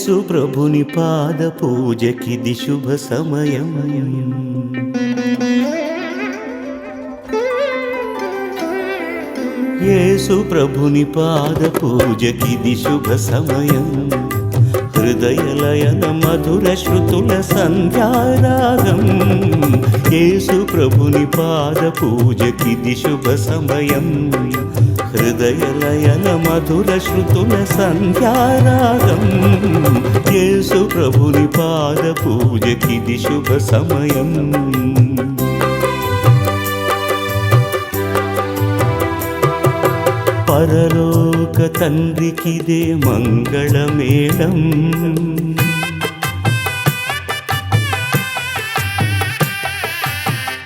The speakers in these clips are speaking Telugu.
యేసు ప్రభుని పాద పూజకిది శుభ సమయం. యేసు ప్రభుని పాద పూజకిది శుభ సమయం. హృదయలయన మధుర శృతుల సంధ్యారాగం. యేసు ప్రభుని పాద పూజకిది శుభ సమయం. హృదయలయన మధుర శృతుల సంధ్యారాగం. యేసు ప్రభుని పాద పూజకిది శుభ సమయం. పరలోక తండ్రికిదే మంగళమేళం.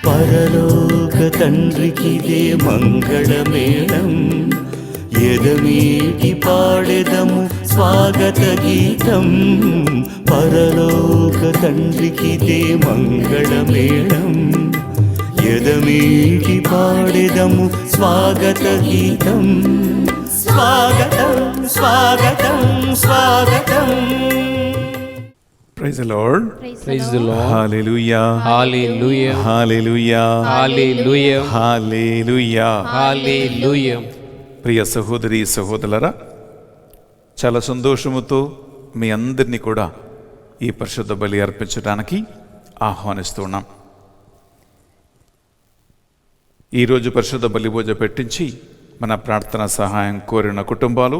పరలోక తండ్రికిదే మంగళమేళం. ఎదమేటి పాడెదము స్వాగత గీతం. పరలోక తండ్రికిదే మంగళమేళం. ఎదమేటి పాడెదము స్వాగత గీతం. స్వాగతం స్వాగతం స్వాగతం. Praise the Lord. Praise the Lord. Hallelujah. Hallelujah. Hallelujah. Hallelujah. Hallelujah. Hallelujah. ప్రియ సహోదరి సహోదరులారా, చాలా సంతోషముతో మీ అందరినీ కూడా ఈ పరిశుద్ధ బలి అర్పించడానికి ఆహ్వానిస్తున్నాం. ఈరోజు పరిశుద్ధ బలి పూజ పెట్టించి మన ప్రార్థన సహాయం కోరిన కుటుంబాలు,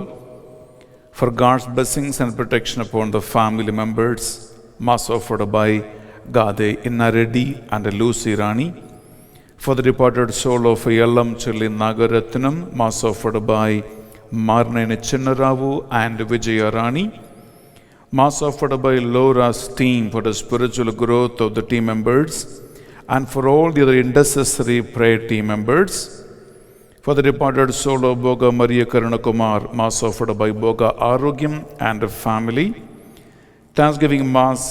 for God's blessings and protection upon the family members, mass offered by Gade Innareddy and Lucy Rani, for the departed soul of Yellam Chilli Nagaratnam, mass offered by Marnene Chinnaravu and Vijaya Rani, mass offered by Laura's team for the spiritual growth of the team members, and for all the other intercessory prayer team members, for the departed soul of Boga Maria Karanakumar, mass offered by Boga Arogyam and family, Thanksgiving Mass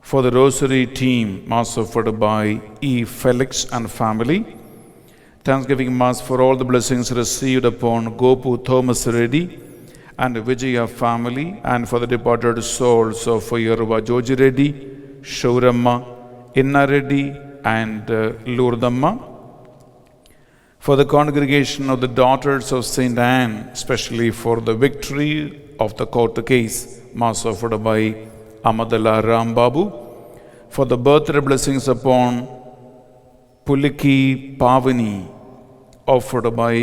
for the Rosary team, mass offered by E. Felix and family, Thanksgiving Mass for all the blessings received upon Gopu Thomas Reddy and Vijaya family, and for the departed souls of Yarva Joji Reddy, Shauramma, Inna Reddy and Lourdamma, for the congregation of the daughters of Saint Anne, especially for the victory of the court case, mass offered by Amadala Rambabu, for the birthday blessings upon Puliki Pavani, offered by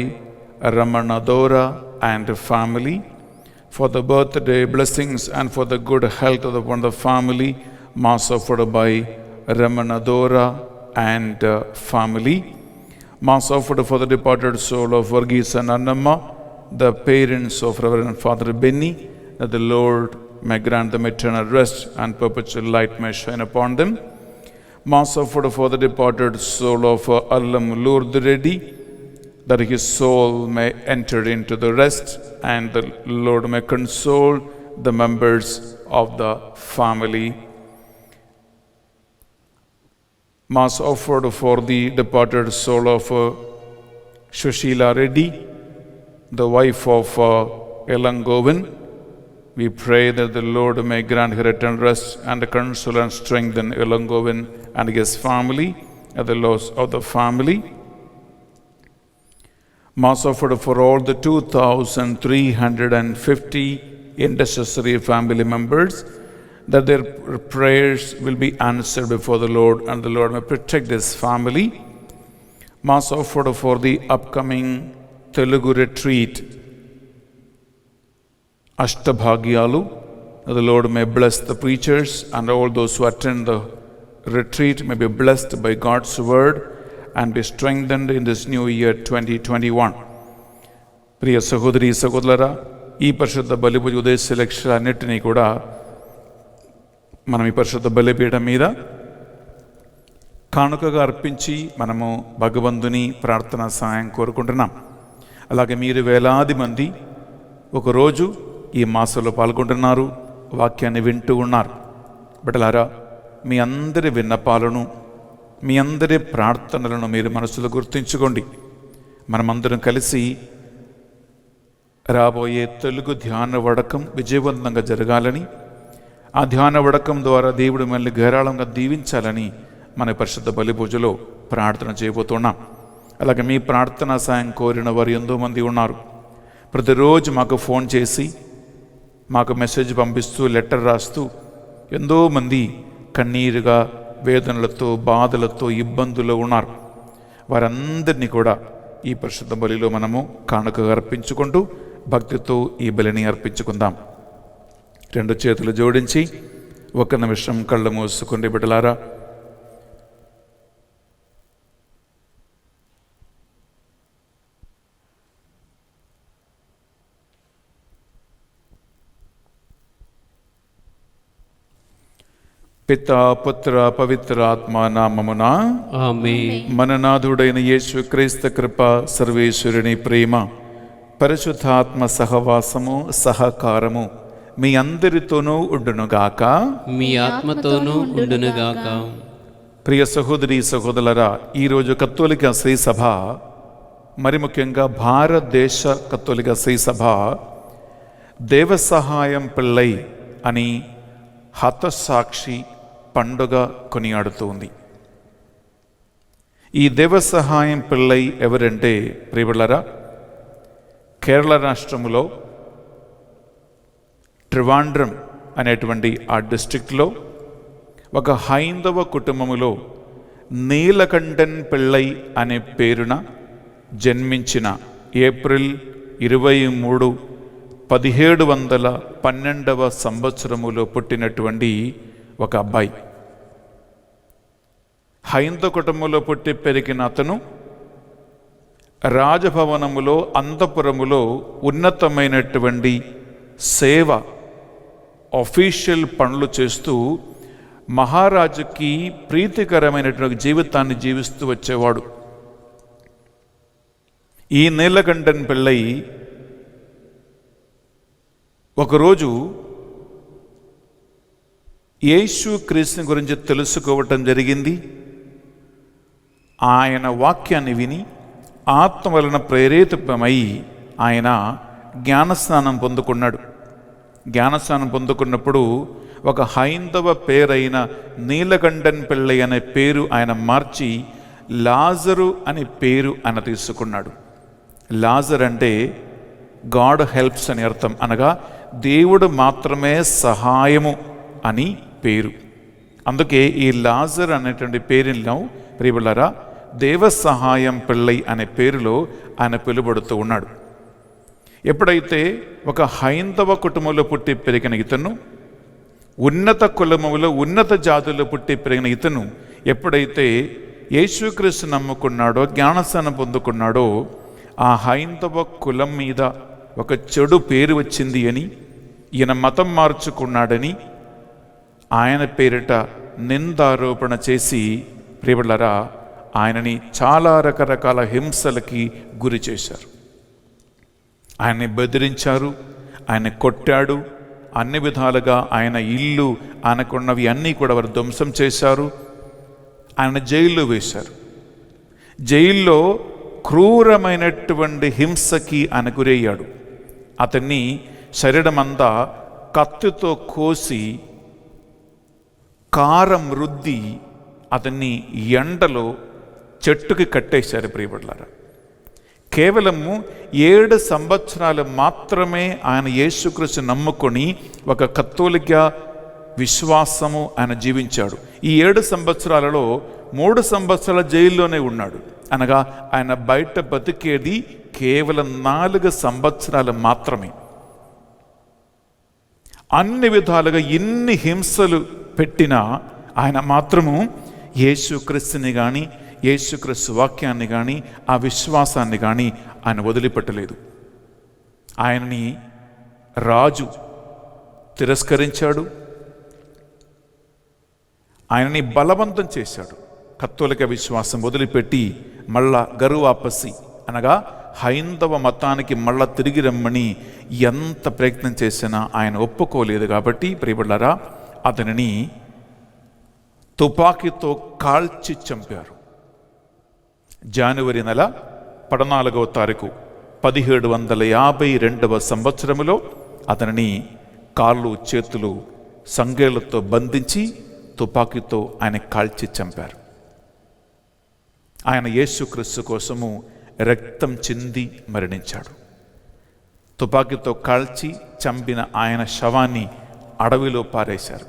Ramanadora and family, for the birthday blessings and for the good health upon the family, mass offered by Ramanadora and family, mass offered for the departed soul of Varghese and Annamma, the parents of Reverend Father Benny, that the Lord may grant them eternal rest and perpetual light may shine upon them. Mass offered for the departed soul of Allam Lourdes Reddy, that his soul may enter into the rest and the Lord may console the members of the family. Mass offered for the departed soul of Shushila Reddy, the wife of Elangovan. We pray that the Lord may grant her eternal rest and console and strengthen Elangovan and his family at the loss of the family. Mass offered for all the 2,350 intercessory family members, that their prayers will be answered before the Lord and the Lord may protect this family. Mass offered for the upcoming Telugu retreat, Ashtabhagyalu, that the Lord may bless the preachers and all those who attend the retreat may be blessed by God's word and be strengthened in this new year 2021. ప్రియ సహోదరి సహోదరులారా, ఈ పరిశుద్ధ బలిపూజ ఉద్దేశ లక్ష్యాలన్నింటినీ కూడా మనం ఈ పరిశుద్ధ బలిపీఠం మీద కానుకగా అర్పించి మనము భగవంతుని ప్రార్థన సహాయం కోరుకుంటున్నాం. అలాగే మీరు వేలాది మంది ఒకరోజు ఈ మాసంలో పాల్గొంటున్నారు, వాక్యాన్ని వింటూ ఉన్నారు. బిడ్డలారా, మీ అందరి విన్నపాలను, మీ అందరి ప్రార్థనలను మీరు మనసులో గుర్తుంచుకోండి. మనమందరం కలిసి రాబోయే తెలుగు ధ్యాన వడకం విజయవంతంగా జరగాలని, ఆ ధ్యాన వడకం ద్వారా దేవుడు మనల్ని ధారాళంగా దీవించాలని మన పరిశుద్ధ బలి పూజలో ప్రార్థన చేయబోతున్నాం. అలాగే మీ ప్రార్థనా సాయం కోరిన వారు ఎంతోమంది ఉన్నారు. ప్రతిరోజు మాకు ఫోన్ చేసి మాకు మెసేజ్ పంపిస్తూ లెటర్ రాస్తూ ఎంతోమంది కన్నీరుగా, వేదనలతో, బాధలతో, ఇబ్బందుల్లో ఉన్నారు. వారందరినీ కూడా ఈ పరిశుద్ధ బలిలో మనము కానుకగా అర్పించుకుంటూ భక్తితో ఈ బలిని అర్పించుకుందాం. 2 చేతులు జోడించి 1 నిమిషం కళ్ళు మూసుకుంటే బిడ్డలారా, పితా, పుత్ర, పవిత్ర ఆత్మ నామమున ఆమేన్. మన నాథుడైన యేసు క్రీస్తు కృప, సర్వేశ్వరుని ప్రేమ, పరిశుద్ధాత్మ సహవాసము, సహకారము మీ అందరితోనూ ఉండునుగాక. మీ ఆత్మతోనూ ఉండునుగాక. ప్రియ సహోదరి సహోదరులారా, ఈరోజు కత్తోలిక శ్రీ సభ, మరి ముఖ్యంగా భారతదేశ కత్తోలిక శ్రీ సభ దేవ సహాయం పిళ్ళై అని హతసాక్షి పండుగ కొనియాడుతుంది. ఈ దేవ సహాయం పిళ్ళై ఎవరంటే ప్రియబిళ్ళారా, కేరళ రాష్ట్రములో ట్రివాండ్రం అనేటువంటి ఆ డిస్ట్రిక్ట్లో ఒక హైందవ కుటుంబములో నీలకంఠన్ పిళ్ళై అనే పేరున జన్మించిన ఏప్రిల్ 23, 1712 సంవత్సరములో పుట్టినటువంటి ఒక అబ్బాయి. హైందవ కుటుంబంలో పుట్టి పెరిగిన అతను రాజభవనములో, అంతఃపురములో ఉన్నతమైనటువంటి సేవ, ఆఫీషియల్ పనులు చేస్తూ మహారాజుకి ప్రీతికరమైనటువంటి జీవితాన్ని జీవిస్తూ వచ్చేవాడు. ఈ నీలకంఠన్ పిళ్ళై ఒకరోజు యేసు క్రీస్తుని గురించి తెలుసుకోవటం జరిగింది. ఆయన వాక్యాన్ని విని ఆత్మ వలన ప్రేరేపితమై ఆయన జ్ఞానస్నానం పొందుకున్నాడు. జ్ఞానస్నానం పొందుకున్నప్పుడు ఒక హైందవ పేరైన నీలకంఠన్ పిళ్ళై అనే పేరు ఆయన మార్చి లాజరు అనే పేరు ఆయన తీసుకున్నాడు. లాజర్ అంటే గాడ్ హెల్ప్స్ అని అర్థం, అనగా దేవుడు మాత్రమే సహాయము అని పేరు. అందుకే ఈ లాజర్ అనేటువంటి పేరులో ప్రియబిళ్ళారా దేవ సహాయం పిళ్ళై అనే పేరులో ఆయన పిలువబడుతూ ఉన్నాడు. ఎప్పుడైతే ఒక హైందవ కుటుంబంలో పుట్టి పెరిగిన ఇతను, ఉన్నత కులములో, ఉన్నత జాతుల్లో పుట్టి పెరిగిన ఇతను ఎప్పుడైతే యేసుక్రీస్తు నమ్ముకున్నాడో, జ్ఞానస్నానం పొందుకున్నాడో, ఆ హైందవ కులం మీద ఒక చెడు పేరు వచ్చింది అని, ఈయన మతం మార్చుకున్నాడని ఆయన పేరిట నిందారోపణ చేసి ప్రియబిళ్ళారా ఆయనని చాలా రకరకాల హింసలకి గురి చేశారు. ఆయన్ని బెదిరించారు, ఆయన కొట్టాడు, అన్ని విధాలుగా ఆయన ఇల్లు, ఆయనకున్నవి అన్నీ కూడా వారు ధ్వంసం చేశారు. ఆయన జైల్లో వేశారు. జైల్లో క్రూరమైనటువంటి హింసకి ఆయన గురయ్యాడు. అతన్ని శరీరమంతా కత్తితో కోసి కారం రుద్ది అతన్ని ఎండలో చెట్టుకి కట్టేశారు. ప్రియబిడ్డలారా, కేవలము 7 సంవత్సరాలు మాత్రమే ఆయన యేసుక్రీస్తు నమ్ముకొని ఒక కత్తోలిక విశ్వాసము ఆయన జీవించాడు. ఈ 7 సంవత్సరాలలో 3 సంవత్సరాల జైల్లోనే ఉన్నాడు. అనగా ఆయన బయట బతికేది కేవలం 4 సంవత్సరాలు మాత్రమే. అన్ని విధాలుగా ఎన్ని హింసలు పెట్టినా ఆయన మాత్రము యేసుక్రీస్తుని కానీ, యేసుక్రీస్తు వాక్యాన్ని కానీ, ఆ విశ్వాసాన్ని కానీ ఆయన వదిలిపెట్టలేదు. ఆయనని రాజు తిరస్కరించాడు, ఆయనని బలవంతం చేశాడు. కత్తోలిక విశ్వాసం వదిలిపెట్టి మళ్ళా గరువాపసి అనగా హైందవ మతానికి మళ్ళా తిరిగి రమ్మని ఎంత ప్రయత్నం చేసినా ఆయన ఒప్పుకోలేదు. కాబట్టి ప్రియబిళ్ళారా అతనిని తుపాకీతో కాల్చి చంపారు. జనవరి నెల 14వ తారీఖు 1752వ సంవత్సరములో అతనిని కాళ్ళు చేతులు సంగేళ్లతో బంధించి తుపాకీతో ఆయన కాల్చి చంపారు. ఆయన యేసుక్రీస్తు కోసము రక్తం చింది మరణించాడు. తుపాకీతో కాల్చి చంపిన ఆయన శవాన్ని అడవిలో పారేశారు.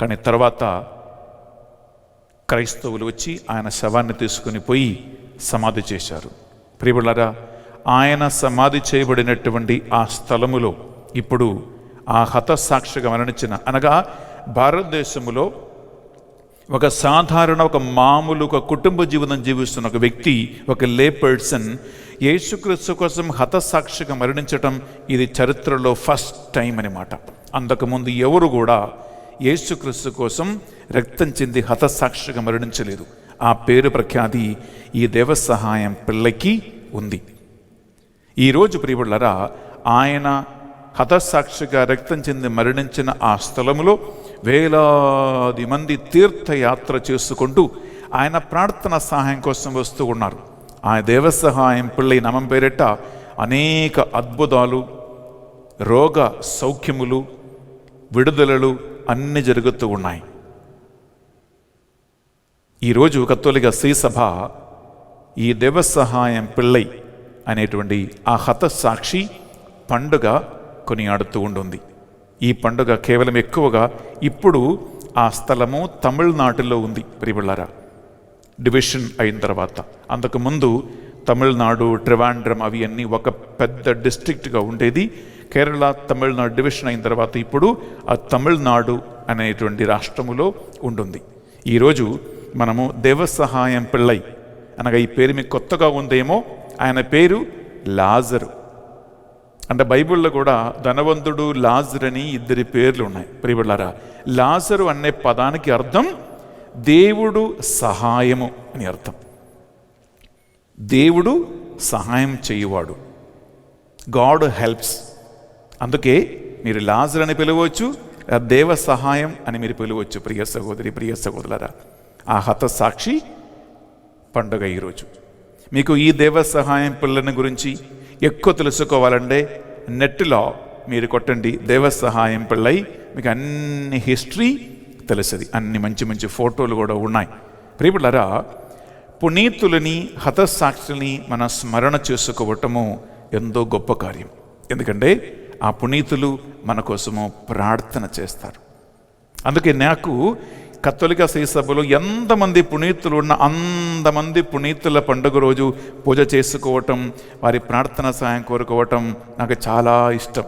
కానీ తర్వాత క్రైస్తవులు వచ్చి ఆయన శవాన్ని తీసుకుని పోయి సమాధి చేశారు. ప్రియబులారా, ఆయన సమాధి చేయబడినటువంటి ఆ స్థలములో ఇప్పుడు ఆ హతసాక్షిగా మరణించిన, అనగా భారతదేశంలో ఒక సాధారణ ఒక మామూలు ఒక కుటుంబ జీవితం జీవిస్తున్న ఒక వ్యక్తి, ఒక లే పర్సన్ యేసుక్రీస్తు కోసం హతసాక్షిగా మరణించటం ఇది చరిత్రలో ఫస్ట్ టైం అన్నమాట. అంతకుముందు ఎవరు కూడా యేసుక్రీస్తు కోసం రక్తం చెంది హతసాక్షిగా మరణించలేదు. ఆ పేరు ప్రఖ్యాతి ఈ దేవసహాయం పిల్లకి ఉంది. ఈరోజు ప్రియబులారా, ఆయన హతసాక్షిగా రక్తం చెంది మరణించిన ఆ స్థలములో వేలాది మంది తీర్థయాత్ర చేసుకుంటూ ఆయన ప్రార్థన సహాయం కోసం వస్తూ ఉన్నారు. ఆ దేవసహాయం పిల్లై నామం పేరిట అనేక అద్భుతాలు, రోగ సౌఖ్యములు, విడుదలలు అన్నీ జరుగుతూ ఉన్నాయి. ఈరోజు కత్తోలిక శ్రీసభ ఈ దేవసహాయం పిల్లై అనేటువంటి ఆ హతసాక్షి పండుగ కొనియాడుతూ ఉంటుంది. ఈ పండుగ కేవలం ఎక్కువగా ఇప్పుడు ఆ స్థలము తమిళనాడులో ఉంది. ప్రియబులారా, డివిజన్ అయిన తర్వాత, అంతకుముందు తమిళనాడు, ట్రివాండ్రం అవి అన్నీ ఒక పెద్ద డిస్ట్రిక్ట్గా ఉండేది. కేరళ, తమిళనాడు డివిజన్ అయిన తర్వాత ఇప్పుడు ఆ తమిళనాడు అనేటువంటి రాష్ట్రములో ఉంటుంది. ఈరోజు మనము దేవసహాయం పిల్లై అనగా ఈ పేరు మీకు కొత్తగా ఉందేమో, ఆయన పేరు లాజరు. అంటే బైబిల్లో కూడా ధనవంతుడు, లాజరు అని ఇద్దరి పేర్లు ఉన్నాయి. ప్రియబులారా, లాజరు అనే పదానికి అర్థం దేవుడు సహాయము అని అర్థం. దేవుడు సహాయం చేయువాడు, గాడ్ హెల్ప్స్. అందుకే మీరు లాజరు అని పిలవచ్చు, దేవ సహాయం అని మీరు పిలవచ్చు. ప్రియ సహోదరి, ప్రియ సహోదరులారా, ఆ హతసాక్షి పండుగ ఈరోజు. మీకు ఈ దేవ సహాయం పిల్లని గురించి ఎక్కువ తెలుసుకోవాలంటే నెట్లో మీరు కొట్టండి దేవ సహాయం పిల్లై, మీకు అన్ని హిస్టరీ తెలుస్తుంది. అన్ని మంచి మంచి ఫోటోలు కూడా ఉన్నాయి. ప్రియబులారా, పునీతులని, హతసాక్షుల్ని మన స్మరణ చేసుకోవటము ఎంతో గొప్ప కార్యం. ఎందుకంటే ఆ పునీతులు మన కోసము ప్రార్థన చేస్తారు. అందుకే నాకు కత్తోలిక శ్రీసభలో ఎంతమంది పునీతులు ఉన్న అంతమంది పునీతుల పండుగ రోజు పూజ చేసుకోవటం, వారి ప్రార్థన సహాయం కోరుకోవటం నాకు చాలా ఇష్టం.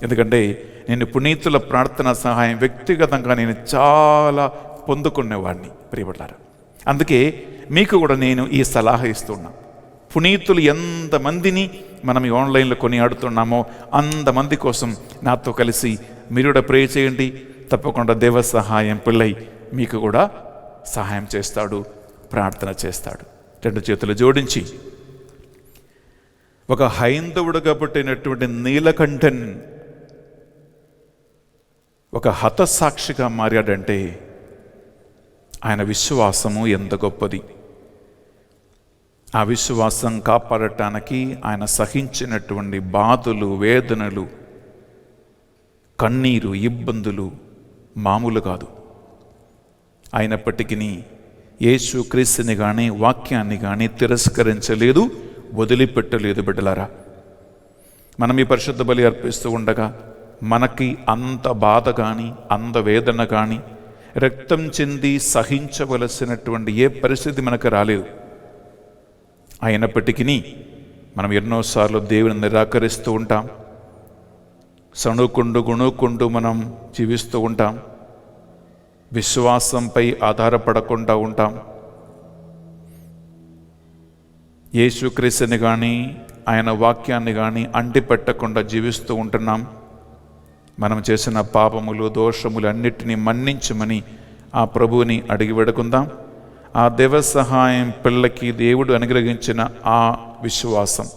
ఎందుకంటే నేను పునీతుల ప్రార్థన సహాయం వ్యక్తిగతంగా నేను చాలా పొందుకునేవాడిని. ప్రియబడ్డారు, అందుకే మీకు కూడా నేను ఈ సలహా ఇస్తున్నా. పునీతులు ఎంతమందిని మనం ఈ ఆన్లైన్లో కొనియాడుతున్నామో అంతమంది కోసం నాతో కలిసి మీరు కూడా ప్రే చేయండి. తప్పకుండా దేవ సహాయం పిల్లై మీకు కూడా సహాయం చేస్తాడు, ప్రార్థన చేస్తాడు. రెండు చేతులు జోడించి, ఒక హైందవుడుగా పుట్టినటువంటి నీలకంఠన్ ఒక హతసాక్షిగా మారాడంటే ఆయన విశ్వాసము ఎంత గొప్పది. ఆ విశ్వాసం కాపాడటానికి ఆయన సహించినటువంటి బాధలు, వేదనలు, కన్నీరు, ఇబ్బందులు మామూలు కాదు. అయినప్పటికీ యేసుక్రీస్తుని కానీ వాక్యాన్ని కానీ తిరస్కరించలేదు, వదిలిపెట్టలేదు. బిడ్డలారా, మనం ఈ పరిశుద్ధ బలి అర్పిస్తూ ఉండగా మనకి అంత బాధ కానీ, అంత వేదన కానీ, రక్తం చెంది సహించవలసినటువంటి ఏ పరిస్థితి మనకు రాలేదు. అయినప్పటికీ మనం ఎన్నోసార్లు దేవుని నిరాకరిస్తూ ఉంటాం, సణుకుంటూ గుణుకుంటూ మనం జీవిస్తూ ఉంటాం, విశ్వాసంపై ఆధారపడకుండా ఉంటాం. యేసుక్రీస్తుని కానీ ఆయన వాక్యాన్ని కానీ అంటిపెట్టకుండా జీవిస్తూ ఉంటున్నాం. మనం చేసిన పాపములు, దోషములు అన్నిటినీ మన్నించమని ఆ ప్రభువుని అడిగి వేడుకుందాం. ఆ దేవ సహాయం పిల్లకి దేవుడు అనుగ్రహించిన ఆ విశ్వాసం,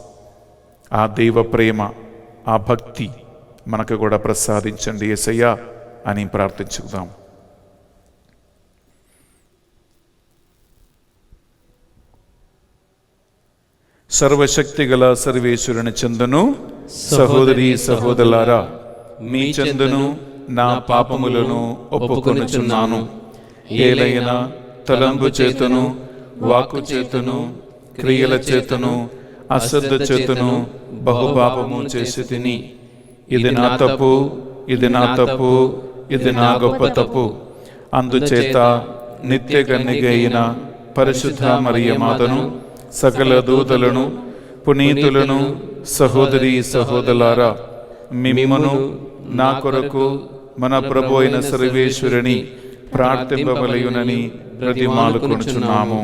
ఆ దైవ ప్రేమ, ఆ భక్తి మనకు కూడా ప్రసాదించండి యేసయ్యా అని ప్రార్థించుకుందాం. సర్వశక్తిగల సర్వేశ్వరుని చెందును సహోదరి సహోదరులారా, మీ చెందును నా పాపములను ఒప్పుకొనుచున్నాను. ఏలైనా తలంపు చేతును, వాక్కు చేతును, క్రియల చేతును, అశ్రద్ధ చేతును బహుపాపము చేసి తిని, ఇది నా తప్పు, ఇది నా తప్పు, ఇది నా గొప్ప తప్పు. అందుచేత నిత్య కన్యక అయిన పరిశుద్ధ మరియ మాతను, సకల దూతలను, పునీతులను, సహోదరి సహోదరులారా, మిమ్మును నా కొరకు మన ప్రభు అయిన సర్వేశ్వరుని ప్రార్థింపవలయునని ప్రతిమాలుకొనుచున్నాము.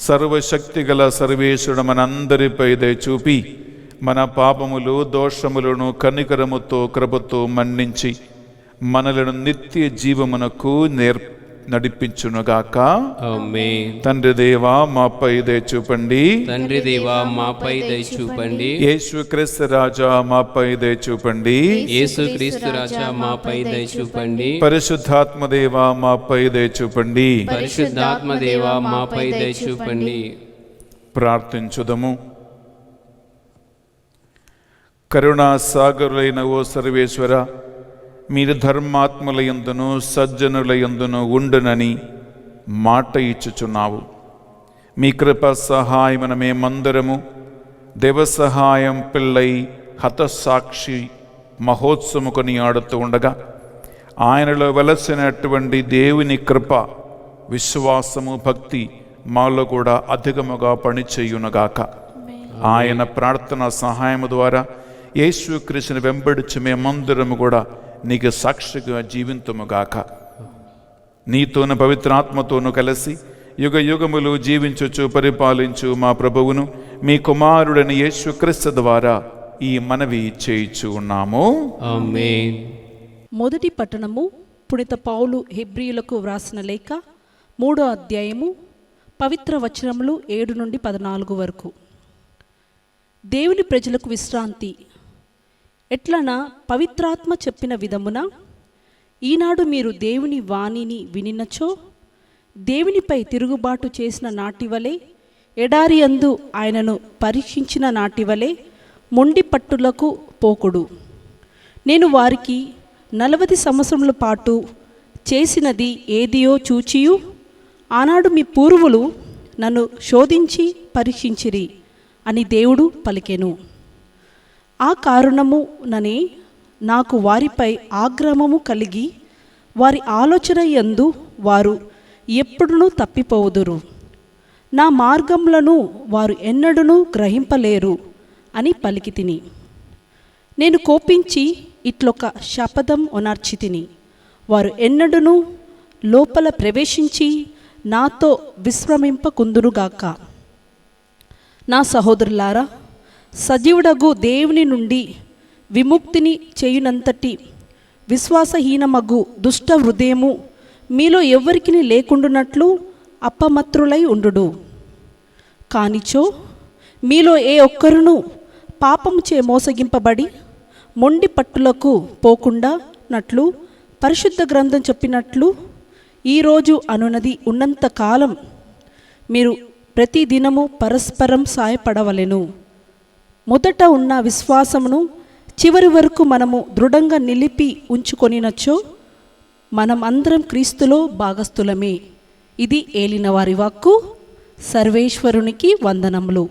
సర్వశక్తి గల సర్వేశ్వరుడు మనందరిపై దయ చూపి మన పాపములు దోషములను కనికరముతో కృపతో మన్నించి మనలను నిత్య జీవమునకు నడిపించునుగాక. ఆమేన్. తండ్రి దేవా మాపై దయ చూపండి. తండ్రి దేవా మాపై దయ చూపండి. యేసుక్రీస్తు రాజా మాపై దయ చూపండి. యేసుక్రీస్తు రాజా మాపై దయ చూపండి. పరిశుద్ధాత్మ దేవా మాపై దయ చూపండి. పరిశుద్ధాత్మ దేవా మాపై దయ చూపండి. ప్రార్థించుదము. కరుణా సాగరులైన ఓ సర్వేశ్వర, మీరు ధర్మాత్ములయందును సజ్జనులయందును ఉండునని మాట ఇచ్చుచున్నావు. మీ కృప సహాయమున మేమందరము దేవ సహాయం పిల్లై హతసాక్షి మహోత్సవము కొనియాడుతూ ఉండగా, ఆయనలో వెలసినటువంటి దేవుని కృప, విశ్వాసము, భక్తి మాలో కూడా అధికముగా పనిచేయునుగాక. ఆయన ప్రార్థన సహాయము ద్వారా యేసుక్రీస్తుని వెంబడించి మేమందరము కూడా నీకు సాక్షిగా జీవింతుముగాక. నీతోను పవిత్రాత్మతోను కలిసి యుగ యుగములు జీవించుచు పరిపాలించు మా ప్రభువును మీ కుమారుడని యేసుక్రీస్తు ద్వారా ఈ మనవి చేయిచు ఉన్నాము. ఆమేన్. మొదటి పట్టణము పునీత పౌలు హెబ్రీయులకు వ్రాసిన లేఖ 3వ అధ్యాయము పవిత్ర వచనములు 7 నుండి 14 వరకు. దేవుని ప్రజలకు విశ్రాంతి. ఎట్లనా పవిత్రాత్మ చెప్పిన విధమున ఈనాడు మీరు దేవుని వాణిని వినినచో, దేవునిపై తిరుగుబాటు చేసిన నాటివలే, ఎడారి యందు ఆయనను పరీక్షించిన నాటివలే మొండి పట్టులకు పోకుడు. నేను వారికి 40 సంవత్సరముల పాటు చేసినది ఏదియో చూచియు, ఆనాడు మీ పూర్వులు నన్ను శోధించి పరీక్షించిరి అని దేవుడు పలికెను. ఆ కారణముననే నాకు వారిపై ఆగ్రహము కలిగి, వారి ఆలోచన యందు వారు ఎప్పుడునూ తప్పిపోవుదురు, నా మార్గములను వారు ఎన్నడూనూ గ్రహింపలేరు అని పలికి తిని. నేను కోపించి ఇట్లొక శపథం ఒనర్చి తిని, వారు ఎన్నడూనూ లోపల ప్రవేశించి నాతో విశ్రమింపకుందురుగాక. నా సహోదరులారా, సజీవుడగు దేవుని నుండి విముక్తిని చేయునంతటి విశ్వాసహీనమగు దుష్ట హృదయము మీలో ఎవ్వరికి లేకుండునట్లు అపమత్రులై ఉండుడు. కానిచో మీలో ఏ ఒక్కరును పాపము చే మోసగింపబడి మొండి పట్టులకు పోకుండా నట్లు పరిశుద్ధ గ్రంథం చెప్పినట్లు ఈరోజు అనునది ఉన్నంత కాలం మీరు ప్రతి దినము పరస్పరం సాయపడవలెను. మొదట ఉన్న విశ్వాసమును చివరి వరకు మనము దృఢంగా నిలిపి ఉంచుకొనినచో మనం అందరం క్రీస్తులో భాగస్థులమే. ఇది ఏలిన వారి వాక్కు. సర్వేశ్వరునికి వందనములు.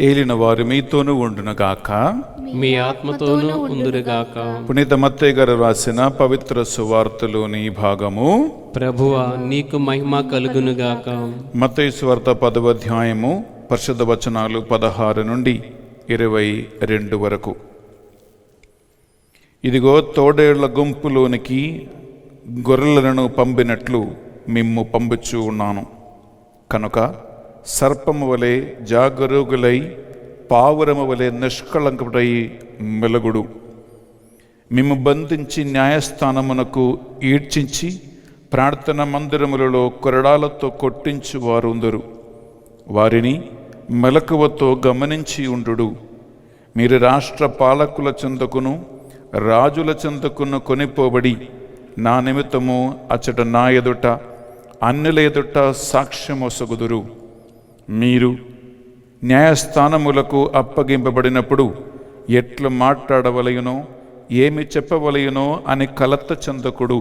ఏలిన వారు మీతోనూ ఉండునుగాక. మీ ఆత్మతోనూ ఉందురుగాక. పునీత మత్తయి గారు రాసిన పవిత్ర సువార్తలోని భాగము. ప్రభువా నీకు మహిమ కలుగునుగాక. మత్తయి సువార్త 10వ అధ్యాయము పరిశుద్ధ వచనాలు 16 నుండి 22 వరకు. ఇదిగో తోడేళ్ల గుంపులోనికి గొర్రెలను పంపినట్లు మిమ్ము పంపుచూ ఉన్నాను. కనుక సర్పము వలె జాగరూకులై పావురము వలె నిష్కళంకపై మెలగుడు. మిమ్ము బంధించి న్యాయస్థానమునకు ఈడ్చించి ప్రార్థన మందిరములలో కొరడాలతో కొట్టించు వారు ఉందరు. వారిని మెలకువతో గమనించి ఉండు. మీరు రాష్ట్ర పాలకుల చెంతకును రాజుల చెంతకును కొనిపోబడి నా నిమిత్తము అచ్చట నా ఎదుట అన్యుల ఎదుట సాక్ష్యమొసగుదురు. మీరు న్యాయస్థానములకు అప్పగింపబడినప్పుడు ఎట్లు మాట్లాడవలయునో ఏమి చెప్పవలయునో అని కలత చెందకుడు.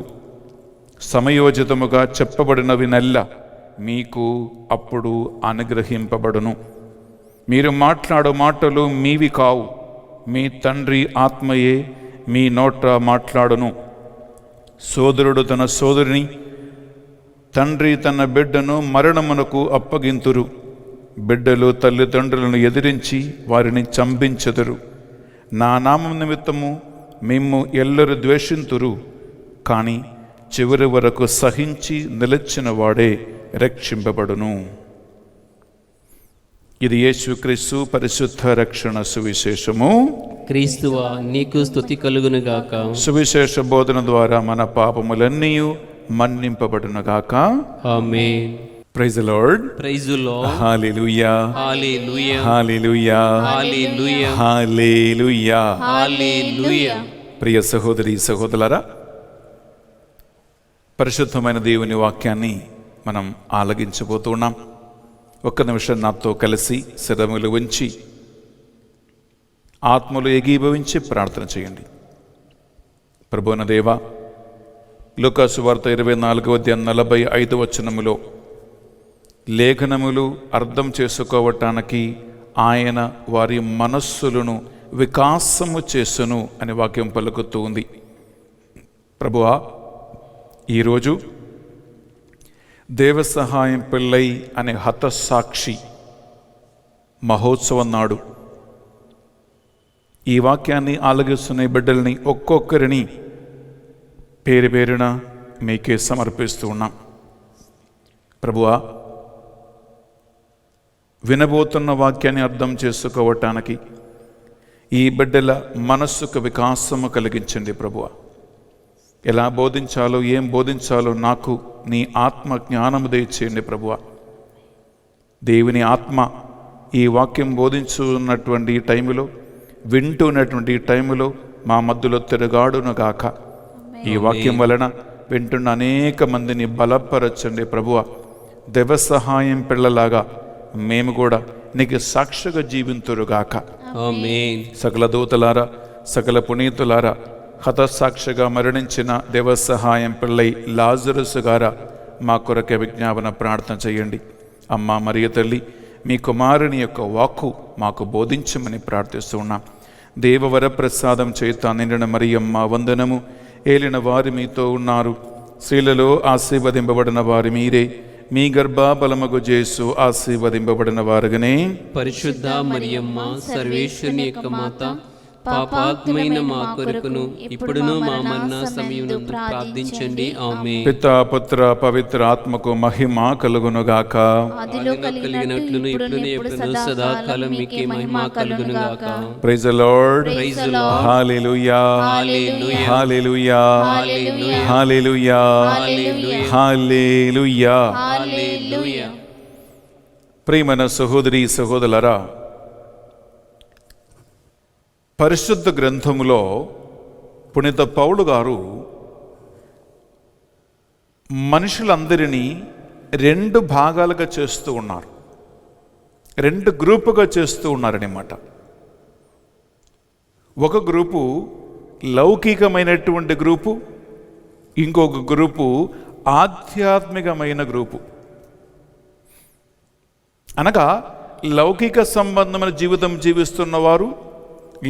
సమయోచితముగా చెప్పబడినవి నెల్ల మీకు అప్పుడు అనుగ్రహింపబడును. మీరు మాట్లాడు మాటలు మీవి కావు, మీ తండ్రి ఆత్మయే మీ నోట మాట్లాడును. సోదరుడు తన సోదరుని, తండ్రి తన బిడ్డను మరణమునకు అప్పగింతురు. బిడ్డలు తల్లిదండ్రులను ఎదిరించి వారిని చంపించెదరు. నా నామం నిమిత్తము మిమ్ము ఎల్లరు ద్వేషింతురు. కానీ చివరి వరకు సహించి నిలిచిన వాడే రక్షింపబడును. ఇది యేసుక్రీస్తు పరిశుద్ధ రక్షణ సువిశేషము. క్రీస్తువా నీకు స్తుతి కలుగునుగాక. సువిశేష బోధన ద్వారా మన పాపములన్నీ మన్నింపబడునుగాక. Amen. Praise the lord. Praise the lord. Hallelujah. Hallelujah. Hallelujah. Hallelujah. Hallelujah. Hallelujah. ప్రియ సహోదరి సహోదరులారా, పరిశుద్ధమైన దేవుని వాక్యాన్ని మనం ఆలగించబోతున్నాం. ఒక్క నిమిషం నాతో కలిసి శిరములు ఉంచి ఆత్మలు ఏకీభవించి ప్రార్థన చేయండి. ప్రభువున దేవా, లూకా సువార్త 24వ అధ్యాయం 45వ వచనములో లేఖనములు అర్థం చేసుకోవటానికి ఆయన వారి మనస్సులను వికాసము చేసును అని వాక్యం పలుకుతూ ఉంది. ప్రభువా, ఈరోజు దేవసహాయం పిల్లై అనే హతసాక్షి మహోత్సవం నాడు ఈ వాక్యాన్ని ఆలగిస్తున్న బిడ్డల్ని ఒక్కొక్కరిని పేరు పేరున మీకే సమర్పిస్తూ ఉన్నాం. ప్రభువా, వినబోతున్న వాక్యాన్ని అర్థం చేసుకోవటానికి ఈ బిడ్డల మనస్సుకు వికాసము కలిగించండి. ప్రభువా, ఎలా బోధించాలో ఏం బోధించాలో నాకు నీ ఆత్మ జ్ఞానము దయచేయండి. ప్రభువా, దేవుని ఆత్మ ఈ వాక్యం బోధించున్నటువంటి ఈ టైములో, వింటున్నటువంటి ఈ టైములో మా మధ్యలో తిరగాడునుగాక. ఈ వాక్యం వలన వింటున్న అనేక మందిని బలపరచండి. ప్రభువా, దైవ సహాయం పిల్లలాగా మేము కూడా నీకు సాక్షిగా జీవింతురుగాక. ఆమేన్. సకల దూతలారా, సకల పునీతులారా, హతసాక్షిగా మరణించిన దేవ సహాయం పిల్లై లాజరుసు గారా మా కొరకే విజ్ఞాపన ప్రార్థన చేయండి. అమ్మ మరియ తల్లి, మీ కుమారుని యొక్క వాక్కు మాకు బోధించమని ప్రార్థిస్తూ ఉన్నాం. దేవవరప్రసాదం చేత నిండిన మరియమ్మ వందనము. ఏలిన వారు మీతో ఉన్నారు, స్త్రీలలో ఆశీర్వదింపబడిన వారు మీరే. మీ గర్భఫలమగు యేసు ఆశీర్వదింపబడిన వారుగానే. పరిశుద్ధ మరియమ్మ సర్వేశ్వరుని యొక్క మాత, పాపాత్మైన మా కొరకును ఇప్పుడును మా మరణ సమయమునందు ప్రార్థించండి. ఆమేన్. పితా పుత్ర పవిత్ర ఆత్మకు మహిమ కలుగునుగాక. ఆదిలో కలిగినట్లును ఇప్పుడును ఎప్పుడును సదాకాలం మీకే మహిమ కలుగునుగాక. Praise the lord. Praise the lord. Hallelujah. Hallelujah. Hallelujah. Hallelujah. Hallelujah. Hallelujah. Hallelujah. Hallelujah. ప్రియమైన సహోదరి సహోదరులారా, పరిశుద్ధ గ్రంథములో పునీత పౌలు గారు మనుషులందరినీ 2 భాగాలుగా చేస్తూ ఉన్నారు, 2 గ్రూపుగా చేస్తూ ఉన్నారన్నమాట. ఒక గ్రూపు లౌకికమైనటువంటి గ్రూపు, ఇంకొక గ్రూపు ఆధ్యాత్మికమైన గ్రూపు. అనగా లౌకిక సంబంధమైన జీవితం జీవిస్తున్నవారు,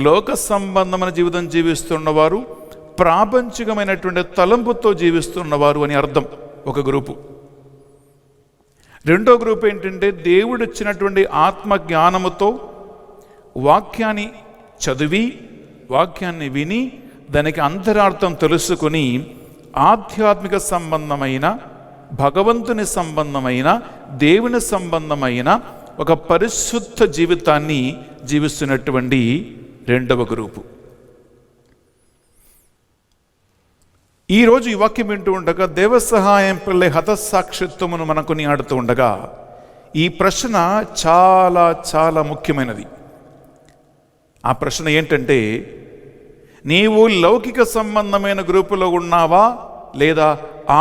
లోక సంబంధమైన జీవితం జీవిస్తున్నవారు, ప్రాపంచికమైనటువంటి తలంపుతో జీవిస్తున్నవారు అని అర్థం ఒక గ్రూపు. రెండో గ్రూప్ ఏంటంటే దేవుడు ఇచ్చినటువంటి ఆత్మ జ్ఞానముతో వాక్యాన్ని చదివి, వాక్యాన్ని విని, దానికి అంతరార్థం తెలుసుకుని ఆధ్యాత్మిక సంబంధమైన, భగవంతుని సంబంధమైన, దేవుని సంబంధమైన ఒక పరిశుద్ధ జీవితాన్ని జీవిస్తున్నటువంటి రెండవ గ్రూపు. ఈరోజు ఈ వాక్యం వింటూ ఉండగా, దేవ సహాయం పిల్లై హతసాక్షిత్వమును మనం కొనియాడుతూ ఉండగా, ఈ ప్రశ్న చాలా చాలా ముఖ్యమైనది. ఆ ప్రశ్న ఏంటంటే, నీవు లౌకిక సంబంధమైన గ్రూపులో ఉన్నావా, లేదా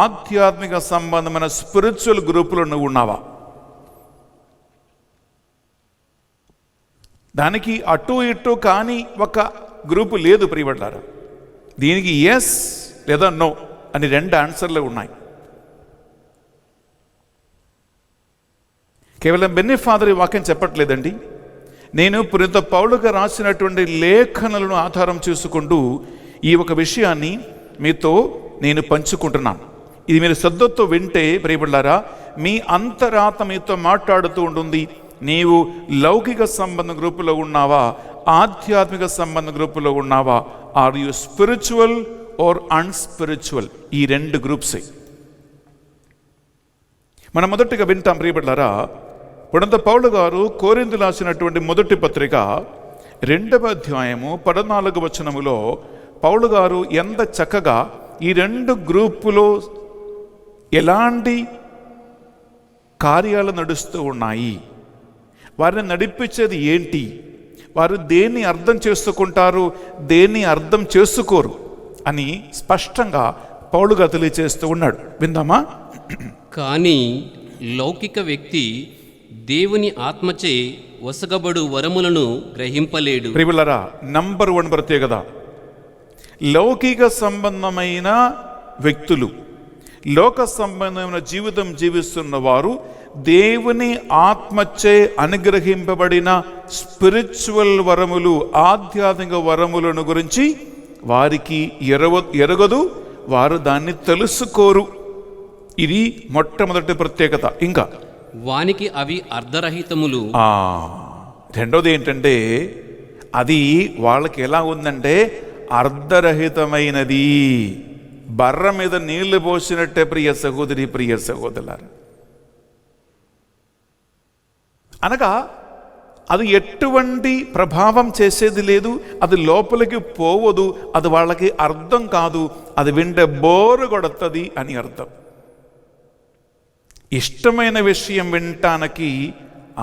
ఆధ్యాత్మిక సంబంధమైన స్పిరిచువల్ గ్రూపులో నువ్వు ఉన్నావా? దానికి అటు ఇటు కానీ ఒక గ్రూపు లేదు ప్రియబడ్డారా. దీనికి ఎస్ లేదా నో అని రెండు ఆన్సర్లు ఉన్నాయి. కేవలం బెన్నీ ఫాదర్ ఈ వాక్యం చెప్పట్లేదండి. నేను పునీత పౌలుగా రాసినటువంటి లేఖనలను ఆధారం చేసుకుంటూ ఈ ఒక విషయాన్ని మీతో నేను పంచుకుంటున్నాను. ఇది మీరు శ్రద్ధతో వింటే ప్రియబడ్డారా, మీ అంతరాత్మ మీతో మాట్లాడుతూ ఉంటుంది. నీవు లౌకిక సంబంధ గ్రూపులో ఉన్నావా, ఆధ్యాత్మిక సంబంధ గ్రూపులో ఉన్నావా? Are you spiritual or unspiritual? ఈ రెండు గ్రూప్సే మనం మొదటిగా వింటాం ప్రియబడ్డారా. పునీత పౌలు గారు కొరింథీయులకు రాసినటువంటి మొదటి పత్రిక 2వ అధ్యాయము 14వ వచనములో పౌలు గారు ఎంత చక్కగా ఈ రెండు గ్రూపులో ఎలాంటి కార్యాలు నడుస్తూ ఉన్నాయి, వారిని నడిపించేది ఏంటి, వారు దేన్ని అర్థం చేసుకుంటారు, దేన్ని అర్థం చేసుకోరు అని స్పష్టంగా పౌలుగా తెలియచేస్తూ ఉన్నాడు. విందామా? కానీ లౌకిక వ్యక్తి దేవుని ఆత్మచే వసగబడు వరములను గ్రహింపలేడు. ప్రియులారా, నంబర్ 1 ప్రత్యేకత, లౌకిక సంబంధమైన వ్యక్తులు, లోక సంబంధమైన జీవితం జీవిస్తున్న వారు దేవుని ఆత్మచే అనుగ్రహింపబడిన స్పిరిచువల్ వరములు, ఆధ్యాత్మిక వరములను గురించి వారికి ఎరగదు, వారు దాన్ని తెలుసుకోరు. ఇది మొట్టమొదటి ప్రత్యేకత. ఇంకా వానికి అవి అర్ధరహితములు. రెండోది ఏంటంటే, అది వాళ్ళకి ఎలా ఉందంటే అర్ధరహితమైనది. బర్ర మీద నీళ్లు పోసినట్టే ప్రియ సహోదరి, ప్రియ సహోదరులారా. అనగా అది ఎటువంటి ప్రభావం చేసేది లేదు, అది లోపలికి పోవదు, అది వాళ్ళకి అర్థం కాదు, అది వింటే బోరు కొడుతుంది అని అర్థం. ఇష్టమైన విషయం వినటానికి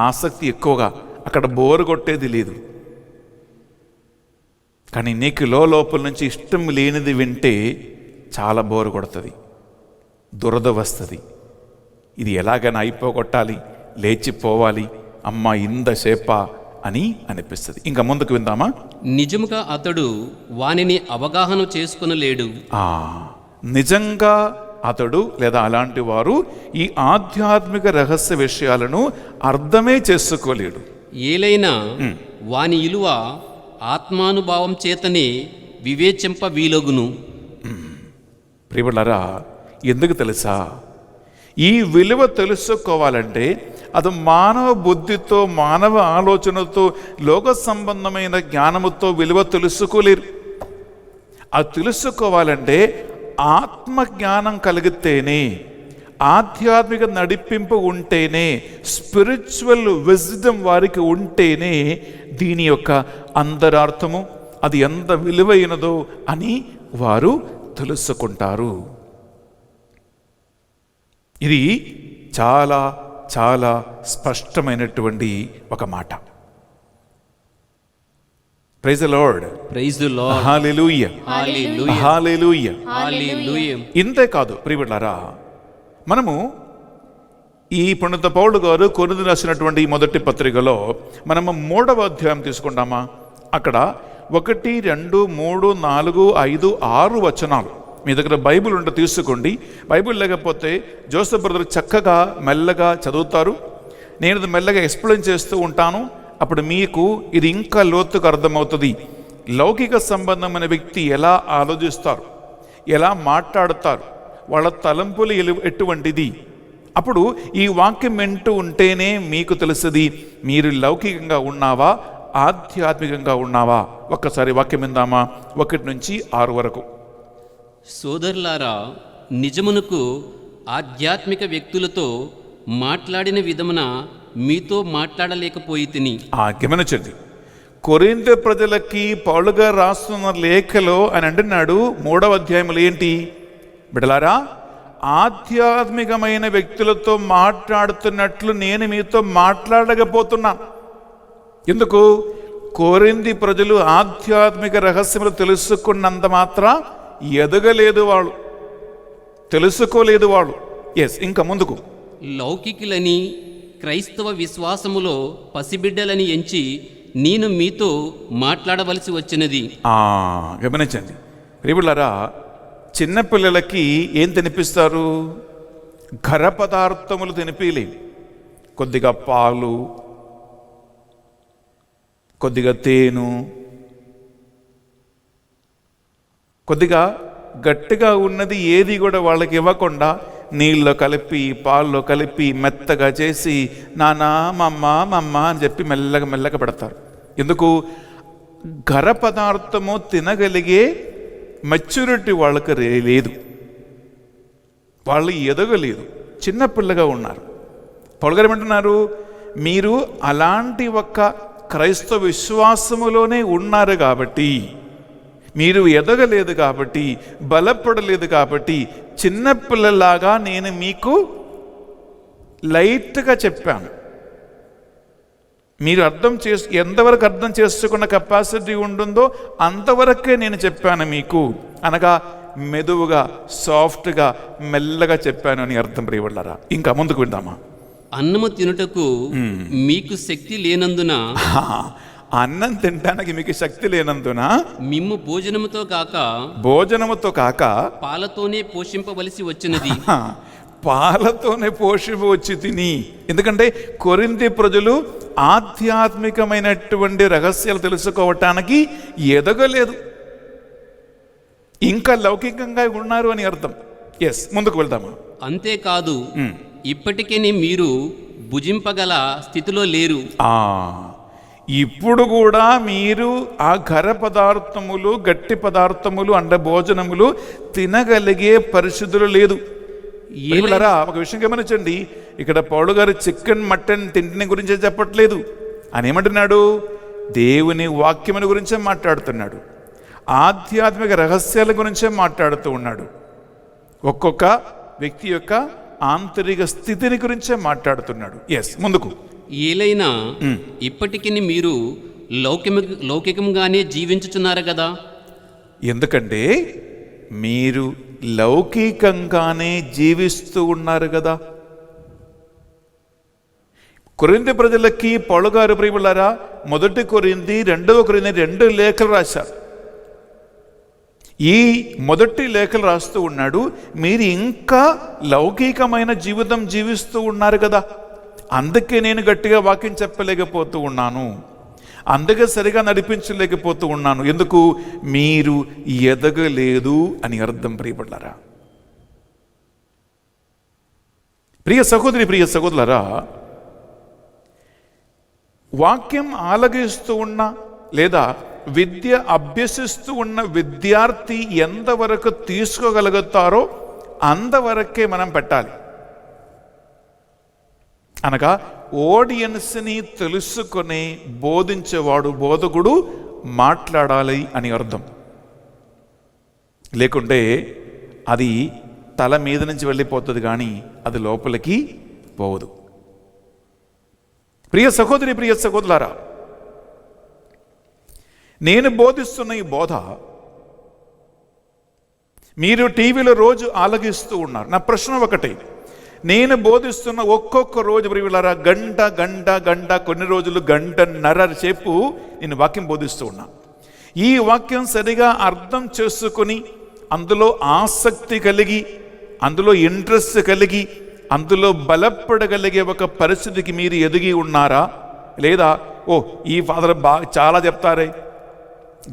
ఆసక్తి ఎక్కువగా, అక్కడ బోరు కొట్టేది లేదు. కానీ నీకు లోపల నుంచి ఇష్టం లేనిది వింటే చాలా బోరు కొడుతుంది, దురద వస్తుంది. ఇది ఎలాగైనా అయిపోగొట్టాలి, లేచిపోవాలి, అమ్మ ఇంతసేపా అని అనిపిస్తుంది. ఇంకా ముందుకు విందామా? నిజముగా అతడు వానిని అవగాహన చేసుకొనలేడు. నిజంగా అతడు లేదా అలాంటి వారు ఈ ఆధ్యాత్మిక రహస్య విషయాలను అర్థమే చేసుకోలేడు. ఏలైనా వాని ఇలువ ఆత్మానుభావం చేతనే వివేచింప వీలగును. ప్రియబులారా, ఎందుకు తెలుసా? ఈ విలువ తెలుసుకోవాలంటే అది మానవ బుద్ధితో, మానవ ఆలోచనతో, లోక సంబంధమైన జ్ఞానముతో విలువ తెలుసుకోలేరు. అది తెలుసుకోవాలంటే ఆత్మజ్ఞానం కలిగితేనే, ఆధ్యాత్మిక నడిపింపు ఉంటేనే, స్పిరిచువల్ విజ్డమ్ వారికి ఉంటేనే దీని యొక్క అంతరార్థము, అది ఎంత విలువైనదో అని వారు తెలుసుకుంటారు. ఇది చాలా చాలా స్పష్టమైనటువంటి ఒక మాట. Praise the lord. Praise the lord. Hallelujah. Hallelujah. Hallelujah. Hallelujah. ఇంతే కాదు ప్రియబిడ్డలారా, మనము ఈ పునీత పౌలు గారు కొరింథీయులకు రాసినటువంటి మొదటి పత్రికలో మనము 3వ అధ్యాయం తీసుకుంటామా? అక్కడ 1, 2, 3, 4, 5, 6 వచనాలు. మీ దగ్గర బైబిల్ ఉంటే తీసుకోండి. బైబిల్ లేకపోతే జోసెఫ్ బ్రదర్ చక్కగా మెల్లగా చదువుతారు. నేను ఇది మెల్లగా ఎక్స్ప్లెయిన్ చేస్తూ ఉంటాను. అప్పుడు మీకు ఇది ఇంకా లోతుగా అర్థమవుతుంది. లౌకిక సంబంధమైన వ్యక్తి ఎలా ఆలోచిస్తారు, ఎలా మాట్లాడతారు, వాళ్ళ తలంపులు ఎటువంటిది. అప్పుడు ఈ వాక్యం వింటూ ఉంటేనే మీకు తెలుస్తుంది మీరు లౌకికంగా ఉన్నావా, ఆధ్యాత్మికంగా ఉన్నావా. ఒక్కసారి వాక్యం విందామా, 1 నుంచి 6 వరకు. సోదరులారా, నిజమునకు ఆధ్యాత్మిక వ్యక్తులతో మాట్లాడిన విధమున మీతో మాట్లాడలేకపోయితిని. గమనించండి, కొరింథీ ప్రజలకి పౌలు గారు రాస్తున్న లేఖలో అని అంటున్నాడు 3వ అధ్యాయంలో ఏంటి బిడ్డలారా, ఆధ్యాత్మికమైన వ్యక్తులతో మాట్లాడుతున్నట్లు నేను మీతో మాట్లాడలేకపోతున్నాను. ఎందుకు? కొరింథీ ప్రజలు ఆధ్యాత్మిక రహస్యములు తెలుసుకున్నంత మాత్రం ఎదగలేదు, వాళ్ళు తెలుసుకోలేదు వాళ్ళు. ఇంకా ముందుకు, లౌకికులని క్రైస్తవ విశ్వాసములో పసిబిడ్డలని ఎంచి నేను మీతో మాట్లాడవలసి వచ్చినది. గమనించండి ప్రియబిడ్డలారా, చిన్నపిల్లలకి ఏం తినిపిస్తారు? ఘర పదార్థములు తినిపిలే. కొద్దిగా పాలు, కొద్దిగా తేను, కొద్దిగా గట్టిగా ఉన్నది ఏది కూడా వాళ్ళకి ఇవ్వకుండా నీళ్ళలో కలిపి పాల్లో కలిపి మెత్తగా చేసి నానా మమ్మ అని చెప్పి మెల్లగా పెడతారు. ఎందుకు? ఘర పదార్థము తినగలిగే మెచ్యూరిటీ వాళ్ళకి లేదు, వాళ్ళు ఎదగలేదు, చిన్నపిల్లగా ఉన్నారు. పౌలు గారు ఏమంటున్నారు? మీరు అలాంటి ఒక క్రైస్తవ విశ్వాసములోనే ఉన్నారు కాబట్టి, మీరు ఎదగలేదు కాబట్టి, బలపడలేదు కాబట్టి, చిన్నపిల్లలాగా నేను మీకు లైట్గా చెప్పాను. మీరు ఎంతవరకు అర్థం చేసుకున్న కెపాసిటీ ఉంటుందో అంతవరకే నేను చెప్పాను మీకు. అనగా మెదువుగా, సాఫ్ట్గా, మెల్లగా చెప్పాను అని అర్థం. ప్రియబిడ్డలారా, ఇంకా ముందుకు వెళ్దామా? అన్నము తినుటకు మీకు శక్తి లేనందున, అన్నం తినడానికి మీకు శక్తి లేనందున మిమ్ము భోజనముతో కాక పాలతోనే పోషింపవలసి వచ్చినది. పాలతోనే వచ్చి తిని. ఎందుకంటే కొరింథీ ప్రజలు ఆధ్యాత్మికమైనటువంటి రహస్యాలు తెలుసుకోవటానికి ఎదగలేదు, ఇంకా లౌకికంగా ఉన్నారు అని అర్థం. ముందుకు వెళ్దామా? అంతేకాదు, ఇప్పటికే మీరు భుజింపగల స్థితిలో లేరు. ఇప్పుడు కూడా మీరు ఆ ఘర పదార్థములు, గట్టి పదార్థములు, అండ భోజనములు తినగలిగే పరిస్థితులు లేదు. ఒక విషయం గమనించండి, ఇక్కడ పౌలు గారు చికెన్ మటన్ తిండిని గురించే చెప్పట్లేదు. అని ఏమంటున్నాడు? దేవుని వాక్యముని గురించే మాట్లాడుతున్నాడు, ఆధ్యాత్మిక రహస్యాల గురించే మాట్లాడుతూ ఉన్నాడు, ఒక్కొక్క వ్యక్తి యొక్క ఆంతరిక స్థితిని గురించే మాట్లాడుతున్నాడు. ముందుకు, ఏలైనా ఇప్పటికి మీరు లౌకికంగానే జీవించుచున్నారు కదా. ఎందుకంటే మీరు లౌకికంగానే జీవిస్తూ ఉన్నారు కదా. కొరింథీ ప్రజలకి పౌలు గారు ప్రియబిడ్డలారా 1 కొరింథీ 2 కొరింథీ 2 లేఖలు రాశారు. ఈ మొదటి లేఖలు రాస్తూ ఉన్నాడు, మీరు ఇంకా లౌకికమైన జీవితం జీవిస్తూ ఉన్నారు కదా, అందుకే నేను గట్టిగా వాక్యం చెప్పలేకపోతూ ఉన్నాను, అందుకే సరిగా నడిపించలేకపోతూ ఉన్నాను. ఎందుకు? మీరు ఎదగలేదు అని అర్థం. ప్రియబిడ్డలారా, ప్రియ సహోదరి, ప్రియ సహోదరులారా, వాక్యం ఆలగిస్తూ ఉన్న లేదా విద్య అభ్యసిస్తూ ఉన్న విద్యార్థి ఎంతవరకు తీసుకోగలుగుతారో అంతవరకే మనం పెట్టాలి. అనగా ఆడియన్స్ని తెలుసుకొని బోధించేవాడు, బోధకుడు మాట్లాడాలి అని అర్థం. లేకుంటే అది తల మీద నుంచి వెళ్ళిపోతుంది కానీ అది లోపలికి పోవదు. ప్రియ సహోదరి, ప్రియ సహోదరులారా, నేను బోధిస్తున్న ఈ బోధ మీరు టీవీలో రోజు ఆలగిస్తూ ఉన్నారు. నా ప్రశ్న ఒకటే, నేను బోధిస్తున్న ఒక్కొక్క రోజు ప్రియులారా గంట కొన్ని రోజులు 1.5 సేపు నేను వాక్యం బోధిస్తూ ఉన్నా. ఈ వాక్యం సరిగా అర్థం చేసుకొని అందులో ఆసక్తి కలిగి, అందులో ఇంట్రెస్ట్ కలిగి, అందులో బలపడగలిగే ఒక పరిస్థితికి మీరు ఎదిగి ఉన్నారా? లేదా ఓ ఈ ఫాదర్ చాలా చెప్తారే,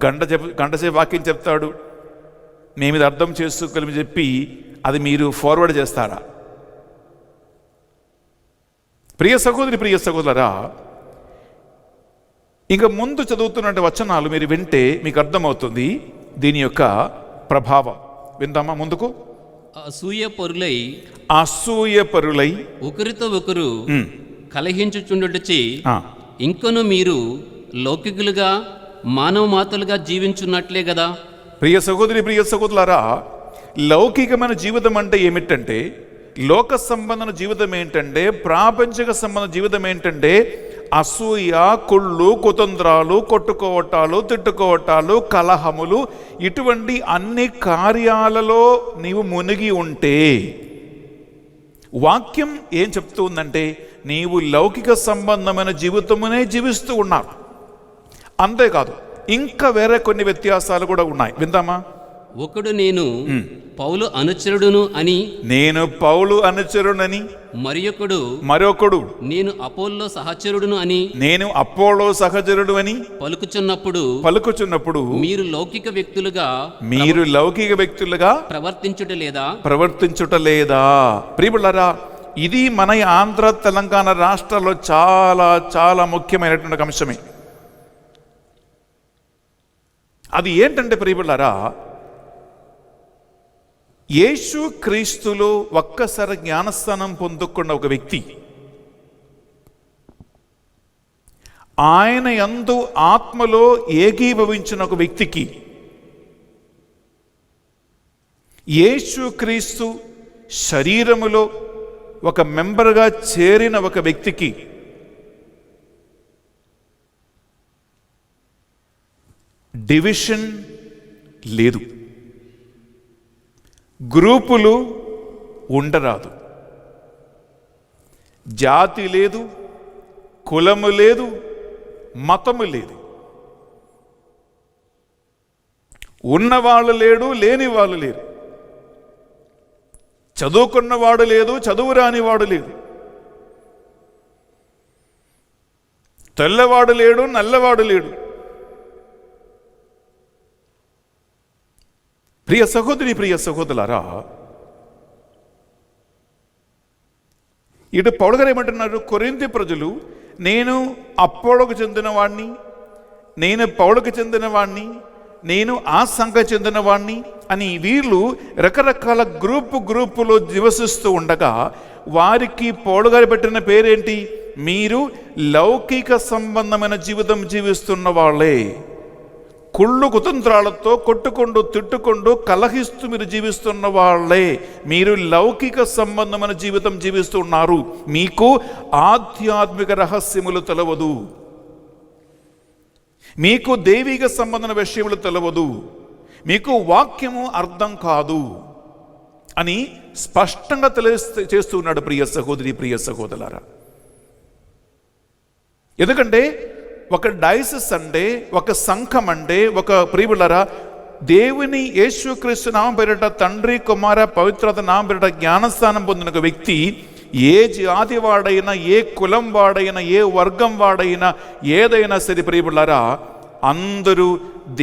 గంటసేపు వాక్యం చెప్తాడు, మేము ఇది అర్థం చేసుకోగలమని చెప్పి అది మీరు ఫార్వర్డ్ చేస్తారా? ప్రియ సహోదరి, ప్రియ సహోదరా, ఇంకా ముందు చదువుతున్న వచనాలు మీరు వింటే మీకు అర్థమవుతుంది దీని యొక్క ప్రభావం. విందామా ముందుకు? అసూయపరులై ఒకరితో ఒకరు కలహించుచుండుటచే ఇంకను మీరు లౌకికులుగా మానవ మాతలుగా జీవించున్నట్లే కదా. ప్రియ సహోదరి, ప్రియ సహోదరులారా, లౌకికమైన జీవితం అంటే ఏమిటంటే, లోక సంబంధన జీవితం ఏంటంటే, ప్రాపంచిక సంబంధ జీవితం ఏంటంటే అసూయ, కుళ్ళు, కుతంత్రాలు, కొట్టుకోవటాలు, తిట్టుకోవటాలు, కలహములు, ఇటువంటి అన్ని కార్యాలలో నీవు మునిగి ఉంటే వాక్యం ఏం చెప్తూ ఉందంటే నీవు లౌకిక సంబంధమైన జీవితమునే జీవిస్తూ ఉన్నారు. అంతేకాదు, ఇంకా వేరే కొన్ని వ్యత్యాసాలు కూడా ఉన్నాయి. విందామా? ఒకడు నేను పౌలు అనుచరుడును అని, నేను పౌలు అనుచరుడని, మరొకడు నేను అపోల్లో సహచరుడును అని, నేను అపోలో సహచరుడు అని పలుకుచున్నప్పుడు మీరు లౌకిక వ్యక్తులుగా ప్రవర్తించుటలేదా? ప్రియములారా, ఇది మన ఆంధ్ర తెలంగాణ రాష్ట్రాల్లో చాలా చాలా ముఖ్యమైనటువంటి అంశమే. అది ఏంటంటే ప్రియములారా, యేసు క్రీస్తులో ఒక్కసారి జ్ఞానస్నానం పొందుకున్న ఒక వ్యక్తి, ఆయన యందు ఆత్మలో ఏకీభవించిన ఒక వ్యక్తికి, యేసు క్రీస్తు శరీరములో ఒక మెంబర్గా చేరిన ఒక వ్యక్తికి డివిజన్ లేదు, గ్రూపులు ఉండరాదు, జాతి లేదు, కులము లేదు, మతము లేదు, ఉన్నవాళ్ళు లేడు, లేని వాళ్ళు లేరు, చదువుకున్నవాడు లేదు, చదువు రానివాడు లేదు, తెల్లవాడు లేడు, నల్లవాడు లేడు. ప్రియ సహోదరి, ప్రియ సహోదరులారా, ఇటు పౌలు గారు ఏమంటున్నారు? కొరింథీ ప్రజలు నేను అపోలోకు చెందినవాణ్ణి, నేను పౌలుకు చెందినవాణ్ణి, నేను ఆ సంఘకు చెందినవాణ్ణి అని వీళ్ళు రకరకాల గ్రూపులో నివసిస్తూ ఉండగా వారికి పౌలు గారు పెట్టిన పేరేంటి? మీరు లౌకిక సంబంధమైన జీవితం జీవిస్తున్న వాళ్ళే, కుళ్ళు కుతంత్రాలతో కొట్టుకుంటూ తిట్టుకుంటూ కలహిస్తూ మీరు జీవిస్తున్న వాళ్ళే, మీరు లౌకిక సంబంధమైన జీవితం జీవిస్తున్నారు. మీకు ఆధ్యాత్మిక రహస్యములు తెలవదు, మీకు దైవిక సంబంధమైన విషయములు తెలవదు, మీకు వాక్యము అర్థం కాదు అని స్పష్టంగా చేస్తున్నాడు ప్రియ సహోదరి, ప్రియ సహోదరులారా. ఎందుకంటే ఒక డైసిస్ అంటే, ఒక సంఘం అంటే, ఒక ప్రియులారా, దేవుని యేసుక్రీస్తు నామం పేరిట, తండ్రి కుమార పవిత్రత నామం పేరిట జ్ఞానస్థానం పొందిన ఒక వ్యక్తి ఏ జాతి వాడైనా, ఏ కులం వాడైనా, ఏ వర్గం వాడైనా, ఏదైనా సరే ప్రియులారా, అందరూ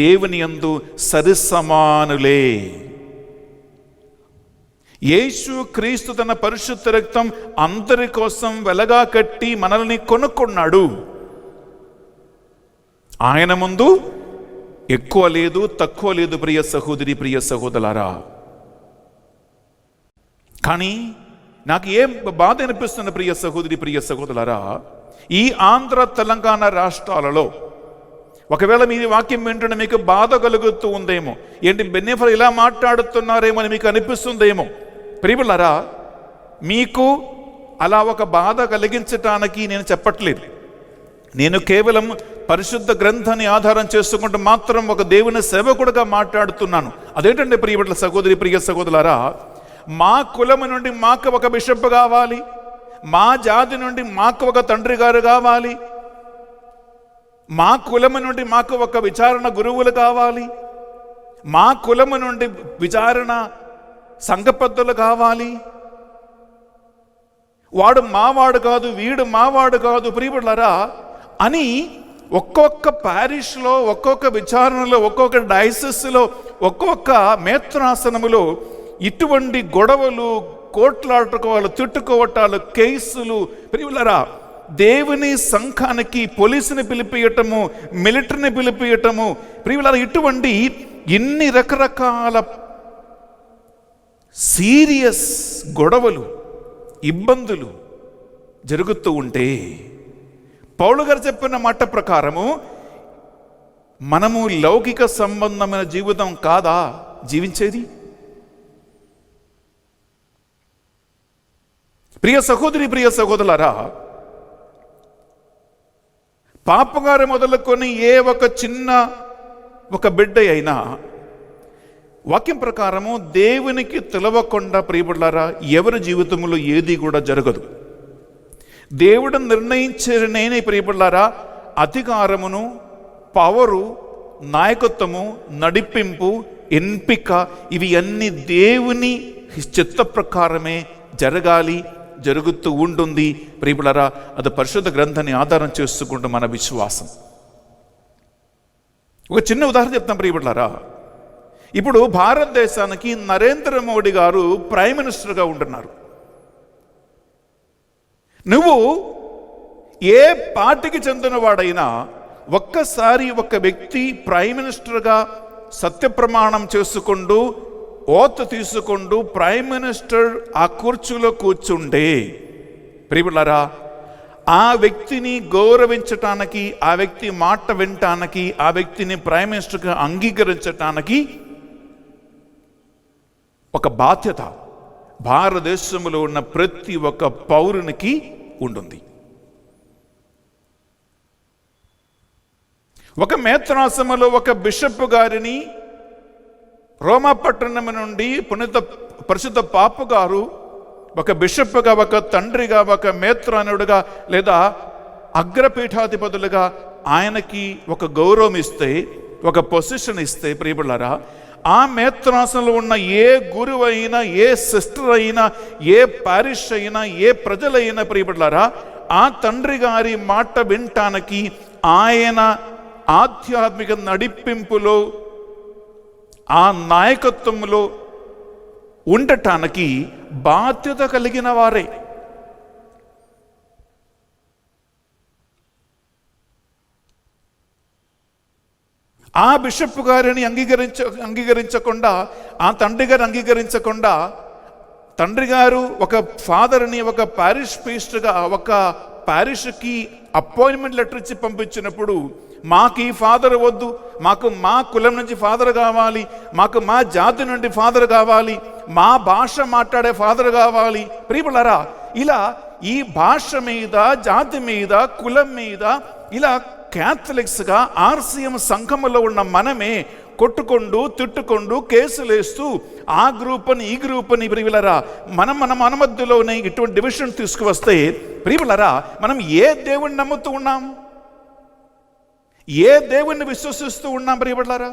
దేవుని యందు సరిసమానులే. యేసు క్రీస్తు తన పరిశుద్ధ రక్తం అందరి కోసం వెలగా కట్టి మనల్ని కొనుక్కున్నాడు. ఆయన ముందు ఎక్కువ లేదు, తక్కువ లేదు ప్రియ సహోదరి, ప్రియ సహోదరులారా. కానీ నాకు ఏం బాధ అనిపిస్తుంది ప్రియ సహోదరి, ప్రియ సహోదరులారా, ఈ ఆంధ్ర తెలంగాణ రాష్ట్రాలలో ఒకవేళ మీ వాక్యం వింటుంటే మీకు బాధ కలుగుతూ ఉందేమో, ఏంటి బెన్నెఫర్ ఇలా మాట్లాడుతున్నారేమో అని మీకు అనిపిస్తుందేమో. ప్రియులారా, మీకు అలా ఒక బాధ కలిగించటానికి నేను చెప్పట్లేదు. నేను కేవలం పరిశుద్ధ గ్రంథాన్ని ఆధారం చేసుకుంటూ మాత్రం ఒక దేవుని సేవకుడుగా మాట్లాడుతున్నాను. అదేంటంటే ప్రియబట్ల సహోదరి, ప్రియ సహోదరులారా, మా కులము నుండి మాకు ఒక బిషప్ కావాలి, మా జాతి నుండి మాకు ఒక తండ్రి గారు కావాలి, మా కులము నుండి మాకు ఒక విచారణ గురువులు కావాలి, మా కులము నుండి విచారణ సంఘ పెద్దలు కావాలి, వాడు మావాడు కాదు, వీడు మావాడు కాదు ప్రియబిడ్డలారా అని ఒక్కొక్క ప్యారిష్లో, ఒక్కొక్క విచారణలో, ఒక్కొక్క డైసెస్లో, ఒక్కొక్క మేత్రాసనములో ఇటువంటి గొడవలు, కోట్లాడుకోవాలి, తిట్టుకోవటాలు, కేసులు ప్రియబిడ్డలారా దేవుని సంఘానికి పోలీసుని పిలిపియటము, మిలిటరీని పిలిపియటము ప్రియబిడ్డలారా ఇటువంటి ఇన్ని రకరకాల సీరియస్ గొడవలు, ఇబ్బందులు జరుగుతూ ఉంటే పౌలు గారు చెప్పిన మాట ప్రకారము మనము లౌకిక సంబంధమైన జీవితం కాదా జీవించేది? ప్రియ సహోదరి, ప్రియ సహోదరులారా, పాపగారు మొదలుకొని ఏ ఒక చిన్న ఒక బిడ్డ అయినా వాక్యం ప్రకారము దేవునికి తెలవకుండా ప్రియబిడ్డలారా ఎవరి జీవితంలో ఏది కూడా జరగదు. దేవుడు నిర్ణయించేనే ప్రియబిడ్డలారా అధికారమును, పవరు, నాయకత్వము, నడిపింపు, ఎంపిక ఇవి అన్ని దేవుని చిత్త ప్రకారమే జరగాలి, జరుగుతూ ఉంటుంది ప్రియబిడ్డలారా. అది పరిశుద్ధ గ్రంథాన్ని ఆధారం చేసుకుంటూ మన విశ్వాసం. ఒక చిన్న ఉదాహరణ చెప్తాం ప్రియబిడ్డలారా. ఇప్పుడు భారతదేశానికి నరేంద్ర మోడీ గారు ప్రైమ్ మినిస్టర్గా ఉంటున్నారు. నువ్వు ఏ పార్టీకి చెందినవాడైనా ఒక్కసారి ఒక వ్యక్తి ప్రైమ్ మినిస్టర్గా సత్యప్రమాణం చేసుకుంటూ ఓత్ తీసుకుంటూ ప్రైమ్ మినిస్టర్ ఆ కుర్చీలో కూర్చుంటే ప్రియబిడ్డలారా ఆ వ్యక్తిని గౌరవించటానికి, ఆ వ్యక్తి మాట వినటానికి, ఆ వ్యక్తిని ప్రైమ్ మినిస్టర్గా అంగీకరించటానికి ఒక బాధ్యత భారతదేశంలో ఉన్న ప్రతి ఒక్క పౌరునికి ఉంటుంది. ఒక మేత్రాసములో ఒక బిషప్ గారిని రోమా పట్టణం నుండి పరిశుద్ధ పాపు గారు ఒక బిషప్గా, ఒక తండ్రిగా, ఒక మేత్రానుడుగా లేదా అగ్రపీఠాధిపతులుగా ఆయనకి ఒక గౌరవం ఇస్తే, ఒక పొజిషన్ ఇస్తే ప్రియబిడ్డలారా ఆ మేత్రాసనంలో ఉన్న ఏ గురువు అయినా, ఏ సిస్టర్ అయినా, ఏ పారిష్ అయినా, ఏ ప్రజలైనా ప్రియబిడ్డలారా ఆ తండ్రి గారి మాట వినటానికి, ఆయన ఆధ్యాత్మిక నడిపింపులో, ఆ నాయకత్వంలో ఉండటానికి బాధ్యత కలిగిన వారే. ఆ బిషప్ గారిని అంగీకరించకుండా, ఆ తండ్రి గారు అంగీకరించకుండా, తండ్రి గారు ఒక ఫాదర్ని ఒక పారిష్ ప్రీస్ట్గా ఒక పారిష్కి అపాయింట్మెంట్ లెటర్ ఇచ్చి పంపించినప్పుడు మాకు ఈ ఫాదర్ వద్దు, మాకు మా కులం నుంచి ఫాదర్ కావాలి, మాకు మా జాతి నుండి ఫాదర్ కావాలి, మా భాష మాట్లాడే ఫాదర్ కావాలి ప్రియబిడ్డలారా ఇలా ఈ భాష మీద, జాతి మీద, కులం మీద ఇలా క్యాథలిక్స్గా ఆర్సీఎం సంఘములో ఉన్న మనమే కొట్టుకొండు, తిట్టుకొండు, కేసులేస్తూ ఆ గ్రూప్ అని ఈ గ్రూప్ అని ప్రియబిడ్డలారా మన మధ్యలోనే ఇటువంటి డివిజన్ తీసుకువస్తే ప్రియబిడ్డలారా మనం ఏ దేవుణ్ణి నమ్ముతూ ఉన్నాం? ఏ దేవుణ్ణి విశ్వసిస్తూ ఉన్నాం ప్రియబిడ్డలారా?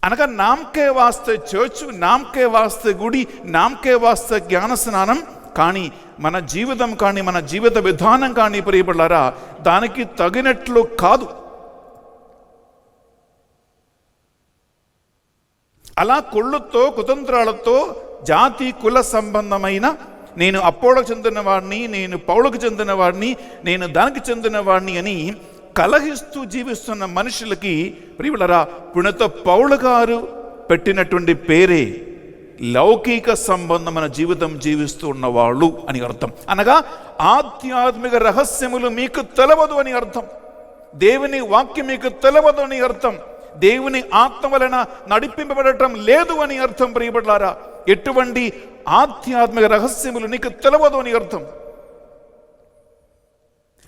అనగా నామకే వాస్తే చర్చ్, నామకే వాస్తే గుడి, నామకే వాస్తే జ్ఞాన స్నానం కానీ మన జీవితం కానీ మన జీవిత విధానం కానీ ప్రియబిడ్డలారా దానికి తగినట్లు కాదు. అలా కుళ్ళుతో, కుతంత్రాలతో, జాతి కుల సంబంధమైన నేను అపోలోకు చెందిన వాడిని, నేను పౌలుకు చెందిన వాడిని, నేను దానికి చెందిన వాడిని అని కలహిస్తూ జీవిస్తున్న మనుషులకి ప్రియబిడ్డలారా పుణ్యత పౌలు గారు పెట్టినటువంటి పేరే లౌకిక సంబంధమైన జీవితం జీవిస్తూ ఉన్నవాళ్ళు అని అర్థం. అనగా ఆధ్యాత్మిక రహస్యములు మీకు తెలవదు అని అర్థం. దేవుని వాక్యం మీకు తెలవదు అని అర్థం. దేవుని ఆత్మ వలన నడిపింపబడటం లేదు అని అర్థం ప్రియబిడ్డలారా. ఎటువంటి ఆధ్యాత్మిక రహస్యములు నీకు తెలవదు అని అర్థం.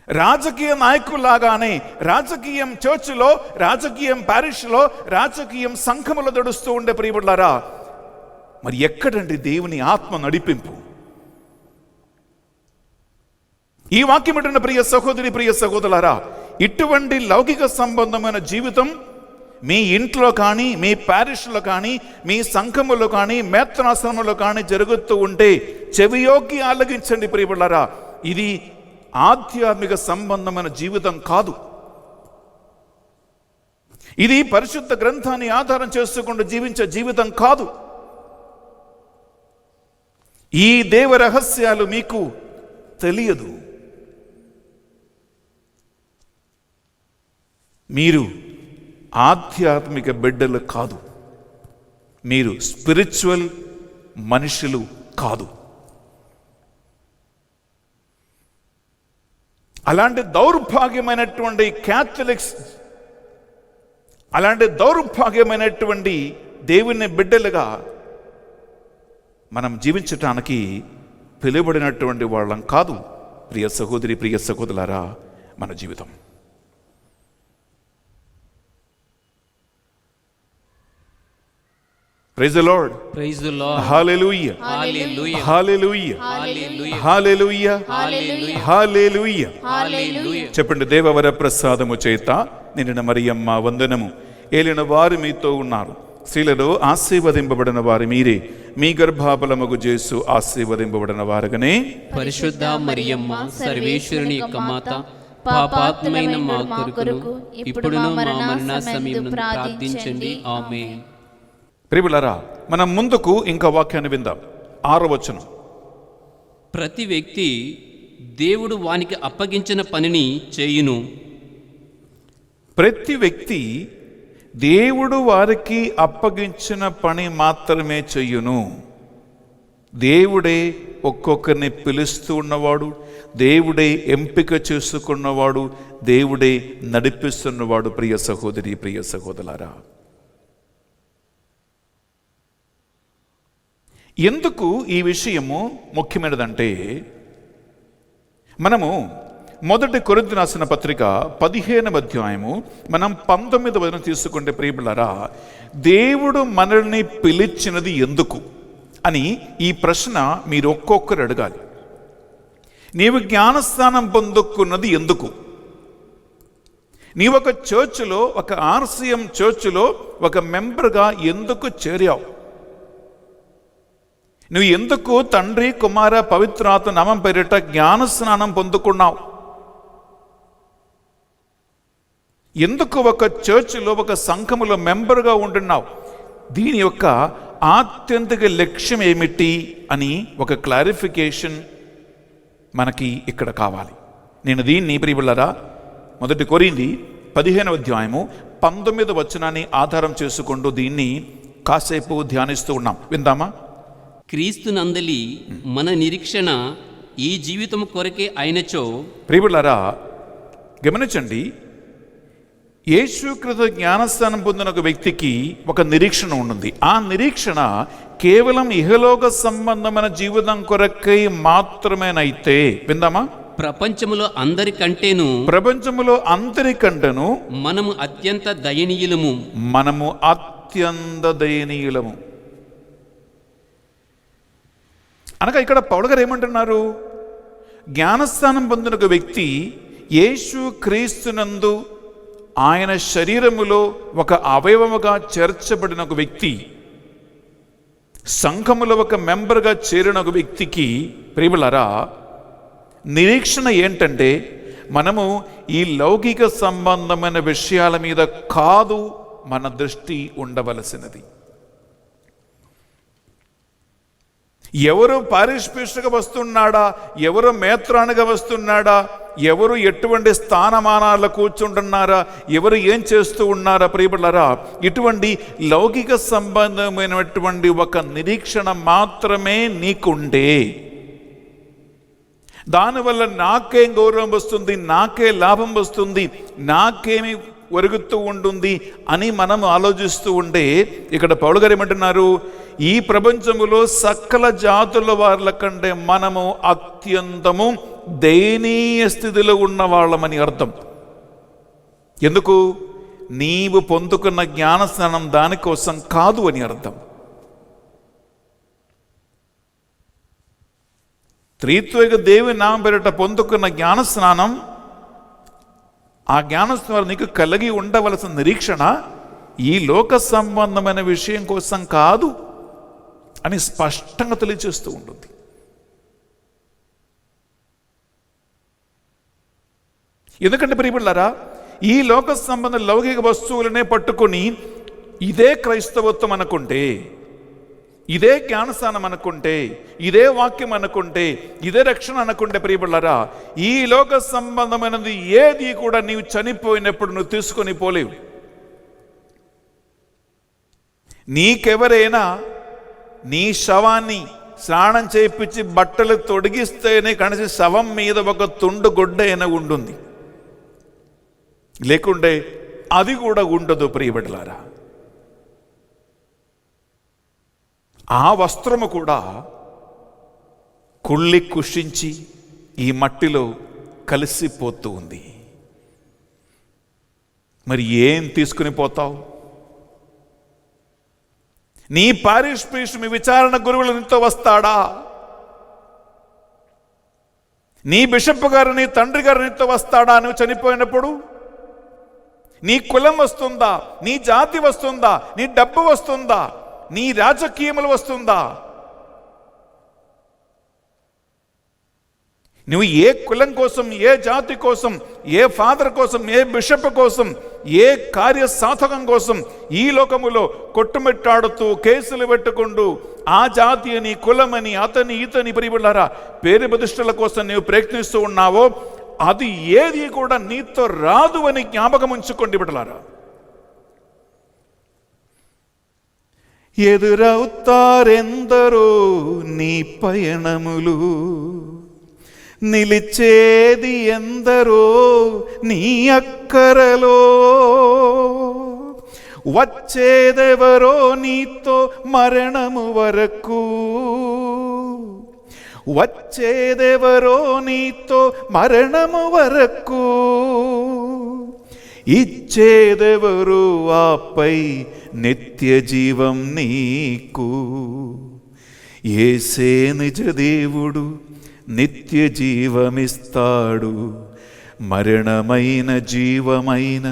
రాజకీయ నాయకులాగానే రాజకీయం చర్చిలో, రాజకీయం పారిష్లో, రాజకీయం సంఘములో దడుస్తూ ఉండే ప్రియబిడ్డలారా మరి ఎక్కడండి దేవుని ఆత్మ నడిపింపు? ఈ వాక్యం వింటున్న ప్రియ సహోదరి, ప్రియ సహోదరులారా ఇటువంటి లౌకిక సంబంధమైన జీవితం మీ ఇంట్లో కానీ, మీ ప్యారిష్లో కానీ, మీ సంఘములో కానీ, మేత్రాశ్రమంలో కానీ జరుగుతూ ఉంటే చెవియోకి ఆలగించండి ప్రియబిడ్డలారా. ఇది ఆధ్యాత్మిక సంబంధమైన జీవితం కాదు. ఇది పరిశుద్ధ గ్రంథాన్ని ఆధారం చేసుకుంటూ జీవించే జీవితం కాదు. ఈ దేవ రహస్యాలు మీకు తెలియదు. మీరు ఆధ్యాత్మిక బిడ్డలు కాదు, మీరు స్పిరిచువల్ మనుషులు కాదు. అలాంటి దౌర్భాగ్యమైనటువంటి క్యాథలిక్స్, అలాంటి దౌర్భాగ్యమైనటువంటి దేవుని బిడ్డలుగా మనం జీవించటానికి పిలువబడినటువంటి వాళ్ళం కాదు. ప్రియ సహోదరి, ప్రియ సహోదరులారా, మన జీవితం praise the lord, praise the lord, hallelujah, hallelujah, hallelujah, hallelujah, hallelujah, hallelujah, hallelujah. Hallelujah. చెప్పండి. దేవవర ప్రసాదము చేత నిండిన మరియమ్మ వందనము. ఏలిన వారు మీతో ఉన్నారు, స్త్రీలలో ఆశీర్వదింపబడిన వారు మీరే, మీ గర్భఫలమగు యేసు ఆశీర్వదింపబడిన వారుగానే. పరిశుద్ధ మరియమ్మ సర్వేశ్వరుని యొక్క మాత, పాపాత్మైన మా కొరకు ఇప్పుడును మా మరణ సమయమున ప్రార్థించండి. ఆమేన్. ప్రియములారా, మనం ముందుకు ఇంకా వాక్యాన్ని విందాం. 6వ వచనం. ప్రతి వ్యక్తి దేవుడు వానికి అప్పగించిన పనిని చేయును. ప్రతి వ్యక్తి దేవుడు వారికి అప్పగించిన పని మాత్రమే చెయ్యును. దేవుడే ఒక్కొక్కరిని పిలుస్తూ ఉన్నవాడు, దేవుడే ఎంపిక చేసుకున్నవాడు, దేవుడే నడిపిస్తున్నవాడు. ప్రియ సహోదరి, ప్రియ సహోదరులారా, ఎందుకు ఈ విషయము ముఖ్యమైనదంటే, మనము 1 కొరింథీ రాసిన పత్రిక 15వ అధ్యాయము మనం 19వ తీసుకుంటే, ప్రియబిడ్డలారా, దేవుడు మనల్ని పిలిచినది ఎందుకు అని ఈ ప్రశ్న మీరు ఒక్కొక్కరు అడగాలి. నీవు జ్ఞానస్నానం పొందుకున్నది ఎందుకు? నీవు ఒక చర్చిలో, ఒక RCM చర్చిలో ఒక మెంబర్గా ఎందుకు చేరావు? నువ్వు ఎందుకు తండ్రి, కుమార, పవిత్రాత్మ నామం పేరిట జ్ఞానస్నానం పొందుకున్నావు? ఎందుకు ఒక చర్చిలో, ఒక సంఘములో మెంబర్గా ఉంటున్నావు? దీని యొక్క ఆత్యంతిక లక్ష్యం ఏమిటి అని ఒక క్లారిఫికేషన్ మనకి ఇక్కడ కావాలి. నేను దీన్ని ప్రియబిడ్డలారా 1 కొరింథీ 15వ అధ్యాయము 19వ వచనాన్ని ఆధారం చేసుకుంటూ దీన్ని కాసేపు ధ్యానిస్తూ ఉన్నాం. విందామా? క్రీస్తునందలి మన నిరీక్షణ ఈ జీవితం కొరకే అయినచో. ప్రియబిడ్డలారా, గమనించండి. యేసుక్రీస్తు జ్ఞానస్నానం పొందిన ఒక వ్యక్తికి ఒక నిరీక్షణ ఉంటుంది. ఆ నిరీక్షణ కేవలం ఇహలోక సంబంధమైన జీవితం కొరకై మాత్రమేనైతే, విందామా, ప్రపంచములో అందరికంటేను మనము అత్యంత దయనీయులము. అనగా ఇక్కడ పౌలు గారు ఏమంటున్నారు? జ్ఞానస్నానం పొందిన ఒక వ్యక్తి యేసు క్రీస్తునందు ఆయన శరీరములో ఒక అవయవముగా చేర్చబడిన ఒక వ్యక్తి, సంఘములో ఒక మెంబర్గా చేరిన ఒక వ్యక్తికి, ప్రియములారా, నిరీక్షణ ఏంటంటే, మనము ఈ లౌకిక సంబంధమైన విషయాల మీద కాదు మన దృష్టి ఉండవలసినది. ఎవరు పారిష్పిష్టగా వస్తున్నాడా, ఎవరు మేత్రానిగా వస్తున్నాడా, ఎవరు ఎటువంటి స్థానమానాల్లో కూర్చుంటున్నారా, ఎవరు ఏం చేస్తూ ఉన్నారా, ప్రియబిడ్డలారా, ఇటువంటి లౌకిక సంబంధమైనటువంటి ఒక నిరీక్షణ మాత్రమే నీకుండే. దానివల్ల నాకేం గౌరవం వస్తుంది, నాకే లాభం వస్తుంది, నాకేమి ఒరుగుతూ ఉంటుంది అని మనం ఆలోచిస్తూ ఉంటే, ఇక్కడ పౌలు గారు ఏమంటున్నారు? ఈ ప్రపంచములో సకల జాతుల వాళ్ళ కంటే మనము అత్యంతము దయనీయ స్థితిలో ఉన్న వాళ్ళమని అర్థం. ఎందుకు? నీవు పొందుకున్న జ్ఞానస్నానం దానికోసం కాదు అని అర్థం. త్రిత్వైక దేవుని నామం పేరిట పొందుకున్న జ్ఞానస్నానం, ఆ జ్ఞానస్నానం నీకు కలిగి ఉండవలసిన నిరీక్షణ ఈ లోక సంబంధమైన విషయం కోసం కాదు అని స్పష్టంగా తెలియజేస్తూ ఉంటుంది. ఎందుకంటే ప్రియబిడ్డలారా, ఈ లోక సంబంధ లౌకిక వస్తువులనే పట్టుకొని ఇదే క్రైస్తవత్వం అనుకుంటే, ఇదే జ్ఞానస్థానం అనుకుంటే, ఇదే వాక్యం అనుకుంటే, ఇదే రక్షణ అనుకుంటే ప్రియబిడ్డలారా, ఈ లోక సంబంధమైనది ఏది కూడా నీవు చనిపోయినప్పుడు నువ్వు తీసుకొని పోలేవు. నీకెవరైనా నీ శవాన్ని స్నానం చేయించి బట్టలు తొడిగిస్తేనే కనీసం శవం మీద ఒక తుండు గుడ్డ అయినా ఉంటుంది, లేకుంటే అది కూడా ఉండదు ప్రియబిడ్డలారా. ఆ వస్త్రము కూడా కుళ్ళి కుషించి ఈ మట్టిలో కలిసిపోతూ ఉంది. మరి ఏం తీసుకుని పోతావు? నీ పారిష్ ప్రీస్ట్, మీ విచారణ గురువులు నీతో వస్తాడా? నీ బిషప్ గారు, నీ తండ్రి గారు నీతో వస్తాడా? నువ్వు చనిపోయినప్పుడు నీ కులం వస్తుందా? నీ జాతి వస్తుందా? నీ డబ్బు వస్తుందా? నీ రాజకీయములు వస్తుందా? నువ్వు ఏ కులం కోసం, ఏ జాతి కోసం, ఏ ఫాదర్ కోసం, ఏ బిషప్ కోసం, ఏ కార్య సాధకం కోసం ఈ లోకములో కొట్టుమిట్టాడుతూ కేసులు పెట్టుకుంటూ ఆ జాతి అని, కులమని, అతని ఇతని ప్రియబిడ్డలారా పేరు ప్రతిష్టల కోసం నీవు ప్రయత్నిస్తూ ఉన్నావో అది ఏది కూడా నీతో రాదు అని జ్ఞాపకం ఉంచుకోండి బిడ్డలారా. ఎదురవుతారెందరో నీ పయనములు, నిలిచేది ఎందరో నీ అక్కరలో, వచ్చేదెవరో నీతో మరణము వరకు, వచ్చేదెవరో నీతో మరణము వరకు, ఇచ్చేదెవరో ఆపై నిత్య జీవం నీకు. యేసే నిజ దేవుడు, నిత్య జీవమిస్తాడు, మరణమైన జీవమైన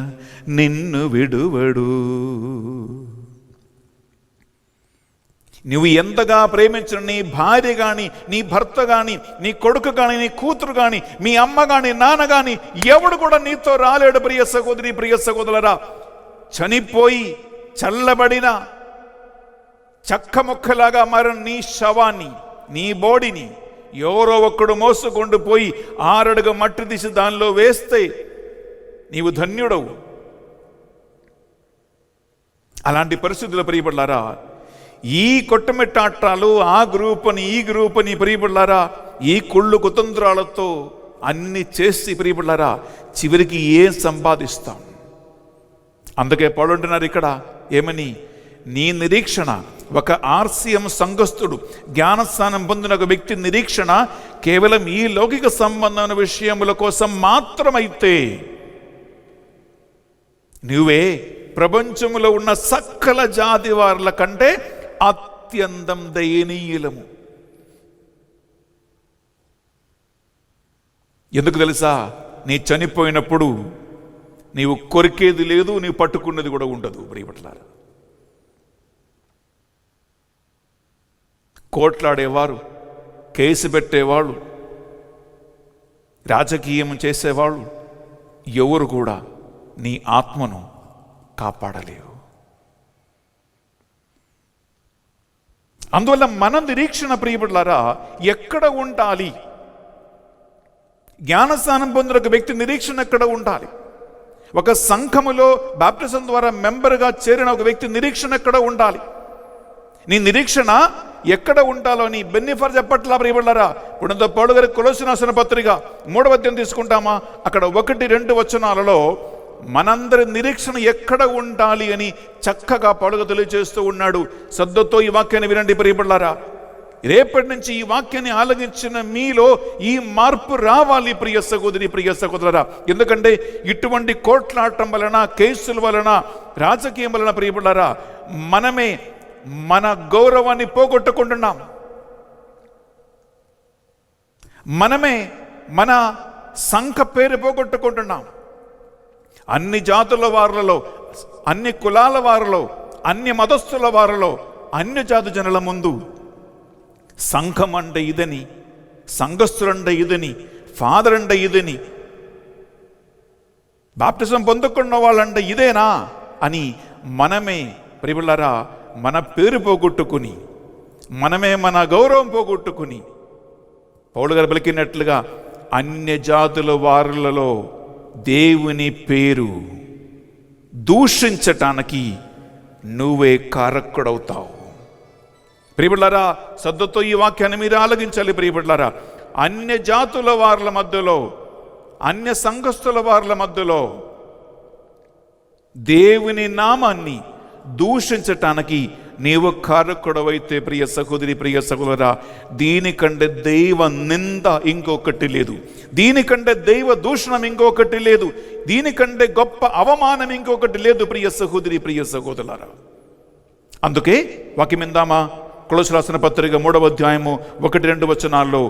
నిన్ను విడువడు. నువ్వు ఎంతగా ప్రేమించిన నీ భార్య కానీ, నీ భర్త కానీ, నీ కొడుకు కానీ, నీ కూతురు కానీ, మీ అమ్మ కానీ, నాన్న కానీ ఎవడు కూడా నీతో రాలేడు ప్రియ సహోదరి, ప్రియ సహోదరులారా. చనిపోయి చల్లబడిన చెక్క ముక్కలాగా మారిన నీ శవాన్ని, నీ బాడీని ఎవరో ఒక్కడు మోసుకొండు పోయి 6 అడుగు మట్టి తీసి దానిలో వేస్తే నీవు ధన్యుడవు. అలాంటి పరిస్థితుల ప్రియబిడ్డలారా, ఈ కొట్టుమిట్టాటాలు, ఆ గ్రూపుని ఈ గ్రూపుని ప్రియబిడ్డలారా, ఈ కుళ్ళు కుతంత్రాలతో అన్ని చేసి ప్రియబిడ్డలారా చివరికి ఏం సంపాదిస్తాం? అందుకే పౌలు అంటున్నారు ఇక్కడ ఏమని, నీ నిరీక్షణ ఒక ఆర్సిఎం సంఘస్థుడు, జ్ఞానస్థానం పొందిన ఒక వ్యక్తి నిరీక్షణ కేవలం ఈ లౌకిక సంబంధమైన విషయముల కోసం మాత్రమైతే నువ్వే ప్రపంచంలో ఉన్న సకల జాతి వారుల కంటే అత్యంతం దయనీయులము. ఎందుకు తెలుసా? నీ చనిపోయినప్పుడు నీవు కొరికేది లేదు, నీవు పట్టుకున్నది కూడా ఉండదు ప్రియబిడ్డలారా. కోట్లాడేవారు, కేసు పెట్టేవాళ్ళు, రాజకీయం చేసేవాళ్ళు ఎవరు కూడా నీ ఆత్మను కాపాడలేవు. అందువల్ల మన నిరీక్షణ ప్రియబిడ్డలారా ఎక్కడ ఉండాలి? జ్ఞానస్నానం పొందిన ఒక వ్యక్తి నిరీక్షణ ఎక్కడ ఉండాలి? ఒక సంఘములో బాప్టిజం ద్వారా మెంబర్గా చేరిన ఒక వ్యక్తి నిరీక్షణ ఎక్కడ ఉండాలి? నీ నిరీక్షణ ఎక్కడ ఉండాలో నీ బెన్నిఫర్ చెప్పట్లా ప్రియబిడ్డలారా. ఇప్పుడు పౌలు గారి కొలొస్సీ రాసిన పత్రిక 3వ అధ్యాయం తీసుకుంటామా, అక్కడ 1-2 వచనాలలో మనందరి నిరీక్షణ ఎక్కడ ఉండాలి అని చక్కగా పౌలు గారు తెలియజేస్తూ ఉన్నాడు. శ్రద్ధతో ఈ వాక్యాన్ని వినండి ప్రియబిడ్డలారా. రేపటి నుంచి ఈ వాక్యాన్ని ఆలగించిన మీలో ఈ మార్పు రావాలి ప్రియ సహోదరి, ప్రియ సహోదరులారా. ఎందుకంటే ఇటువంటి కోట్లాటం వలన, కేసుల వలన, రాజకీయం వలన ప్రియబిడ్డలారా మనమే మన గౌరవాన్ని పోగొట్టుకుంటున్నాం. మనమే మన సంఘ పేరు పోగొట్టుకుంటున్నాం. అన్ని జాతుల వారులలో, అన్ని కులాల వారిలో, అన్ని మతస్థుల వారిలో, అన్య జాతి జనుల ముందు సంఘం అంటే ఇదని, సంఘస్థులంటే ఇదని, ఫాదర్ అంటే ఇదని, బాప్టిజం పొందుకున్న వాళ్ళంటే ఇదేనా అని మనమే ప్రియులారా మన పేరు పోగొట్టుకుని, మనమే మన గౌరవం పోగొట్టుకుని, పౌలు గారు పలికినట్లుగా అన్య జాతుల వారులలో దేవుని పేరు దూషించటానికి నువ్వే కారకుడవుతావు. ప్రియబిడ్లారా, శ్రద్ధతో ఈ వాక్యాన్ని మీరు ఆలగించాలి. ప్రియబిడ్లారా, అన్య జాతుల వారుల మధ్యలో, అన్య సంఘస్థుల వారుల మధ్యలో దేవుని నామాన్ని దూషించటానికి నీవు కారకుడవైతే ప్రియ సహోదరి, ప్రియ సహోదరా, దీనికంటే దైవ నింద ఇంకొకటి లేదు, దీనికంటే దైవ దూషణం ఇంకొకటి లేదు, దీనికంటే గొప్ప అవమానం ఇంకొకటి లేదు ప్రియ సహోదరి, ప్రియ సహోదరులారా. అందుకే వాక్యమిందామా, కొలొస్సీయులకు రాసిన పత్రిక 3వ అధ్యాయము 1-2 వచనాల్లో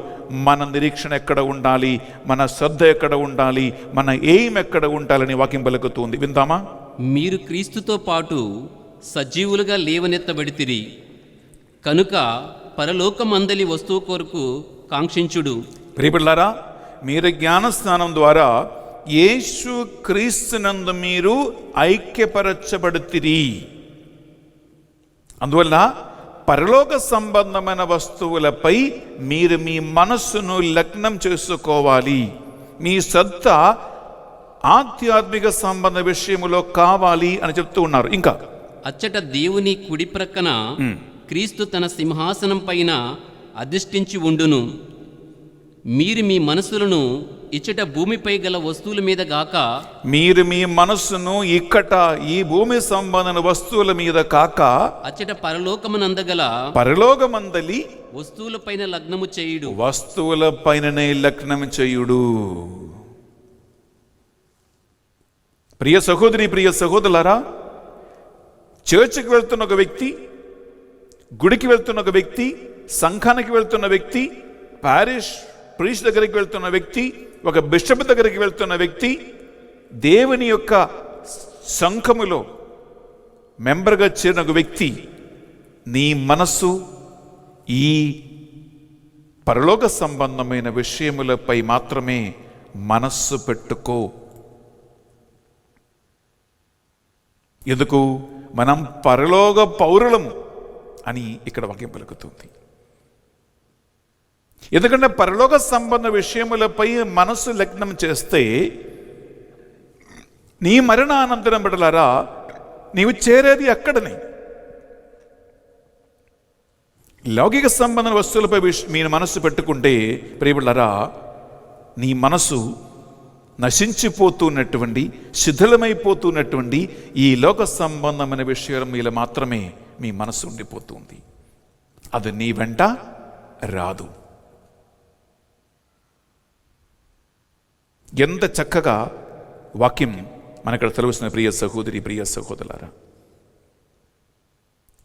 మన నిరీక్షణ ఎక్కడ ఉండాలి, మన శ్రద్ధ ఎక్కడ ఉండాలి, మన ఎయిమ్ ఎక్కడ ఉండాలని వాక్యం పలుకుతుంది. విందామా? మీరు క్రీస్తుతో పాటు సజీవులుగా లేవనెత్తబడితిరి కనుక పరలోకమందలి వస్తువు కొరకు కాంక్షించుడు. ప్రియబిడ్లారా, మీరు జ్ఞానస్నానం ద్వారా యేసు క్రీస్తునందు మీరు ఐక్యపరచబడితిరి. అందువల్ల పరలోక సంబంధమైన వస్తువులపై మీరు మీ మనస్సును లగ్నం చేసుకోవాలి. మీ శ్రద్ధ ఆధ్యాత్మిక సంబంధ విషయములో కావాలి అని చెప్తూ ఉన్నారు. ఇంకా అచ్చట దేవుని కుడి ప్రక్కన క్రీస్తు తన సింహాసనం పైన అధిష్ఠించి ఉండును. మీరు మీ మనసులను ఇచ్చట భూమిపై గల వస్తువుల మీద గాక, మీరు మీ మనస్సును ఇక్కట ఈ భూమి సంబంధన వస్తువుల మీద కాక అచ్చట పరలోకమునందగల పరలోకమందలి వస్తువుల పైన లగ్నము చేయుడు. వస్తువుల పైననే లగ్నం చేయుడు. ప్రియ సహోదరి, ప్రియ సహోదరులారా, చర్చికి వెళ్తున్న ఒక వ్యక్తి, గుడికి వెళ్తున్న ఒక వ్యక్తి, సంఘానికి వెళ్తున్న వ్యక్తి, పారిష్ ప్రీస్ట్ దగ్గరికి వెళ్తున్న వ్యక్తి, ఒక బిషప్ దగ్గరికి వెళ్తున్న వ్యక్తి, దేవుని యొక్క సంఘములో మెంబర్గా చేరిన ఒక వ్యక్తి, నీ మనస్సు ఈ పరలోక సంబంధమైన విషయములపై మాత్రమే మనస్సు పెట్టుకో. ఎందుకు? మనం పరలోక పౌరులము అని ఇక్కడ వాక్యం పలుకుతుంది. ఎందుకంటే పరలోక సంబంధ విషయములపై మనస్సు లగ్నం చేస్తే నీ మరణానంతరం బిడ్డలారా నీవు చేరేది అక్కడనే. లౌకిక సంబంధ వస్తువులపై మీ మనస్సు పెట్టుకుంటే ప్రియబిడ్డలారా, నీ మనస్సు నశించిపోతున్నటువంటి, శిథిలమైపోతున్నటువంటి ఈ లోక సంబంధమైన విషయాల మీద మాత్రమే మీ మనస్సు ఉండిపోతుంది. అది నీ వెంట రాదు. ఎంత చక్కగా వాక్యం మనక్కడ తెలుస్తున్న ప్రియ సహోదరి, ప్రియ సహోదరులారా.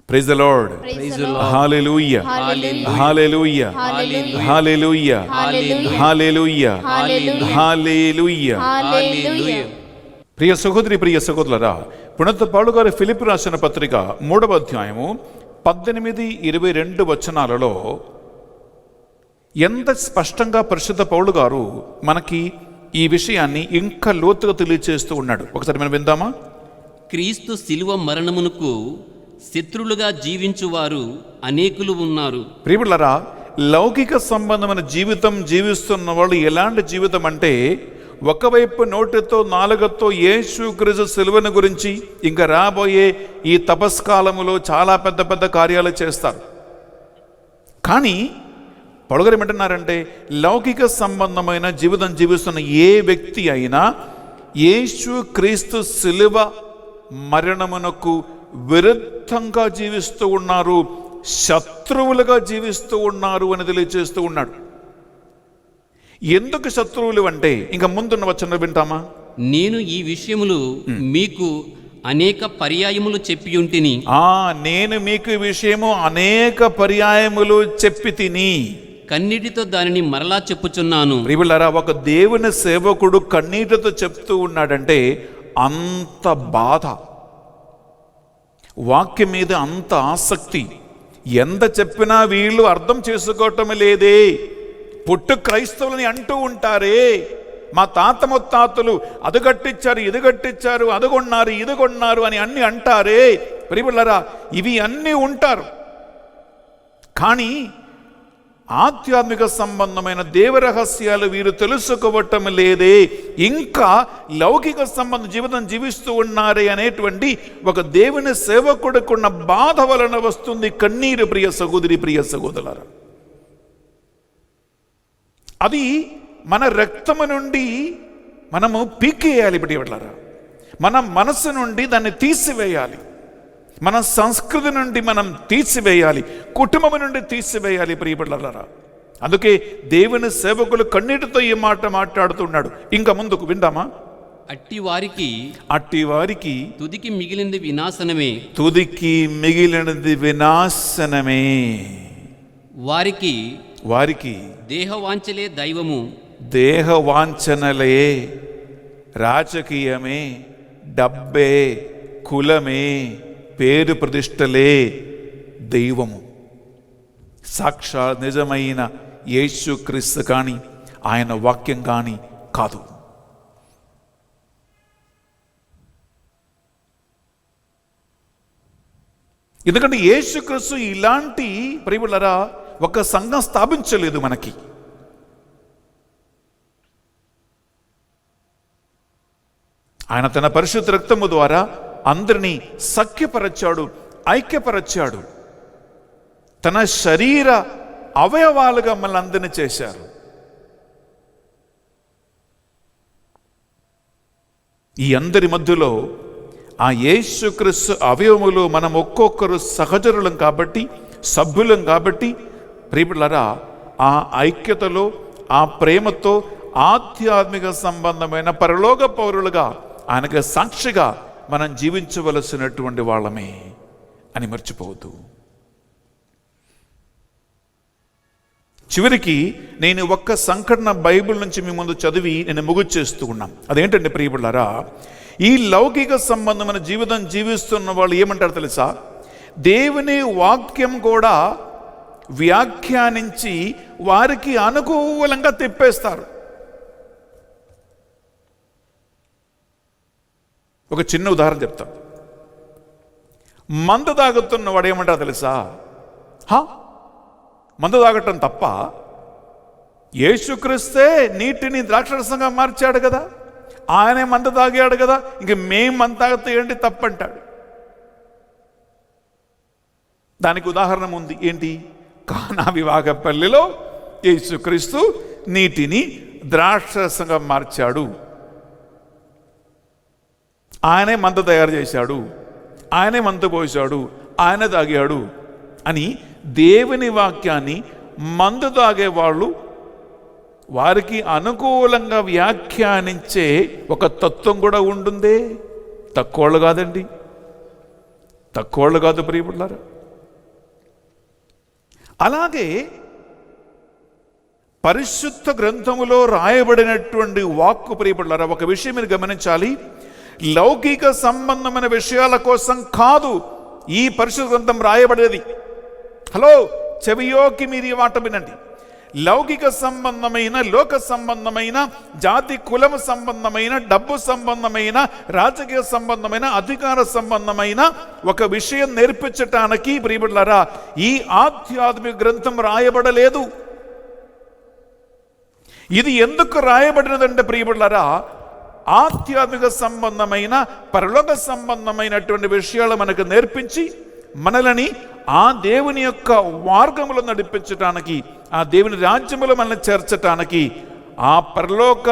Praise the lord. Hallelujah, hallelujah, hallelujah, hallelujah, hallelujah. ప్రియ సహోదరి, ప్రియ సహోదరులారా, పునీత పౌలు గారు ఫిలిప్పీ రాసిన పత్రిక 3వ అధ్యాయము 18-22 వచనాలలో ఎంత స్పష్టంగా పరిశుద్ధ పౌలు గారు మనకి ఈ విషయాన్ని ఇంకా లోతుగా తెలియజేస్తూ ఉన్నాడు. ఒకసారి మనం విందామా? క్రీస్తు శిలువ మరణమునకు శత్రులుగా జీవించువారు అనేకులు ఉన్నారు. ప్రియబిడ్డలారా, లౌకిక సంబంధమైన జీవితం జీవిస్తున్న వాళ్ళు ఎలాంటి జీవితం అంటే, ఒకవైపు నోటితో నాలుకతో యేసుక్రీస్తు శిలువను గురించి, ఇంకా రాబోయే ఈ తపస్కాలములో చాలా పెద్ద పెద్ద కార్యాలు చేస్తారు. కానీ పౌలు గారు ఏమంటున్నారంటే, లౌకిక సంబంధమైన జీవితం జీవిస్తున్న ఏ వ్యక్తి అయినా యేసుక్రీస్తు శిలువ మరణమునకు విరుద్ధంగా జీవిస్తూ ఉన్నారు, శత్రువులుగా జీవిస్తూ ఉన్నారు అని తెలియజేస్తూ ఉన్నాడు. ఎందుకు శత్రువులు అంటే, ఇంకా ముందున్న వచనం వింటామా? నేను ఈ విషయములు మీకు అనేక పర్యాయములు చెప్పియుంటిని. నేను మీకు ఈ విషయము అనేక పర్యాయములు చెప్పి తిని, కన్నీటితో దానిని మరలా చెప్పుచున్నాను. ప్రియబిడ్డలారా, ఒక దేవుని సేవకుడు కన్నీటితో చెప్తూ ఉన్నాడంటే అంత బాధ, వాక్యం మీద అంత ఆసక్తి, ఎంత చెప్పినా వీళ్ళు అర్థం చేసుకోవటం లేదే. పుట్టు క్రైస్తవులని అంటూ ఉంటారే, మా తాత ముత్తాతలు అది కట్టించారు, ఇది కట్టించారు, అది కొన్నారు, ఇది కొన్నారు అని అన్ని అంటారే. ప్రియబిడ్డలారా, ఇవి అన్నీ ఉంటారు, కానీ ఆధ్యాత్మిక సంబంధమైన దేవరహస్యాలు వీరు తెలుసుకోవటం లేదే. ఇంకా లౌకిక సంబంధ జీవితం జీవిస్తూ ఉన్నారే అనేటువంటి ఒక దేవుని సేవకుడికున్న బాధ వలన వస్తుంది కన్నీరు. ప్రియ సహోదరి, ప్రియ సహోదరులారా, అది మన రక్తము నుండి మనము పీకేయాలి. ప్రియబిడ్డలారా, మన మనసు నుండి దాన్ని తీసివేయాలి, మన సంస్కృతి నుండి మనం తీసివేయాలి, కుటుంబం నుండి తీసివేయాలి. ప్రియబిడ్డలారా, అందుకే దేవుని సేవకులు కన్నీటితో ఈ మాట మాట్లాడుతున్నాడు. ఇంకా ముందుకు విందామా? అట్టి వారికి తుదికి మిగిలింది వినాశనమే, తుదికి మిగిలినది వినాశనమే. వారికి దేహవాంఛలే దైవము, దేహవాంఛనలే, రాజకీయమే, డబ్బే, కులమే, పేరు ప్రతిష్టలే దైవము. సాక్షాత్ నిజమైన యేసుక్రీస్తు కానీ ఆయన వాక్యం కానీ కాదు. ఎందుకంటే యేసుక్రీస్తు ఇలాంటి ప్రియులారా ఒక సంఘం స్థాపించలేదు మనకి. ఆయన తన పరిశుద్ధ రక్తము ద్వారా అందరినీ సఖ్యపరచాడు, ఐక్యపరచాడు. తన శరీర అవయవాలుగా మనల్ని అందరినీ చేశారు. ఈ అందరి మధ్యలో ఆ యేసుక్రీస్తు అవయవములో మనం ఒక్కొక్కరు సహచరులం కాబట్టి, సభ్యులం కాబట్టి ప్రియబిడ్డలారా, ఆ ఐక్యతలో, ఆ ప్రేమతో ఆధ్యాత్మిక సంబంధమైన పరలోక పౌరులుగా ఆయనకు సాక్షిగా మనం జీవించవలసినటువంటి వాళ్ళమే అని మర్చిపోవద్దు. చివరికి నేను ఒక్క సంఘటన బైబిల్ నుంచి మీ ముందు చదివి నేను ముగిచేస్తూ ఉన్నాం. అదేంటంటే ప్రియబిడ్డలారా, ఈ లౌకిక సంబంధమైన జీవితం జీవిస్తున్న వాళ్ళు ఏమంటారు తెలుసా? దేవుని వాక్యం కూడా వ్యాఖ్యానించి వారికి అనుకూలంగా తిప్పేస్తారు. ఒక చిన్న ఉదాహరణ చెప్తాను. మందు తాగుతున్న వాడు ఏమంటారు తెలుసా? మందు తాగటం తప్ప? యేసుక్రీస్తే నీటిని ద్రాక్షరసంగా మార్చాడు కదా, ఆయనే మందు తాగాడు కదా, ఇంక మేం మందు తాగితే ఏంటి తప్పంటాడు. దానికి ఉదాహరణ ఉంది. ఏంటి? కానా వివాహపల్లిలో యేసుక్రీస్తు నీటిని ద్రాక్షరసంగా మార్చాడు, ఆయనే మందు తయారు చేశాడు, ఆయనే మందు పోసాడు, ఆయన తాగాడు అని దేవుని వాక్యాన్ని మందు తాగేవాళ్ళు వారికి అనుకూలంగా వ్యాఖ్యానించే ఒక తత్వం కూడా ఉంటుంది. తక్కువళ్ళు కాదండి, తక్కువళ్ళు కాదు ప్రియబిడ్డలారా. అలాగే పరిశుద్ధ గ్రంథములో రాయబడినటువంటి వాక్కు ప్రియబిడ్డలారా, ఒక విషయం మీరు గమనించాలి. లౌకిక సంబంధమైన విషయాల కోసం కాదు ఈ పరిశుద్ధ గ్రంథం రాయబడేది. హలో, చెవియోకి మీరు ఈ మాట వినండి. లౌకిక సంబంధమైన, లోక సంబంధమైన, జాతి కులం సంబంధమైన, డబ్బు సంబంధమైన, రాజకీయ సంబంధమైన, అధికార సంబంధమైన ఒక విషయం నేర్పించటానికి ప్రియబిడ్డలారా ఈ ఆధ్యాత్మిక గ్రంథం రాయబడలేదు. ఇది ఎందుకు రాయబడినదంటే ప్రియబిడ్డలారా, ఆధ్యాత్మిక సంబంధమైన, పరలోక సంబంధమైనటువంటి విషయాలు మనకు నేర్పించి మనల్ని ఆ దేవుని యొక్క మార్గములో నడిపించటానికి, ఆ దేవుని రాజ్యములో మనల్ని చేర్చటానికి, ఆ పరలోక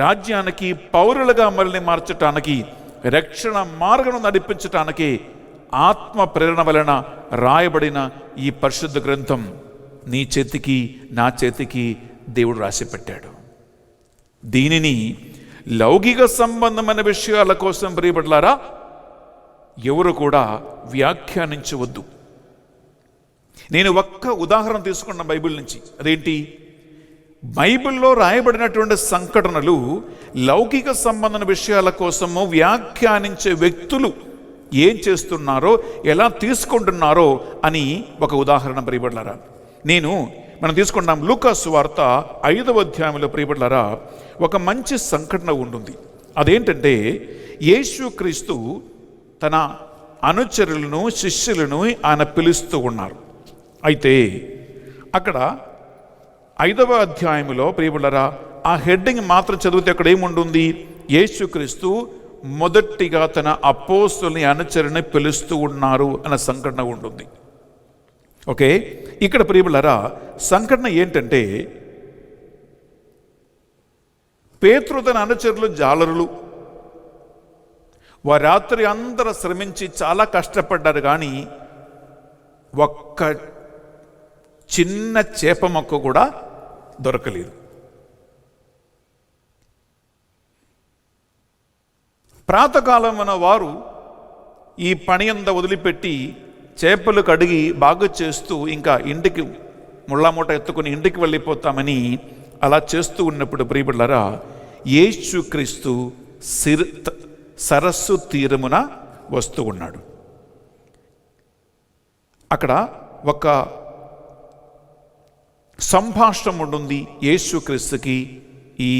రాజ్యానికి పౌరులుగా మనల్ని మార్చటానికి, రక్షణ మార్గం నడిపించటానికి ఆత్మ ప్రేరణ వలన రాయబడిన ఈ పరిశుద్ధ గ్రంథం నీ చేతికి, నా చేతికి దేవుడు రాసి పెట్టాడు. దీనిని లౌకిక సంబంధమైన విషయాల కోసం ప్రియబిడ్డలారా ఎవరు కూడా వ్యాఖ్యానించవద్దు. నేను ఒక్క ఉదాహరణ తీసుకున్న బైబిల్ నుంచి. అదేంటి? బైబిల్లో రాయబడినటువంటి సంఘటనలు లౌకిక సంబంధమైన విషయాల కోసము వ్యాఖ్యానించే వ్యక్తులు ఏం చేస్తున్నారో, ఎలా తీసుకుంటున్నారో అని ఒక ఉదాహరణ ప్రియబడ్లారా. మనం తీసుకుంటాం లూకా సువార్త 5వ అధ్యాయంలో ప్రియబడ్లారా ఒక మంచి సంఘటన ఉంటుంది. అదేంటంటే యేసుక్రీస్తు తన అనుచరులను, శిష్యులను ఆయన పిలుస్తూ ఉన్నారు. అయితే అక్కడ 5వ అధ్యాయంలో ప్రియబడ్లారా ఆ హెడ్డింగ్ మాత్రం చదివితే అక్కడ ఏముంటుంది? యేసుక్రీస్తు మొదటిగా తన అపోస్తుల్ని, అనుచరుని పిలుస్తూ ఉన్నారు అన్న సంఘటన ఉంటుంది. ఓకే, ఇక్కడ ప్రియబడ్లారా సంఘటన ఏంటంటే పేతురు తన అనుచరులు జాలరులు, వారు రాత్రి అందరూ శ్రమించి చాలా కష్టపడ్డారు, కానీ ఒక్క చిన్న చేప మొక్క కూడా దొరకలేదు. ప్రాతకాలం మన వారు ఈ పని అంతా వదిలిపెట్టి చేపలు కడిగి బాగు చేస్తూ ఇంకా ఇంటికి ముళ్ళామూట ఎత్తుకుని ఇంటికి వెళ్ళిపోతామని అలా చేస్తూ ఉన్నప్పుడు ప్రియబిడ్డలారా యేసుక్రీస్తు సరస్సు తీరమున వస్తూ ఉన్నాడు. అక్కడ ఒక సంభాషణ ఉంటుంది యేసుక్రీస్తుకి ఈ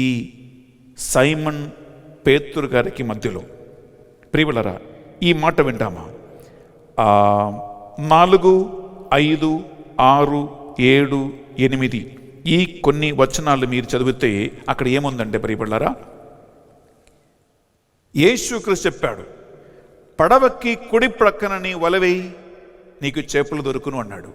సైమన్ పేతురు గారికి మధ్యలో. ప్రియబిడ్డలారా ఈ మాట వింటామా? 4, 5, 6, 7, 8 ఈ కొన్ని వచనాలు మీరు చదివితే అక్కడ ఏముందంటే ప్రియబిడ్డలారా యేసుక్రీస్తు చెప్పాడు, పడవకి కుడి ప్రక్కన నీ వలవేయి, నీకు చేపలు దొరుకును అన్నాడు.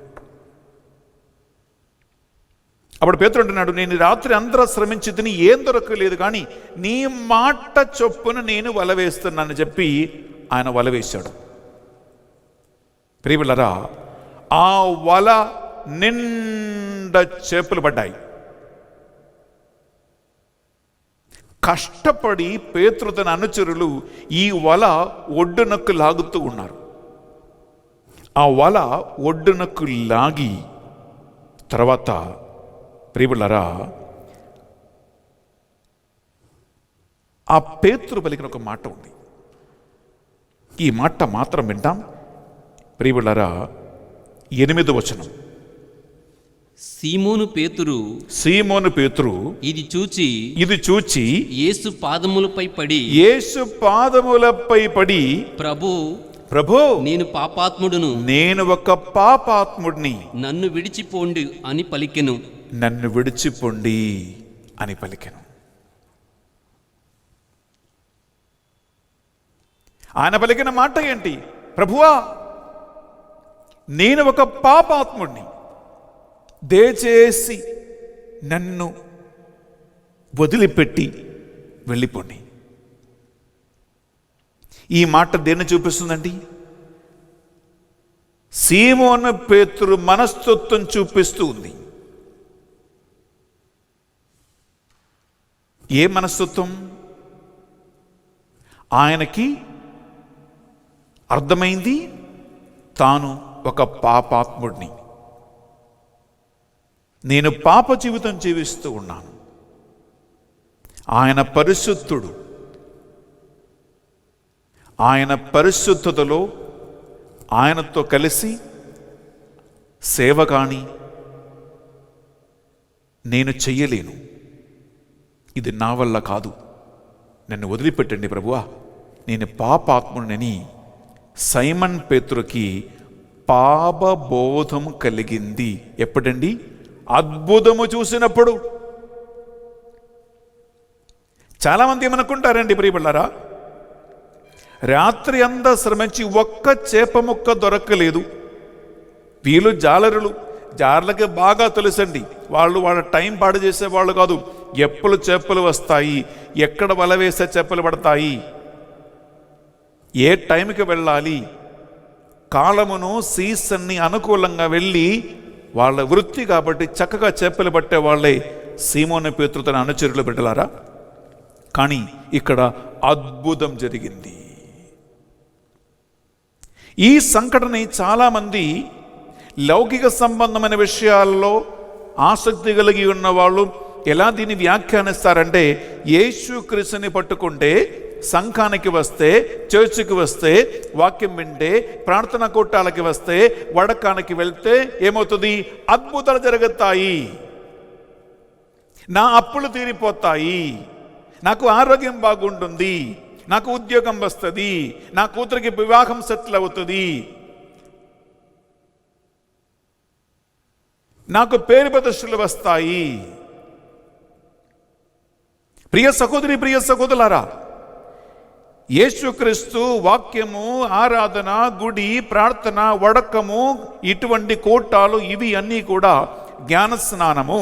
అప్పుడు పేతురు అంటున్నాడు, నేను రాత్రి అందరూ శ్రమించి తిని ఏం దొరకలేదు, కానీ నీ మాట చొప్పున నేను వల వేస్తున్నానని చెప్పి ఆయన వల వేశాడు. ప్రియబిడ్డలారా ఆ వల నిండా చేపలు పడ్డాయి. కష్టపడి పేతురు తన అనుచరులు ఈ వల ఒడ్డునకు లాగుతూ ఉన్నారు. ఆ వల ఒడ్డునకు లాగి తర్వాత ప్రియబిడ్డలారా ఆ పేతురు పలికిన ఒక మాట ఉంది. ఈ మాట మాత్రం వింటాం. ప్రియబిడ్డలారా 8వ వచనం, సీమోను పేతురు ఇది చూచి యేసు పాదములపై పడి ప్రభు నేను పాపాత్ముడును, నేను ఒక పాపాత్ముడిని, నన్ను విడిచిపోండి అని పలికెను. ఆయన పలికిన మాట ఏంటి? ప్రభువా నేను ఒక పాపాత్ముడిని, దయచేసి నన్ను వదిలిపెట్టి వెళ్ళిపోండి. ఈ మాట దేన్ని చూపిస్తుందండి? సీమోను పేతురు మనస్తత్వం చూపిస్తూ ఉంది. ఏ మనస్తత్వం? ఆయనకి అర్థమైంది తాను ఒక పాపాత్ముడిని, నేను పాప జీవితం జీవిస్తూ ఉన్నాను, ఆయన పరిశుద్ధుడు, ఆయన పరిశుద్ధతలో ఆయనతో కలిసి సేవ కానీ నేను చెయ్యలేను, ఇది నా వల్ల కాదు, నన్ను వదిలిపెట్టండి ప్రభువా, నేను పాపాత్ముడిని సైమన్ పేతురుకి పాపబోధము కలిగింది. ఎప్పుడండి? అద్భుతము చూసినప్పుడు. చాలామంది ఏమనుకుంటారండి ప్రియబిడ్డలారా, రాత్రి అంతా శ్రమించి ఒక్క చేప ముక్క దొరకలేదు. వీళ్ళు జాలర్లకి బాగా తెలుసండి, వాళ్ళ టైం పాడు చేసేవాళ్ళు కాదు. ఎప్పుడు చేపలు వస్తాయి, ఎక్కడ వల వేసే చేపలు పడతాయి, ఏ టైంకి వెళ్ళాలి, కాలమును సీజన్ని అనుకూలంగా వెళ్ళి వాళ్ళ వృత్తి కాబట్టి చక్కగా చేపలు పట్టే వాళ్ళే సీమోను పేతురు తన అనుచరులు బిడ్డలారా. కానీ ఇక్కడ అద్భుతం జరిగింది. ఈ సంఘటన చాలామంది లౌకిక సంబంధమైన విషయాల్లో ఆసక్తి కలిగి ఉన్న వాళ్ళు ఎలా దీన్ని వ్యాఖ్యానిస్తారంటే, యేసుక్రీస్తుని పట్టుకుంటే సంఘానికి వస్తే, చర్చికి వస్తే, వాక్యం వింటే, ప్రార్థన కూటాలకి వస్తే, వడకానికి వెళ్తే ఏమవుతుంది? అద్భుతాలు జరుగుతాయి, నా అప్పులు తీరిపోతాయి, నాకు ఆరోగ్యం బాగుంటుంది, నాకు ఉద్యోగం వస్తుంది, నా కూతురికి వివాహం సెటిల్ అవుతుంది, నాకు పేరు ప్రతిష్టలు వస్తాయి. ప్రియ సహోదరి, ప్రియ సహోదరులారా, యేసుక్రీస్తు వాక్యము, ఆరాధన, గుడి, ప్రార్థన, వడకము, ఇటువంటి కూటాలు ఇవి అన్నీ కూడా జ్ఞాన స్నానము.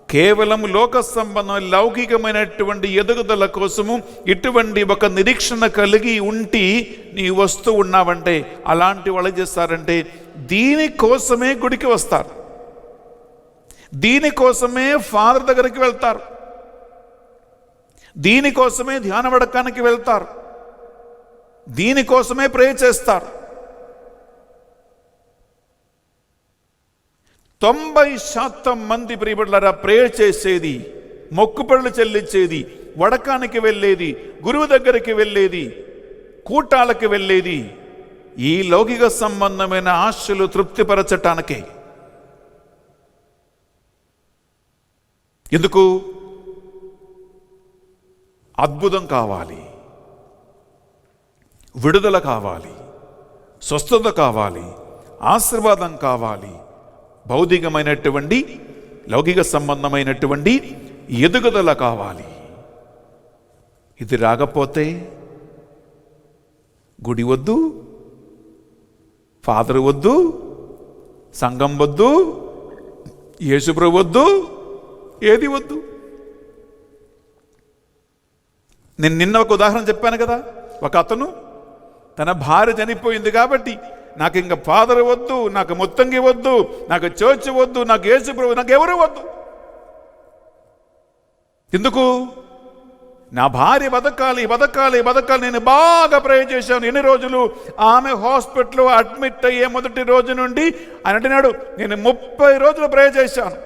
కేవలం లోక సంబంధం లౌకికమైనటువంటి ఎదుగుదల కోసము ఇటువంటి ఒక నిరీక్షణ కలిగి ఉండి నీ వస్తూ ఉన్నావంటే అలాంటి వాళ్ళు చేస్తారంటే దీనికోసమే గుడికి వస్తారు, దీనికోసమే ఫాదర్ దగ్గరికి వెళ్తారు, దీనికోసమే ధ్యాన వడకానికి వెళ్తారు, దీనికోసమే ప్రే చేస్తారు. 90% మంది ప్రియబిడ్డలారా ప్రేయర్ చేసేది, మొక్కుపళ్ళు చెల్లించేది, వడకానికి వెళ్ళేది, గురువు దగ్గరికి వెళ్ళేది, కూటాలకు వెళ్ళేది ఈ లౌకిక సంబంధమైన ఆశలు తృప్తిపరచటానికే. ఎందుకు? అద్భుతం కావాలి, విడుదల కావాలి, స్వస్థత కావాలి, ఆశీర్వాదం కావాలి, భౌతికమైనటువంటి లౌకిక సంబంధమైనటువంటి ఎదుగుదల కావాలి. ఇది రాకపోతే గుడి వద్దు, ఫాదర్ వద్దు, సంఘం వద్దు, యేసుప్రభు వద్దు, ఏది వద్దు. నేను నిన్న ఒక ఉదాహరణ చెప్పాను కదా, ఒక అతను తన భార్య చనిపోయింది కాబట్టి నాకు ఇంకా ఫాదర్ వద్దు, నాకు మొత్తంగి వద్దు, నాకు చర్చ్ వద్దు, నాకు యేసుప్రభు, నాకు ఎవరు వద్దు. ఎందుకు? నా భార్య బతకాలి, బతకాలి, బతకాలి. నేను బాగా ప్రే చేశాను. ఎన్ని రోజులు? ఆమె హాస్పిటల్లో అడ్మిట్ అయ్యే మొదటి రోజు నుండి ఆయన అంటున్నాడు, నేను 30 రోజులు ప్రే చేశాను.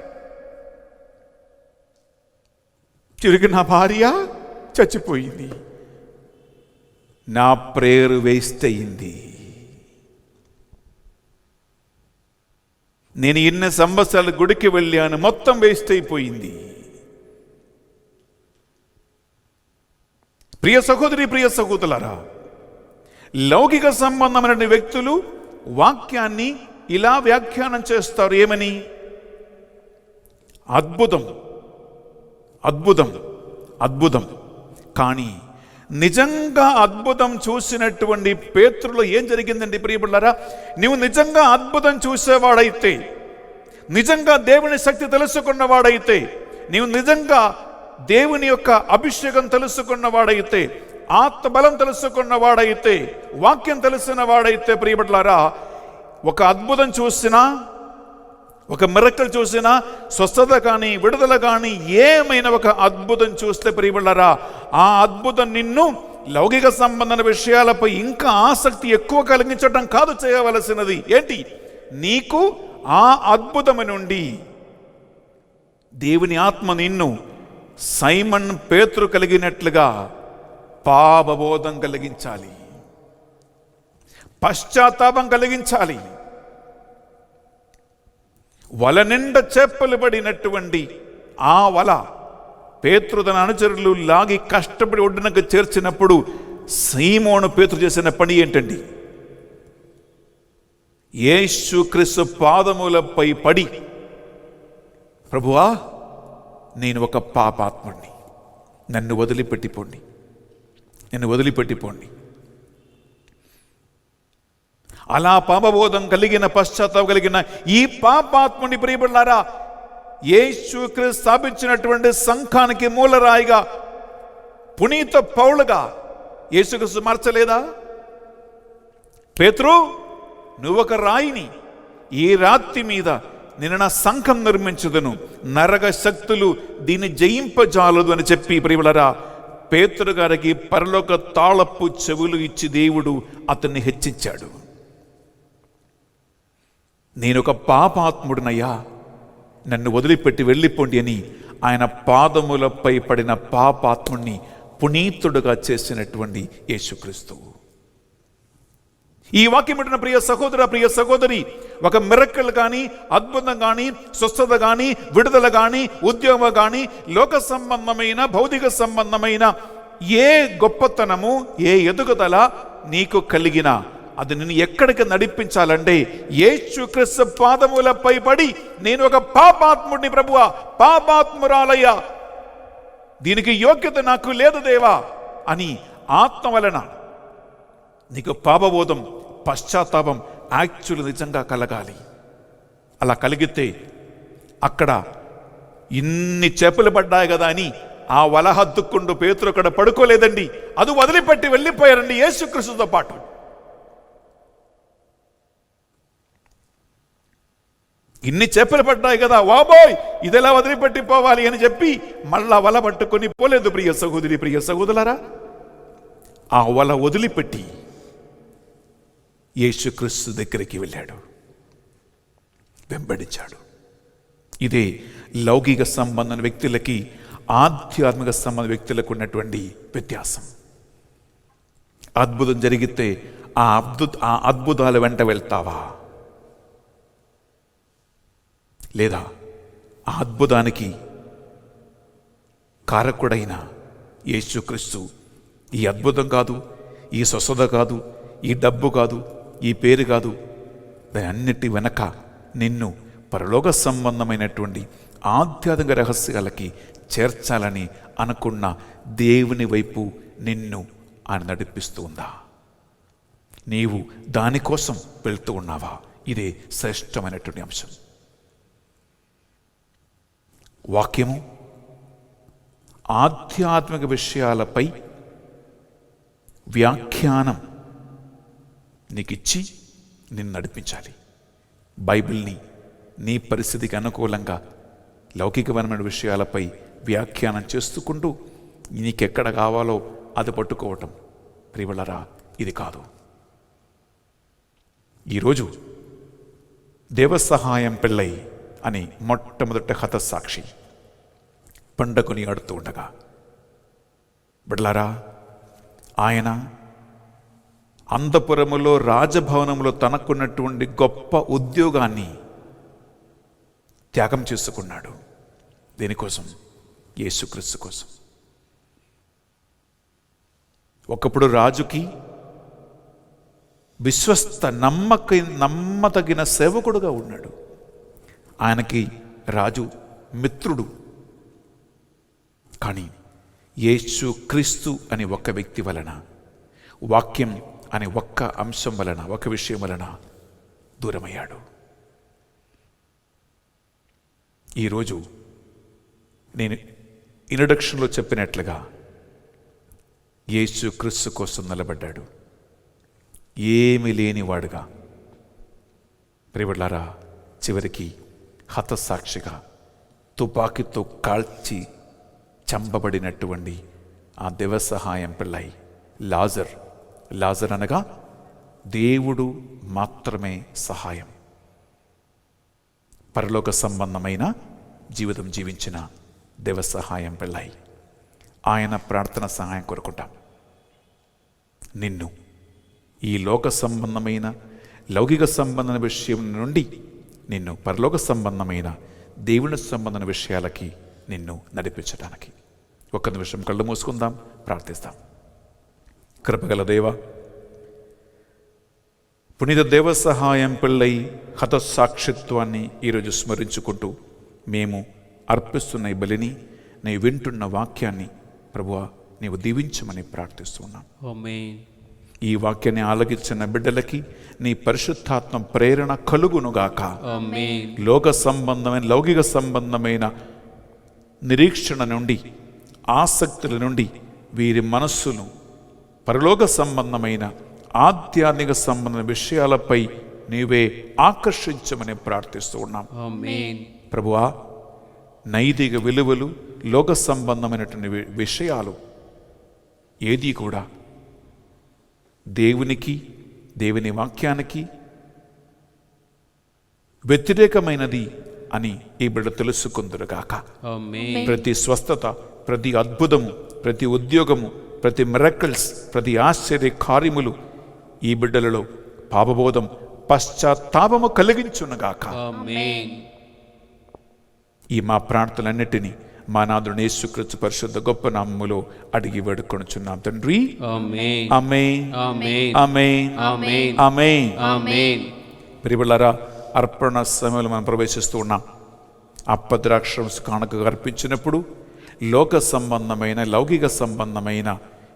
తిరిగి నా భార్య చచ్చిపోయింది, నా ప్రేయర్ వేస్ట్ అయింది. నేను ఇన్ని సంవత్సరాలు గుడికి వెళ్ళాను, మొత్తం వేస్ట్ అయిపోయింది. ప్రియ సహోదరి, ప్రియ సహోదరులారా, లౌకిక సంబంధమైన వ్యక్తులు వాక్యాన్ని ఇలా వ్యాఖ్యానం చేస్తారు. ఏమని? అద్భుతం, అద్భుతం, అద్భుతం. కానీ నిజంగా అద్భుతం చూసినటువంటి పేతురులో ఏం జరిగిందండి ప్రియబిడ్డలారా? నీవు నిజంగా అద్భుతం చూసేవాడైతే, నిజంగా దేవుని శక్తి తెలుసుకున్నవాడైతే, నీవు నిజంగా దేవుని యొక్క అభిషేకం తెలుసుకున్నవాడైతే, ఆత్మబలం తెలుసుకున్నవాడైతే, వాక్యం తెలిసిన వాడైతే ప్రియబిడ్డలారా, ఒక అద్భుతం చూసినా, ఒక మిరకల్ చూసినా, స్వస్థత కానీ, విడుదల కానీ, ఏమైనా ఒక అద్భుతం చూస్తే ప్రియబిడ్డలారా, ఆ అద్భుతం నిన్ను లౌకిక సంబంధమైన విషయాలపై ఇంకా ఆసక్తి ఎక్కువ కలిగించడం కాదు చేయవలసినది. ఏంటి? నీకు ఆ అద్భుతము నుండి దేవుని ఆత్మ నిన్ను సైమన్ పేతురు కలిగినట్లుగా పాపబోధం కలిగించాలి, పశ్చాత్తాపం కలిగించాలి. వల నిండా చేపలు పడినటువంటి ఆ వల పేతురు తన అనుచరులు లాగి కష్టపడి ఒడ్డునకు చేర్చినప్పుడు సీమోను పేతురు చేసిన పని ఏంటండి? యేసుక్రీస్తు పాదములపై పడి, ప్రభువా, నేను ఒక పాపాత్ముడిని, నన్ను వదిలిపెట్టిపోండి, నన్ను వదిలిపెట్టిపోండి. అలా పాపబోధం కలిగిన, పశ్చాత్తాపం కలిగిన ఈ పాపాత్ముని ప్రియబిడ్డలారా, యేసుక్రీస్తు స్థాపించినటువంటి సంఘానికి మూలరాయిగా, పునీత పౌలుగా యేసుక్రీస్తు మార్చలేదా? పేతురు, నువ్వొక రాయిని, ఈ రాతి మీద నేను నా సంఘం నిర్మించుదును, నరక శక్తులు దీన్ని జయింపజాలదు అని చెప్పి ప్రియబిడ్డలారా, పేతురు గారికి పరలోక తాళపు చెవులు ఇచ్చి దేవుడు అతన్ని హెచ్చించాడు. నేను ఒక పాపాత్ముడినయ్యా, నన్ను వదిలిపెట్టి వెళ్ళిపోండి అని ఆయన పాదములపై పడిన పాపాత్ముడిని పునీతుడుగా చేసినటువంటి యేసుక్రీస్తు. ఈ వాక్యం వింటున్న ప్రియ సహోదర, ప్రియ సహోదరి, ఒక మిరకల్ కానీ, అద్భుతం కానీ, స్వస్థత కానీ, విడుదల కానీ, ఉద్యోగం కానీ, లోక సంబంధమైన భౌతిక సంబంధమైన ఏ గొప్పతనము, ఏ ఎదుగుదల నీకు కలిగినా అది నిన్ను ఎక్కడికి నడిపించాలంటే యేసుక్రీస్తు పాదములపై పడి, నేను ఒక పాపాత్ముడిని ప్రభువా, పాపాత్మురాలయ్యా, దీనికి యోగ్యత నాకు లేదు దేవా అని ఆత్మ వలన నీకు పాపబోధం, పశ్చాత్తాపం యాక్చువల్ నిజంగా కలగాలి. అలా కలిగితే అక్కడ ఇన్ని చేపలు పడ్డాయి కదా అని ఆ వల హద్దుకుంటూ పేతురు అక్కడ పడుకోలేదండి, అది వదిలిపెట్టి వెళ్ళిపోయారండి యేసుక్రీస్తుతో పాటు. ఇన్ని చేపలు పడ్డాయి కదా, వాబోయ్ ఇదెలా వదిలిపెట్టి పోవాలి అని చెప్పి మళ్ళా వల పట్టుకొని పోలేదు ప్రియ సహోదరి, ప్రియ సహోదరులారా. ఆ వల వదిలిపెట్టి యేసుక్రీస్తు దగ్గరికి వెళ్ళాడు, వెంబడించాడు. ఇదే లౌకిక సంబంధం వ్యక్తులకి ఆధ్యాత్మిక సంబంధ వ్యక్తులకు ఉన్నటువంటి వ్యత్యాసం. అద్భుతం జరిగితే ఆ అద్భుతాల వెంట వెళ్తావా, లేదా ఆ అద్భుతానికి కారకుడైన యేసుక్రీస్తు ఈ అద్భుతం కాదు, ఈ స్వస్థత కాదు, ఈ డబ్బు కాదు, ఈ పేరు కాదు, దాని అన్నిటి వెనక నిన్ను పరలోక సంబంధమైనటువంటి ఆధ్యాత్మిక రహస్యాలకి చేర్చాలని అనుకున్న దేవుని వైపు నిన్ను ఆయన నడిపిస్తూ ఉందా? నీవు దానికోసం వెళ్తూ ఉన్నావా? ఇదే శ్రేష్టమైనటువంటి అంశం. వాక్యము ఆధ్యాత్మిక విషయాలపై వ్యాఖ్యానం నీకిచ్చి నిన్ను నడిపించాలి. బైబిల్ని నీ పరిస్థితికి అనుకూలంగా లౌకికమైన విషయాలపై వ్యాఖ్యానం చేస్తుకుంటూ నీకెక్కడ కావాలో అది పట్టుకోవటం ప్రియులారా, ఇది కాదు. ఈరోజు దేవసహాయం పిళ్ళై అని మొట్టమొదటి హతసాక్షి పండగని ఆడుతూ ఉండగా, బిడ్డలారా, ఆయన అంతఃపురములో రాజభవనంలో తనకున్నటువంటి గొప్ప ఉద్యోగాన్ని త్యాగం చేసుకున్నాడు. దేనికోసం? యేసుక్రీస్తు కోసం. ఒకప్పుడు రాజుకి విశ్వస్త నమ్మతగిన సేవకుడుగా ఉన్నాడు. ఆయనకి రాజు మిత్రుడు. కానీ యేసుక్రీస్తు అని ఒక్క వ్యక్తి వలన, వాక్యం అనే ఒక్క అంశం వలన, ఒక విషయం వలన దూరమయ్యాడు. ఈరోజు నేను ఇంట్రడక్షన్లో చెప్పినట్లుగా యేసుక్రీస్తు కోసం నిలబడ్డాడు. ఏమీ లేనివాడుగా, ప్రియబిడ్డలారా, చివరికి హతసాక్షిగా తుపాకీతో కాల్చి చంపబడినటువంటి ఆ దేవసహాయం పిళ్ళై లాజర్ అనగా దేవుడు మాత్రమే సహాయం. పరలోక సంబంధమైన జీవితం జీవించిన దేవసహాయం పిళ్ళై ఆయన ప్రార్థన సహాయం కోరుకుంటాం. నిన్ను ఈ లోక సంబంధమైన లౌకిక సంబంధమైన విషయం నుండి నిన్ను పరలోక సంబంధమైన దేవుని సంబంధమైన విషయాలకి నిన్ను నడిపించడానికి ఒక్క నిమిషం కళ్ళు మూసుకుందాం, ప్రార్థిస్తాం. కృపగల దేవ, పునీత దేవసహాయం పిళ్ళై హతసాక్షిత్వాన్ని ఈరోజు స్మరించుకుంటూ మేము అర్పిస్తున్న ఈ బలిని, నీవు వింటున్న వాక్యాన్ని ప్రభువా నీవు దీవించమని ప్రార్థిస్తున్నాం. ఆమేన్. ఈ వాక్యాన్ని ఆలకించిన బిడ్డలకి నీ పరిశుద్ధాత్మ ప్రేరణ కలుగునుగాక. ఆమేన్. లోక సంబంధమైన లౌకిక సంబంధమైన నిరీక్షణ నుండి, ఆసక్తుల నుండి వీరి మనస్సును పరలోక సంబంధమైన ఆధ్యాత్మిక సంబంధ విషయాలపై నీవే ఆకర్షించమని ప్రార్థిస్తూ ఉన్నాం. ఆమేన్. ప్రభువా, నైతిక విలువలు, లోక సంబంధమైనటువంటి విషయాలు ఏది కూడా దేవునికి, దేవుని వాక్యానికి వ్యతిరేకమైనది అని ఈ బిడ్డ తెలుసుకుందురుగాక. ఆమేన్. ప్రతి స్వస్థత, ప్రతి అద్భుతము ప్రతి ఉద్యోగము, ప్రతి మిరకల్స్, ప్రతి ఆశ్చర్య కార్యములు ఈ బిడ్డలలో పాపబోధం, పశ్చాత్తాపము కలిగించునుగాక. ఆమేన్. ఈ మా ప్రార్థనలన్నిటినీ మా నాథుని యేసుక్రీస్తు పరిశుద్ధ గొప్ప నామములో అడిగి వేడుకొనుచున్నాం తండ్రి. ఆమేన్. ఆమేన్. ఆమేన్. ఆమేన్. ఆమేన్. ఆమేన్. ఆమేన్. ప్రియబిడ్డలారా, అర్పణ సమయంలో మనం ప్రవేశిస్తూ ఉన్నాం. అప్పద్రాక్షరము కానుకగా అర్పించినప్పుడు లోక సంబంధమైన, లౌకిక సంబంధమైన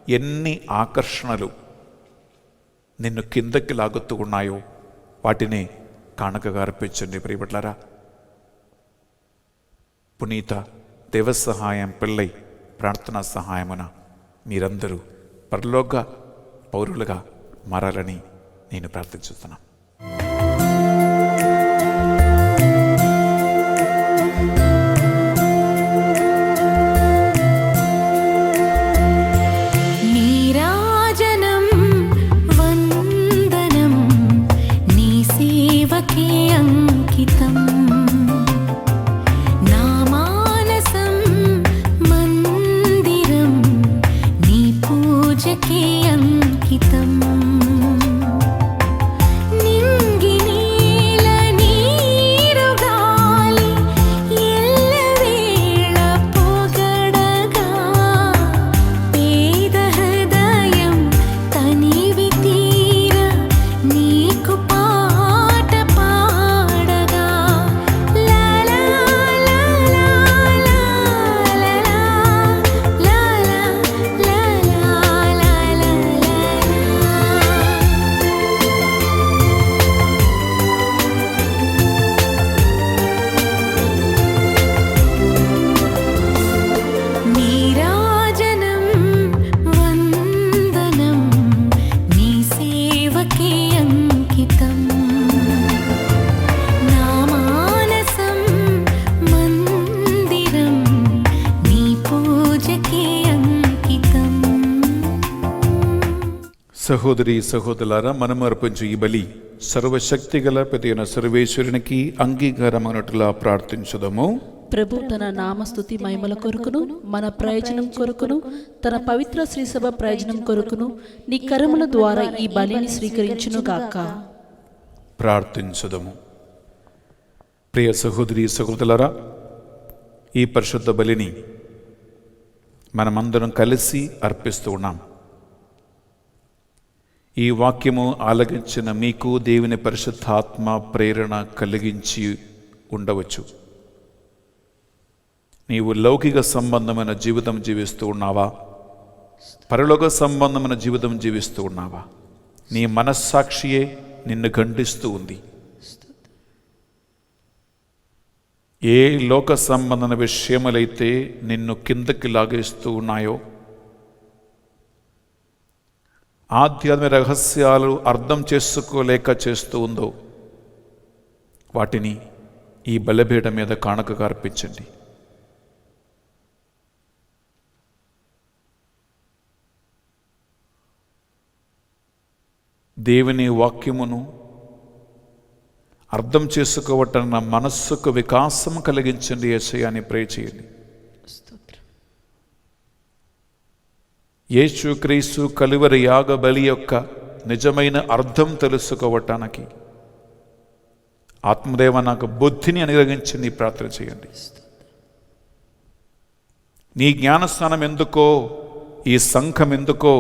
ఎన్ని ఆకర్షణలు నిన్ను కిందకి లాగుతూ ఉన్నాయో వాటిని కానుకగా అర్పించండి. ప్రియబిడ్డలారా, పునీత దేవ సహాయం పిల్లై ప్రార్థనా సహాయమున మీరందరూ పరలోక పౌరులుగా మారాలని నేను ప్రార్థిస్తున్నాను. నీరాజనం వందనం నీ సేవకే అంకితం. నా మానసం మందిరం నీ పూజకే అంకితం. నింగి నేల నీరు గాలి ఎల్లవేళ పొగడగా పేద హృదయం తనివి తీర నీకు పాట పాడగా. లా లా లా లా లా లా లా లా లా. నీరాజనం వందనం నీ సేవకే అంకితం. నా మానసం మందిరం నీ పూజకే అంకితం. సహోదరి సహోదరులారా, మనము అర్పించు ఈ బలి సర్వశక్తిగల పెదైన సర్వేశ్వరునికి అంగీకారమైనట్లా ప్రార్థించుదము. ప్రభు తన నామస్తుతి మహిమల కొరకును, మన ప్రయోజనం కొరకును, తన పవిత్ర శ్రీసభ ప్రయోజనం కొరకును నీ కరముల ద్వారా ఈ బలిని స్వీకరించునుగాక. ప్రార్థించుదము. ప్రియ సహోదరి సహోదరులారా, ఈ పరిశుద్ధ బలిని మనమందరం కలిసి అర్పిస్తూ ఉన్నాం. ఈ వాక్యము ఆలగించిన మీకు దేవుని పరిశుద్ధాత్మ ప్రేరణ కలిగించి ఉండవచ్చు. నీవు లౌకిక సంబంధమైన జీవితం జీవిస్తూ ఉన్నావా? పరలోక సంబంధమైన జీవితం జీవిస్తూ ఉన్నావా? నీ మనస్సాక్షియే నిన్ను ఖండిస్తూ ఉంది. ఏ లోక సంబంధమైన విషయములైతే నిన్ను కిందకి లాగేస్తూ ఉన్నాయో, ఆధ్యాత్మిక రహస్యాలు అర్థం చేసుకోలేక చేస్తూ ఉందో, వాటిని ఈ బలిపీఠం మీద కానుకగా అర్పించండి. దేవుని వాక్యమును అర్థం చేసుకోవటం నా మనస్సుకు వికాసం కలిగించండి యేసయ్యని ప్రే చేయండి. యేసుక్రీస్తు కలువరి యాగ బలి యొక్క నిజమైన అర్థం తెలుసుకోవటానికి ఆత్మదేవ నాకు బుద్ధిని అనుగ్రహించండి ప్రార్థన చేయండి. నీ జ్ఞానస్థానం ఎందుకో, ఈ సంఘం ఎందుకో,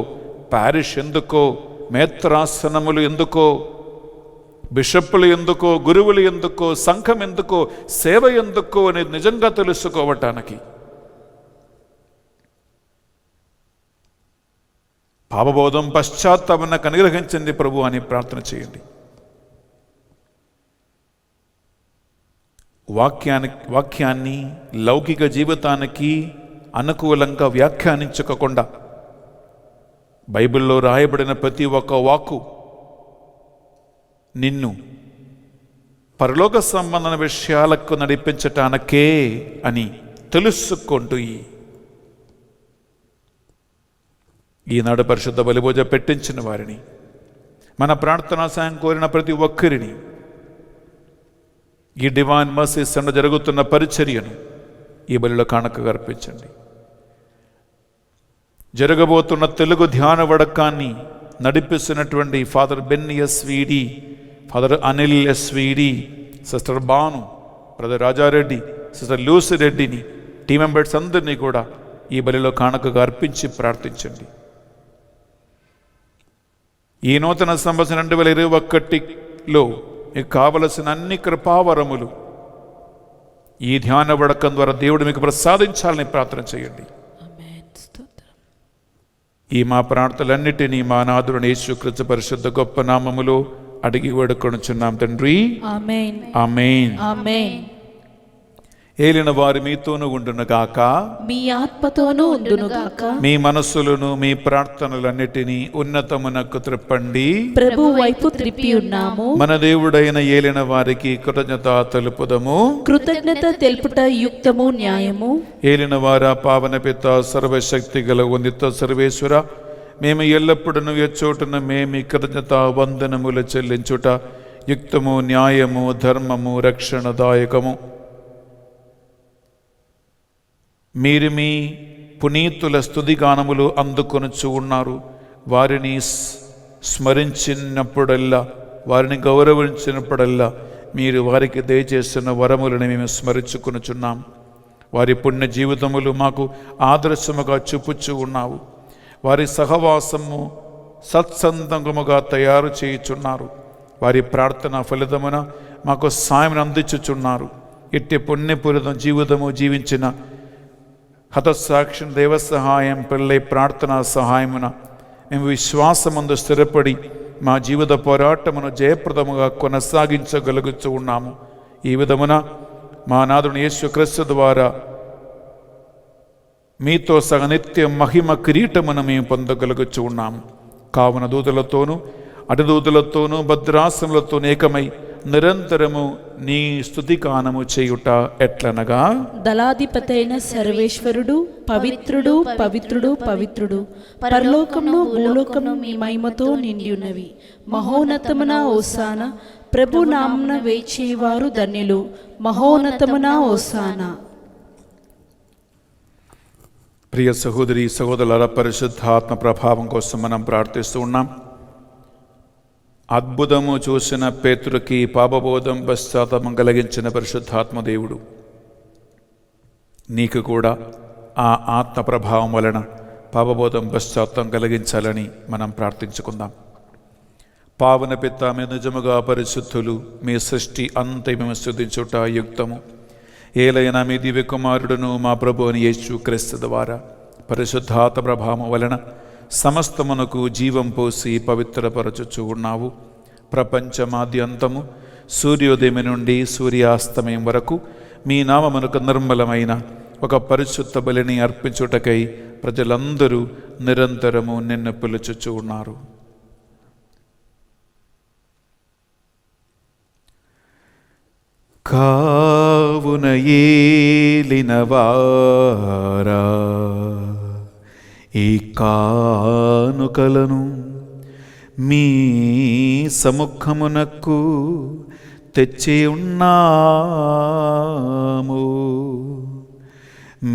పారిష్ ఎందుకో, మేత్రాసనములు ఎందుకో, బిషప్పులు ఎందుకో, గురువులు ఎందుకో, సంఘం ఎందుకో, సేవ ఎందుకో అనేది నిజంగా తెలుసుకోవటానికి పాపబోధం పశ్చాత్తాపం అనుగ్రహించండి ప్రభు అని ప్రార్థన చేయండి. వాక్యాన్ని లౌకిక జీవితానికి అనుకూలంగా వ్యాఖ్యానించకుండా బైబిల్లో రాయబడిన ప్రతి ఒక్క వాక్కు నిన్ను పరలోక సంబంధమైన విషయాలకు నడిపించటానికే అని తెలుసుకుంటూ ఈనాడు పరిశుద్ధ బలిభోజ పెట్టించిన వారిని, మన ప్రార్థనా సాయం కోరిన ప్రతి ఒక్కరిని, ఈ డివైన్ మర్సీస్ అండ్ జరుగుతున్న పరిచర్యను ఈ బలిలో కానుకగా అర్పించండి. జరగబోతున్న తెలుగు ధ్యాన వడకాన్ని నడిపిస్తున్నటువంటి father Ben SVD, father Anil SVD, sister Banu, brother Rajareddy, sister Lucy రెడ్డిని, టీం మెంబర్స్ అందరినీ కూడా ఈ బలిలో కానుకగా అర్పించి ప్రార్థించండి. ఈ నూతన సంవత్సరం 2021లో మీకు కావలసిన అన్ని కృపావరములు ఈ ధ్యాన వడకం ద్వారా దేవుడు మీకు ప్రసాదించాలని ప్రార్థన చేయండి. ఈ మా ప్రార్థనలన్నిటినీ మా నాథుడు యేసుక్రీస్తు పరిశుద్ధ గొప్ప నామములో అడిగి వేడుకొనుచున్నాం తండ్రి, ఆమేన్. ఆమేన్. ఆమేన్. ఏలిన వారి మీతోనూ ఉండునుగాక, మీ ఆత్మతోనూ ఉండునుగాక. మీ మనస్సులను మీ ప్రార్థనలన్నిటినీ ఉన్నతమునకు త్రిప్పండి. ప్రభు వైపు త్రిప్పి ఉన్నాము. మన దేవుడైన ఏలిన వారికి కృతజ్ఞత తెలుపుదము. కృతజ్ఞత తెలుపుట యుక్తము, న్యాయము. ఏలిన వార పావన పిత సర్వశక్తి గల వందిత సర్వేశ్వర, మేము ఎల్లప్పుడూ ఎచ్చోటున మేము కృతజ్ఞత వందనములు చెల్లించుట యుక్తము, న్యాయము, ధర్మము, రక్షణదాయకము. మీరు మీ పునీతుల స్తుతిగానములు అందుకొనుచు ఉన్నారు. వారిని స్మరించినప్పుడల్లా, వారిని గౌరవించినప్పుడల్లా మీరు వారికి దయచేస్తున్న వరములను మేము స్మరించుకొనుచున్నాం. వారి పుణ్య జీవితములు మాకు ఆదర్శముగా చూపుచూ ఉన్నావు. వారి సహవాసము సత్సంగముగా తయారు చేయుచున్నారు. వారి ప్రార్థన ఫలితమున మాకు సాయం అందించుచున్నారు. ఇట్టి పుణ్యపూరిత జీవితము జీవించిన హతసాక్షి దేవ సహాయం పిల్లై ప్రార్థనా సహాయమున మేము విశ్వాసమందు స్థిరపడి మా జీవిత పోరాటమును జయప్రదముగా కొనసాగించగలుగుతూ ఉన్నాము. ఈ విధమున మా నాథుని యేసుక్రీస్తు ద్వారా మీతో సహ నిత్య మహిమ కిరీటమును మేము పొందగలుగుతూ ఉన్నాము. కావున దూతలతోనూ అటుదూతలతోనూ భద్రాసములతోనూ ఏకమై నిరంతరము నీ స్తుతిగానము చేయుట ఎట్లనగా, దళాధిపతి అయిన సర్వేశ్వరుడు పవిత్రుడు, పవిత్రుడు, పవిత్రుడు, పరలోకమును భూలోకమును మీ మహిమతో నిండి ఉన్నవి. మహోన్నతమున ఓసాన, ప్రభు నామమున వేచేవారు ధన్యులు. మహోన్నతమున ఓసాన. ప్రియ సహోదరి సహోదరుల పరిశుద్ధాత్మ ప్రభావం కోసం మనం ప్రార్థిస్తూ ఉన్నాం. అద్భుతము చూసిన పేతురుకి పాపబోధం పశ్చాత్తాపం కలిగించిన పరిశుద్ధాత్మ దేవుడు నీకు కూడా ఆ ఆత్మ ప్రభావం వలన పాపబోధం పశ్చాత్తాపం కలిగించాలని మనం ప్రార్థించుకుందాం. పావన పిత మీ నిజముగా పరిశుద్ధులు, మీ సృష్టి అంతా మేము స్తుతించుట యుక్తము. ఏలైనా మీ దివ్య కుమారుడును మా ప్రభు అని యేసుక్రీస్తు ద్వారా పరిశుద్ధాత్మ ప్రభావం వలన సమస్తమునకు జీవం పోసి పవిత్రపరచుచూ ఉన్నావు. ప్రపంచమాద్యంతము సూర్యోదయం నుండి సూర్యాస్తమయం వరకు మీ నామమునకు నిర్మలమైన ఒక పరిశుద్ధ బలిని అర్పించుటకై ప్రజలందరూ నిరంతరము నిన్ను పిలుచుచూ ఉన్నారు. కావున ఏలినవారా ఈ కానుకలను మీ సముఖమునకు తెచ్చి ఉన్నాము.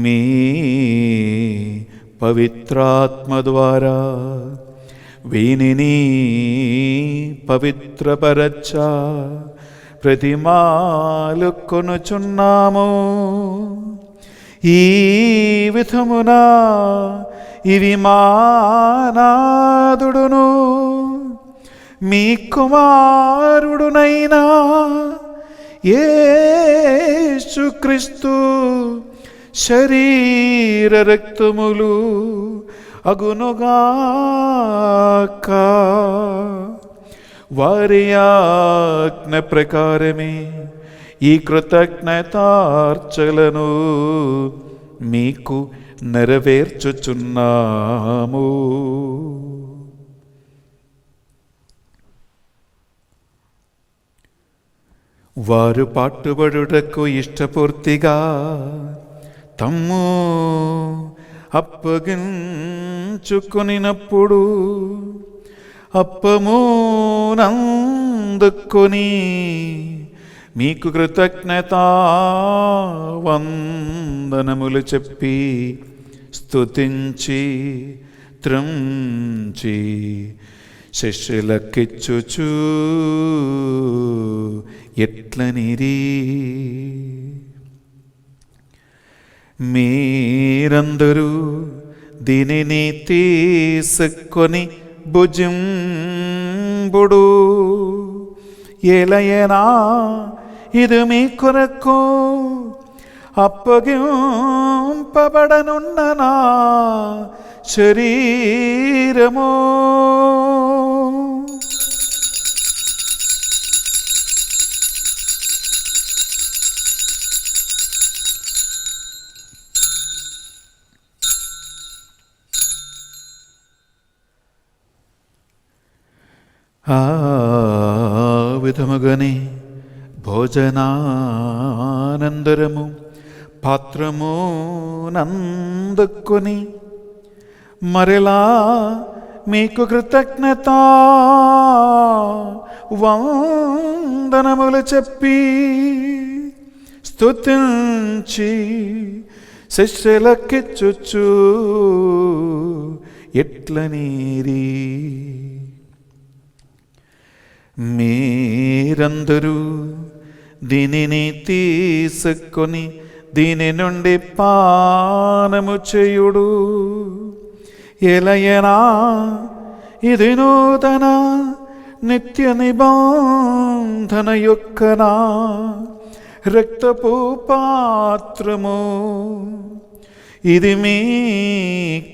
మీ పవిత్రాత్మ ద్వారా వీనిని పవిత్రపరచ ప్రతిమాలు కొనుచున్నాము. ఈ విధమున ఇవి మా నాథుడును మీ కుమారుడునైనా యేసుక్రీస్తు శరీర రక్తములు అగునుగాక. వారి ఆజ్ఞ ప్రకారమే ఈ కృతజ్ఞతార్చలను మీకు నెరవేర్చుచున్నాము. వారు పాటుబడుటకు ఇష్టపూర్తిగా తమ్ము అప్పగించుకొనినప్పుడు అప్పమునందుకొని మీకు కృతజ్ఞతా వందనములు చెప్పి స్తుతించి త్రుంచి శిష్యులకిచ్చుచు ఎట్లనిరి మీరందరూ దీనిని తీసుకొని భుజింబుడు, ఏలయనా ఇది మీ కొరకు అప్పగింపబడనున్న నా శరీరము. ఆ విధముగానే భోజనానందరము పాత్రము నందుకొని మరలా మీకు కృతజ్ఞత వందనములు చెప్పి స్తుతించి శిష్యులకిచ్చుచు ఎట్లనీరి, మీరందరూ దీనిని తీసుకొని దీని నుండి పానము చేయుడు, ఎలయనా ఇది నూతన నిత్య నిబంధన యొక్కనా రక్తపు పాత్రము. ఇది మీ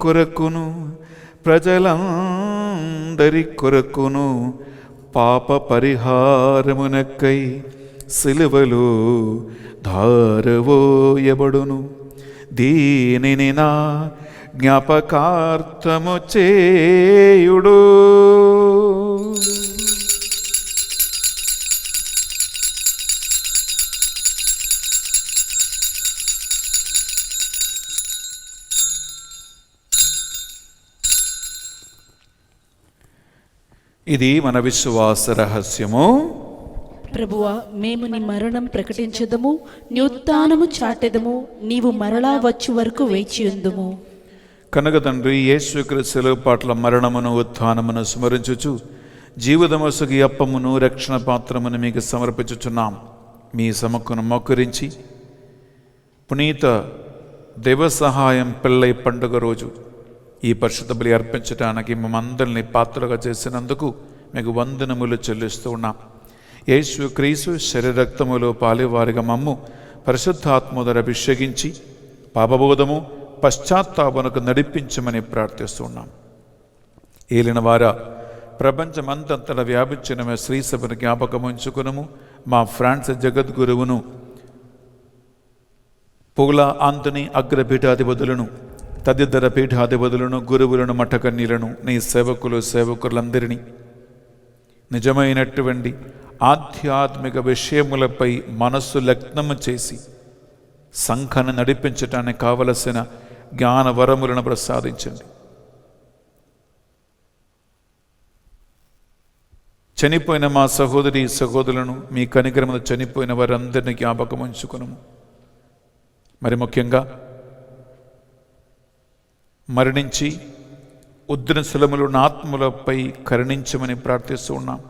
కొరకును ప్రజలందరి కొరకును పాప పరిహారమునకై సిలువలో ధారవోయబడును. దీనిని నా జ్ఞాపకార్థము చేయుడు. ఇది మన విశ్వాస రహస్యము. ప్రభువా, మేము నీ మరణం ప్రకటించదము, నీ ఉత్థానము చాటెదము, నీవు మరలా వచ్చు వరకు వేచియుందుము. కనుక తండ్రి, యేసుక్రీస్తు పట్ల మరణమును ఉత్థానమును స్మరించుచు జీవితమొసగి అప్పమును రక్షణ పాత్రమును మీకు సమర్పించుచున్నాం. మీ సముఖను మోకరించి పునీత దేవ సహాయం పిల్లై పండుగ రోజు ఈ పరిశుద్ధ బలి అర్పించడానికి మమ్మందరినీ పాత్రగా చేసినందుకు మీకు వందనములు చెల్లిస్తూ ఉన్నాం. యేసుక్రీస్తు శరీరక్తములో పాలివారిగా మమ్ము పరిశుద్ధాత్మధర అభిషేకించి పాపబోధము పశ్చాత్తాపనకు నడిపించమని ప్రార్థిస్తున్నాం. ఏలిన వార ప్రపంచమంతంతటా వ్యాపించిన మా శ్రీసభను జ్ఞాపకం ఉంచుకునము. మా ఫ్రాన్స్ జగద్గురువును పుగల ఆంతనీ అగ్రపీఠాధిపతులను తదితర పీఠాధిపతులను గురువులను మఠకన్యలను నీ సేవకులందరినీ నిజమైనటువంటి ఆధ్యాత్మిక విషయములపై మనస్సు లగ్నము చేసి సంఘాన్ని నడిపించటానికి కావలసిన జ్ఞాన వరములను ప్రసాదించండి. చనిపోయిన మా సహోదరి సహోదరులను మీ కనికరమున చనిపోయిన వారందరినీ జ్ఞాపకం ఉంచుకునము. మరి ముఖ్యంగా మరణించి ఉద్రిన ఆత్మలపై కరుణించమని ప్రార్థిస్తూ ఉన్నాం.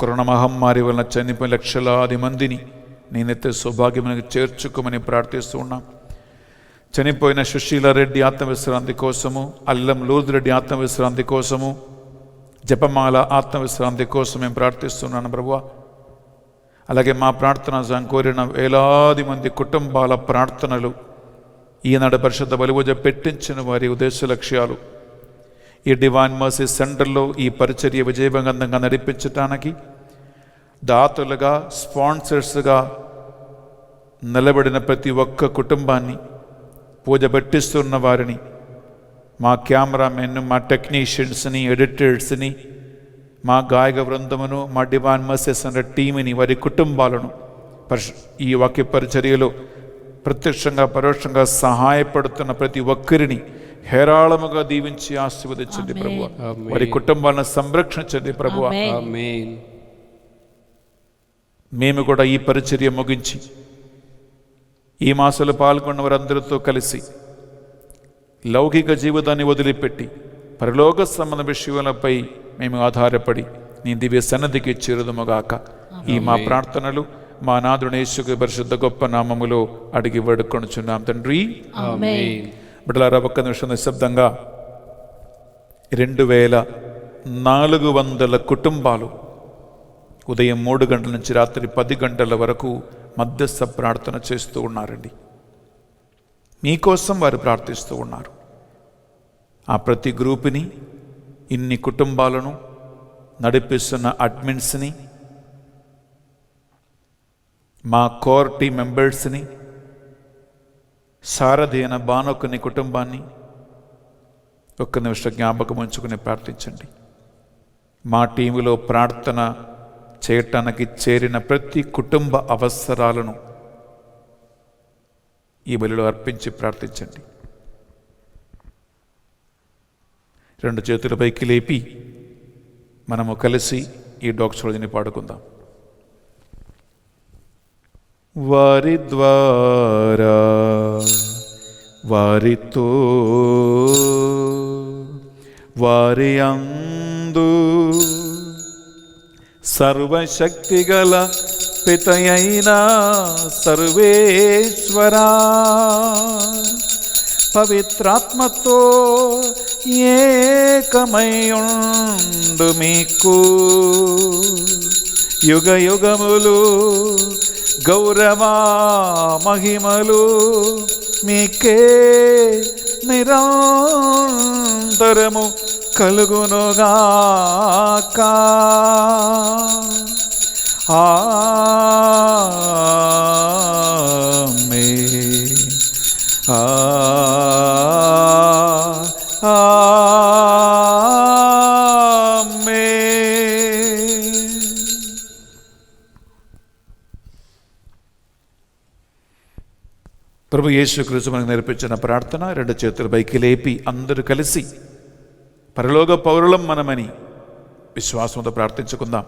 కరోనా మహమ్మారి వలన చనిపోయిన లక్షలాది మందిని నేనైతే సౌభాగ్యమునకు చేర్చుకోమని ప్రార్థిస్తూ ఉన్నాం. చనిపోయిన సుశీలారెడ్డి ఆత్మవిశ్రాంతి కోసము, అల్లం లూదిరెడ్డి ఆత్మవిశ్రాంతి కోసము, జపమాల ఆత్మవిశ్రాంతి కోసం మేము ప్రార్థిస్తున్నాను ప్రభువా. అలాగే మా ప్రార్థన కోరిన వేలాది మంది కుటుంబాల ప్రార్థనలు, ఈనాడు పరిశుద్ధ బలిపూజ పెట్టించిన వారి ఉద్దేశ లక్ష్యాలు, ఈ డివైన్ మర్సీ సెంటర్లో ఈ పరిచర్య విజయవంతంగా నడిపించటానికి దాతలుగా స్పాన్సర్స్గా నిలబడిన ప్రతి ఒక్క కుటుంబాన్ని, పూజ పెట్టిస్తున్న వారిని, మా కెమెరామెన్, మా టెక్నీషియన్స్ని, ఎడిటర్స్ని, మా గాయక బృందమును, మా డివైన్ మర్సీ సెంటర్ టీంని, వారి కుటుంబాలను ఈ వాక్య పరిచర్యలో ప్రత్యక్షంగా పరోక్షంగా సహాయపడుతున్న ప్రతి ఒక్కరిని హేరాళముగా దీవించి ఆశీర్వదించండి ప్రభువా. వారి కుటుంబాలను సంరక్షించండి ప్రభువా. మేము కూడా ఈ పరిచర్య ముగించి ఈ మాసంలో పాల్గొన్న వారందరితో కలిసి లౌకిక జీవితాన్ని వదిలిపెట్టి పరలోక సంబంధ విషయాలపై మేము ఆధారపడి నీ దివ్య సన్నిధికి చేరుదుముగాక. ఈ మా ప్రార్థనలు మా నాథుని యేసు పరిశుద్ధ గొప్ప నామములో అడిగి వేడుకొనుచున్నాం తండ్రి. ఆమేన్. బిడ్డలారా, ఒక్క నిమిషం నిశ్శబ్దంగా 2400 కుటుంబాలు ఉదయం 3 గంటల నుంచి రాత్రి 10 గంటల వరకు మధ్యస్థ ప్రార్థన చేస్తూ ఉన్నారండి. మీకోసం వారు ప్రార్థిస్తూ ఉన్నారు. ఆ ప్రతి గ్రూపుని, ఇన్ని కుటుంబాలను నడిపిస్తున్న అడ్మిన్స్ని, మా కోర్ టీం మెంబర్స్ని, సారథి అయిన బానొక్కని కుటుంబాన్ని ఒక్క నిమిషం జ్ఞాపకం ఉంచుకుని ప్రార్థించండి. మా టీములో ప్రార్థన చేయటానికి చేరిన ప్రతి కుటుంబ అవసరాలను ఈ బలిలో అర్పించి ప్రార్థించండి. 2 చేతుల పైకి లేపి మనము కలిసి ఈ డాక్టర్ని పాడుకుందాం. వారి ద్వారా, వారితో, వారి అందు సర్వశక్తిగల పితయైన సర్వేశ్వరా, పవిత్రాత్మతో ఏకమయుండు మీకు యుగ యుగములు గౌరవ మహిమలు మీకే నిరంతరము కలుగునుగాక. ఆమేన్. ప్రభు యేసుక్రీస్తు మనకు నేర్పించిన ప్రార్థన 2 చేతుల పైకి లేపి అందరూ కలిసి పరలోక పౌరులం మనమని విశ్వాసంతో ప్రార్థించుకుందాం.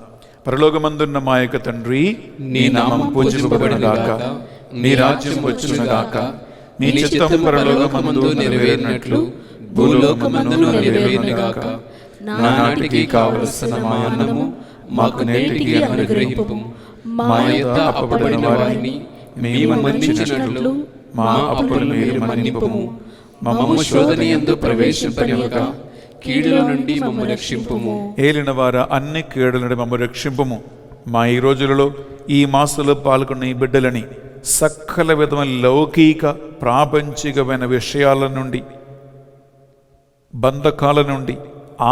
పరలోకమందున్న మా యొక్క తండ్రి, నీ నామం పూజింపబడునుగాక, నీ రాజ్యం వచ్చునుగాక, నీ చిత్తం పరలోకమందు నెరవేరినట్లు భూలోకమందును నెరవేరునుగాక. నానాటికి కావలసిన మా అన్నము మాకు నేటికి అనుగ్రహింపుము. మా యొద్ద అప్పుబడిన వారిని మేము మన్నించినట్లు మా అప్పులు మీరు మన్నింపుము. మమ్ము శోధనయందు ప్రవేశింపనివ్వక కీడుల నుండి మమ్ము రక్షింపుము. ఏలిన వారా, అన్ని కీడుల నుండి మమ్ము రక్షింపుము. మా ఈ రోజులలో ఈ మాసంలో పాల్గొన్న ఈ బిడ్డలని సకల విధమైన లౌకిక ప్రాపంచికమైన విషయాల నుండి, బంధకాల నుండి,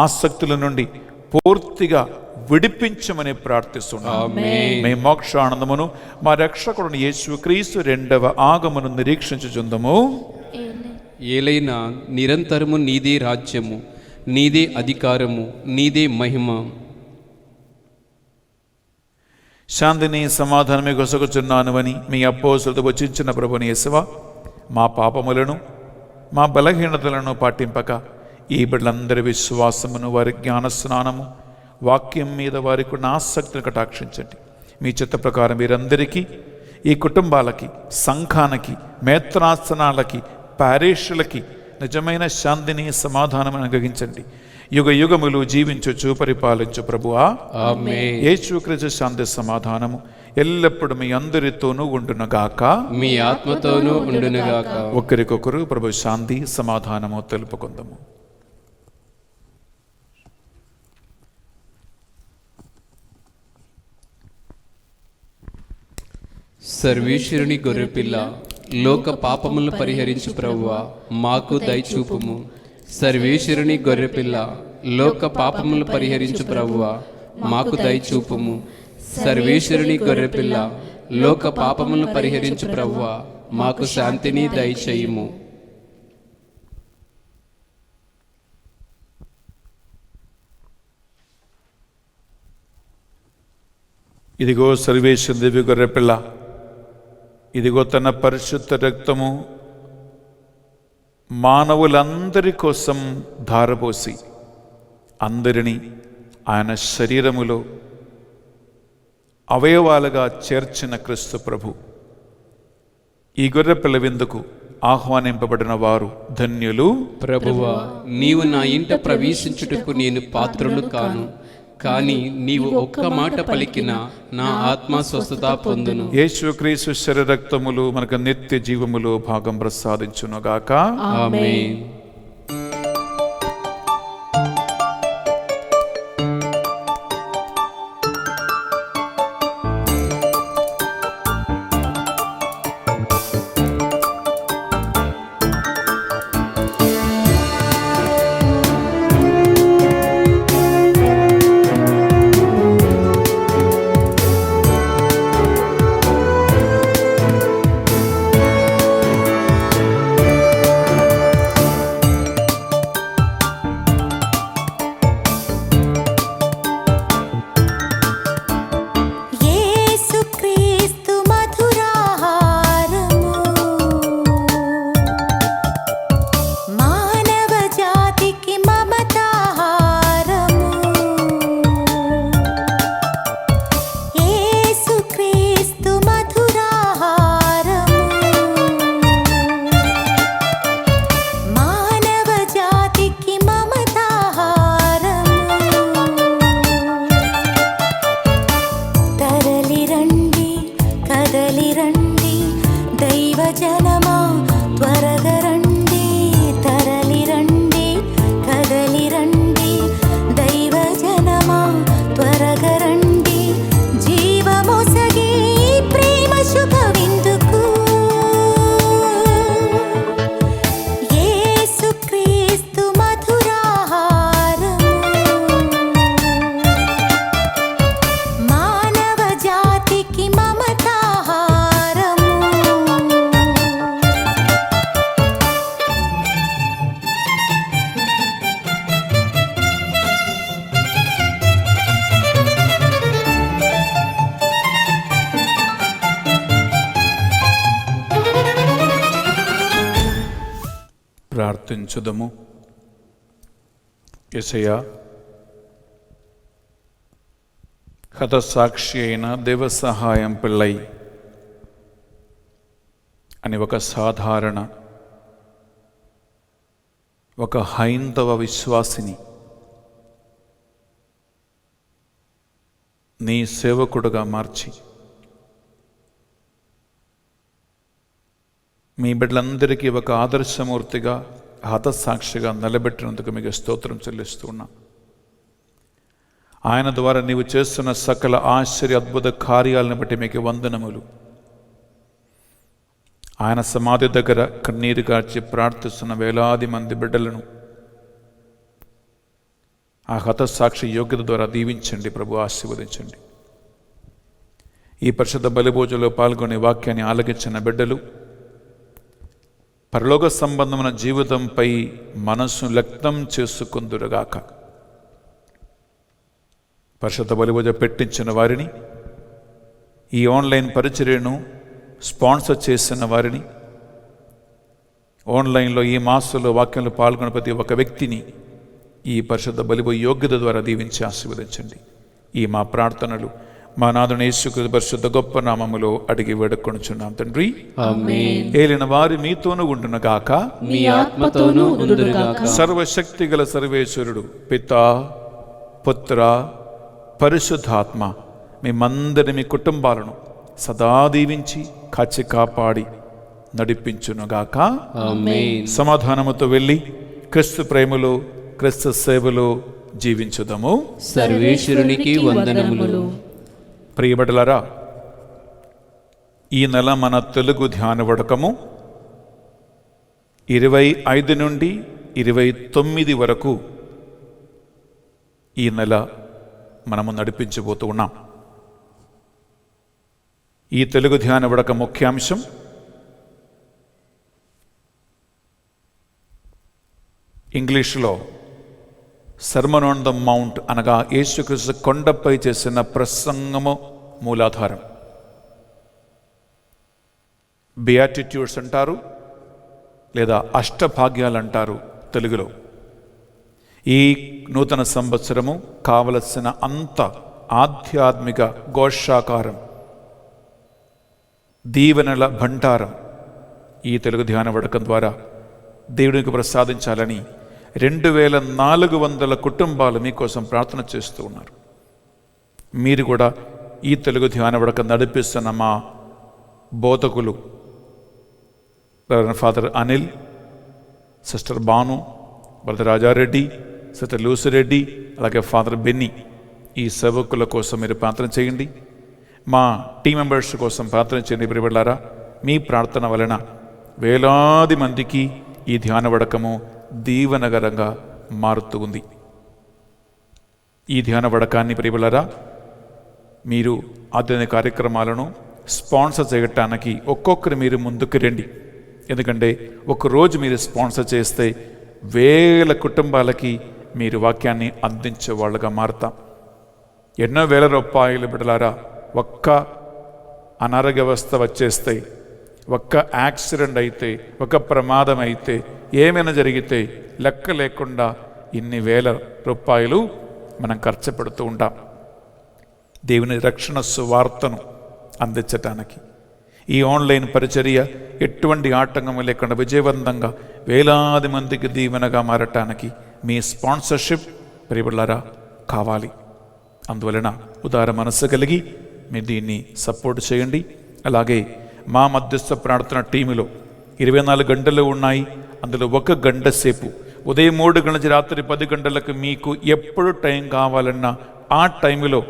ఆసక్తుల నుండి పూర్తిగా విడిపించమని ప్రార్థిస్తున్నాం. మీ మోక్షానందమును మా రక్షకుడు యేసుక్రీస్తు 2వ ఆగమను నిరీక్షించుచుందము. ఏలైనా నిరంతరము నీదే రాజ్యము, నీదే అధికారము, నీదే మహిమ. శాంతిని సమాధానమే గొసగుచున్నానువని మీ అపోస్తులతో వచించిన ప్రభుని యేసువా, మా పాపములను మా బలహీనతలను పాటింపక ఈ బిడ్డలందరి విశ్వాసమును, వారి జ్ఞాన స్నానము, వాక్యం మీద వారికి ఉన్న ఆసక్తిని కటాక్షించండి. మీ చిత్త ప్రకారం వీరందరికీ, ఈ కుటుంబాలకి, సంఘానికి, మేత్రాసనాలకి, పారిషులకి నిజమైన శాంతిని సమాధానం అనుగ్రహించండి. యుగ యుగములు జీవించుచు పరిపాలించు ప్రభువా, ఆమేన్. యేసుక్రీస్తు శాంతి సమాధానము ఎల్లప్పుడూ మీ అందరితోనూ ఉండునుగాక, మీ ఆత్మతోనూ ఉండునుగాక. ఒకరికొకరు ప్రభు శాంతి సమాధానము తెలుపుకుందాము. సర్వేశ్వరుని గొర్రెపిల్ల, లోక పాపములను పరిహరించు ప్రభువా, మాకు దయచూపుము. సర్వేశ్వరుని గొర్రెపిల్ల, లోక పాపములను పరిహరించు ప్రభువా, మాకు దయచూపుము. సర్వేశ్వరుని గొర్రెపిల్ల, లోక పాపములను పరిహరించు ప్రభువా, మాకు శాంతిని దయచేయుము. ఇదిగో సర్వేశ్వరుని దివ్య గొర్రెపిల్ల, ఇదిగో తన పరిశుద్ధ రక్తము మానవులందరి కోసం ధారపోసి అందరినీ ఆయన శరీరములో అవయవాలుగా చేర్చిన క్రీస్తు ప్రభు. ఈ గొర్రెపిల్ల విందుకు ఆహ్వానింపబడిన వారు ధన్యులు. ప్రభువా, నీవు నా ఇంట ప్రవేశించుటకు నేను పాత్రులు కాను, కానీ నీవు ఒక్క మాట పలికిన నా ఆత్మ స్వస్థత పొందును. యేసుక్రీస్తు శరీర రక్తములు మనకు నిత్య జీవములో భాగం ప్రసాదించునుగాక. ఆమేన్. యేసుక్రీస్తు మధురాహారము మానవ జాతికి మమతాహారము. యేసుక్రీస్తు మధురాహారము మానవ జాతికి మమతాహారము. తరలిరండి, కదలిరండి దైవజనమా, త్వరగా రండి. తరలిరండి, కదలిరండి దైవజనమా, త్వరగా రండి. జీవమొసగే ప్రేమ శుభ విందుకు యేసుక్రీస్తు మధురాహారము మానవ జాతికి మమతాహారము. ప్రార్థించుదము. యేసయ్యా, హతసాక్షి అయిన దేవ సహాయం పిల్లై అని ఒక సాధారణ ఒక హైందవ విశ్వాసిని నీ సేవకుడుగా మార్చి మీ బిడ్డలందరికీ ఒక ఆదర్శమూర్తిగా హతసాక్షిగా నిలబెట్టినందుకు మీకు స్తోత్రం చెల్లిస్తూ ఉన్నా. ఆయన ద్వారా నీవు చేస్తున్న సకల ఆశ్చర్య అద్భుత కార్యాలను బట్టి మీకు వందనములు. ఆయన సమాధి దగ్గర కన్నీరు కార్చి ప్రార్థిస్తున్న వేలాది మంది బిడ్డలను ఆ హతసాక్షి యోగ్యత ద్వారా దీవించండి ప్రభు, ఆశీర్వదించండి. ఈ పరిశుద్ధ బలిభోజలో పాల్గొనే వాక్యాన్ని ఆలకించిన బిడ్డలు పరలోక సంబంధమైన జీవితంపై మనస్సు లగ్నం చేసుకుందురుగాక. పరిశుద్ధ బలిభోజ పెట్టించిన వారిని, ఈ ఆన్లైన్ పరిచర్యను స్పాన్సర్ చేసిన వారిని, ఆన్లైన్లో ఈ మాసంలో వాక్యంలో పాల్గొన్న ప్రతి ఒక్క వ్యక్తిని ఈ పరిశుద్ధ బలిభోజ యోగ్యత ద్వారా దీవించి ఆశీర్వదించండి. ఈ మా ప్రార్థనలు మా నాథుని యేసుక్రీస్తు పరిశుద్ధ గొప్ప నామములో అడిగి వేడుకొనుచున్నాం తండ్రి, ఆమేన్. ఏలిన వారి మీతోనూ ఉండునుగాక. మీ ఆత్మతోనూ ఉండునుగాక. సర్వశక్తి గల సర్వేశ్వరుడు పితా, పుత్ర, పరిశుద్ధాత్మ మేమందరి మీ కుటుంబాలను సదా దీవించి కాచి కాపాడి నడిపించునుగాక. ఆమేన్. సమాధానముతో వెళ్ళి క్రీస్తు ప్రేమలో క్రీస్తు సేవలో జీవించుదాము. సర్వేశ్వరునికి వందనములు. ప్రియబిడ్డలారా, ఈ నెల మన తెలుగు ధ్యాన వడకము 25 నుండి 29 వరకు ఈ నెల మనము నడిపించబోతూ ఉన్నాం. ఈ తెలుగు ధ్యాన వడక ముఖ్యాంశం ఇంగ్లీష్లో సర్మన్ ఆన్ ద మౌంట్ అనగా యేసుక్రీస్తు కొండపై చేసిన ప్రసంగము మూలాధారం. బియాటిట్యూడ్స్ అంటారు, లేదా అష్టభాగ్యాలు అంటారు తెలుగులో. ఈ నూతన సంవత్సరము కావలసిన అంత ఆధ్యాత్మిక ఘోషాకారం, దీవెనల భండారం ఈ తెలుగు ధ్యాన వడకం ద్వారా దేవునికి ప్రసాదించాలని 2400 కుటుంబాలు మీకోసం ప్రార్థన చేస్తూ ఉన్నారు. మీరు కూడా ఈ తెలుగు ధ్యాన వడకం నడిపిస్తున్న మా బోధకులు father Anil, sister Bhanu, brother Rajareddy, sister Lucyreddy, అలాగే ఫాదర్ బెన్నీ, ఈ సేవకుల కోసం మీరు ప్రార్థన చేయండి. మా టీం మెంబర్స్ కోసం ప్రార్థన చేయండి. ప్రియబిడ్డలారా, మీ ప్రార్థన వలన వేలాది మందికి ఈ ధ్యాన వడకము దీవనకరంగా మారుతూ ఉంది. ఈ ధ్యాన వడకాన్ని ప్రియబిడ్డలారా మీరు ఆధ్యాత్మిక కార్యక్రమాలను స్పాన్సర్ చేయటానికి ఒక్కొక్కరు మీరు ముందుకు రండి. ఎందుకంటే ఒకరోజు మీరు స్పాన్సర్ చేస్తే వేల కుటుంబాలకి మీరు వాక్యాన్ని అందించే వాళ్ళుగా మారుతాం. ఎన్నో వేల రూపాయలు బిడ్డలారా ఒక్క అనారోగ్య వ్యవస్థ వచ్చేస్తే, ఒక్క యాక్సిడెంట్ అయితే, ఒక ప్రమాదం అయితే, ఏమైనా జరిగితే లెక్క లేకుండా ఇన్ని వేల రూపాయలు మనం ఖర్చు పెడుతూ ఉంటాం దేవుని రక్షణ సువార్తను అందించటానికి. ఈ ఆన్లైన్ పరిచర్య ఎటువంటి ఆటంకం లేకుండా విజయవంతంగా వేలాది మందికి దీవెనగా మారటానికి మీ స్పాన్సర్షిప్ ప్రియబిడ్డలారా కావాలి. అందువలన ఉదార మనస్సు కలిగి మీరు దీన్ని సపోర్ట్ చేయండి. అలాగే మా మధ్యస్థ ప్రార్థన టీములో 24 గంటలు ఉన్నాయి. అందులో 1 గంట సేపు ఉదయం 3 గంటల నుంచి రాత్రి 10 గంటలకు మీకు ఎప్పుడు టైం కావాలన్నా ఆ టైంలో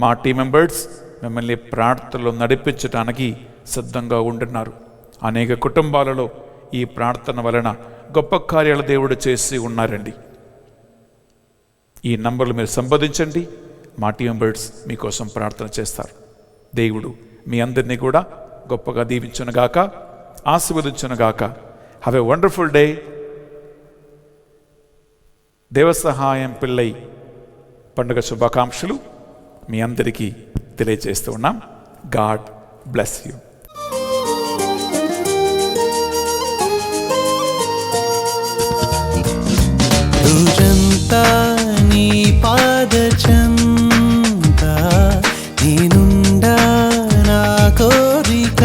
మా టీం మెంబర్స్ మిమ్మల్ని ప్రార్థనలో నడిపించడానికి సిద్ధంగా ఉంటున్నారు. అనేక కుటుంబాలలో ఈ ప్రార్థన వలన గొప్ప కార్యాలు దేవుడు చేసి ఉన్నారండి. ఈ నంబర్లు మీరు సంపాదించండి. మా టీం మెంబర్స్ మీకోసం ప్రార్థన చేస్తారు. దేవుడు మీ అందరినీ కూడా గొప్పగా దీవించునుగాక, ఆశీర్వదించునుగాక. Have a wonderful day. Devasahayam Pillai పండుగ శుభాకాంక్షలు మీ అందరికీ తెలియజేస్తూ ఉన్నాం. God bless you. రోజంతా నీ పాదచంత నేనుండా నా కోరిక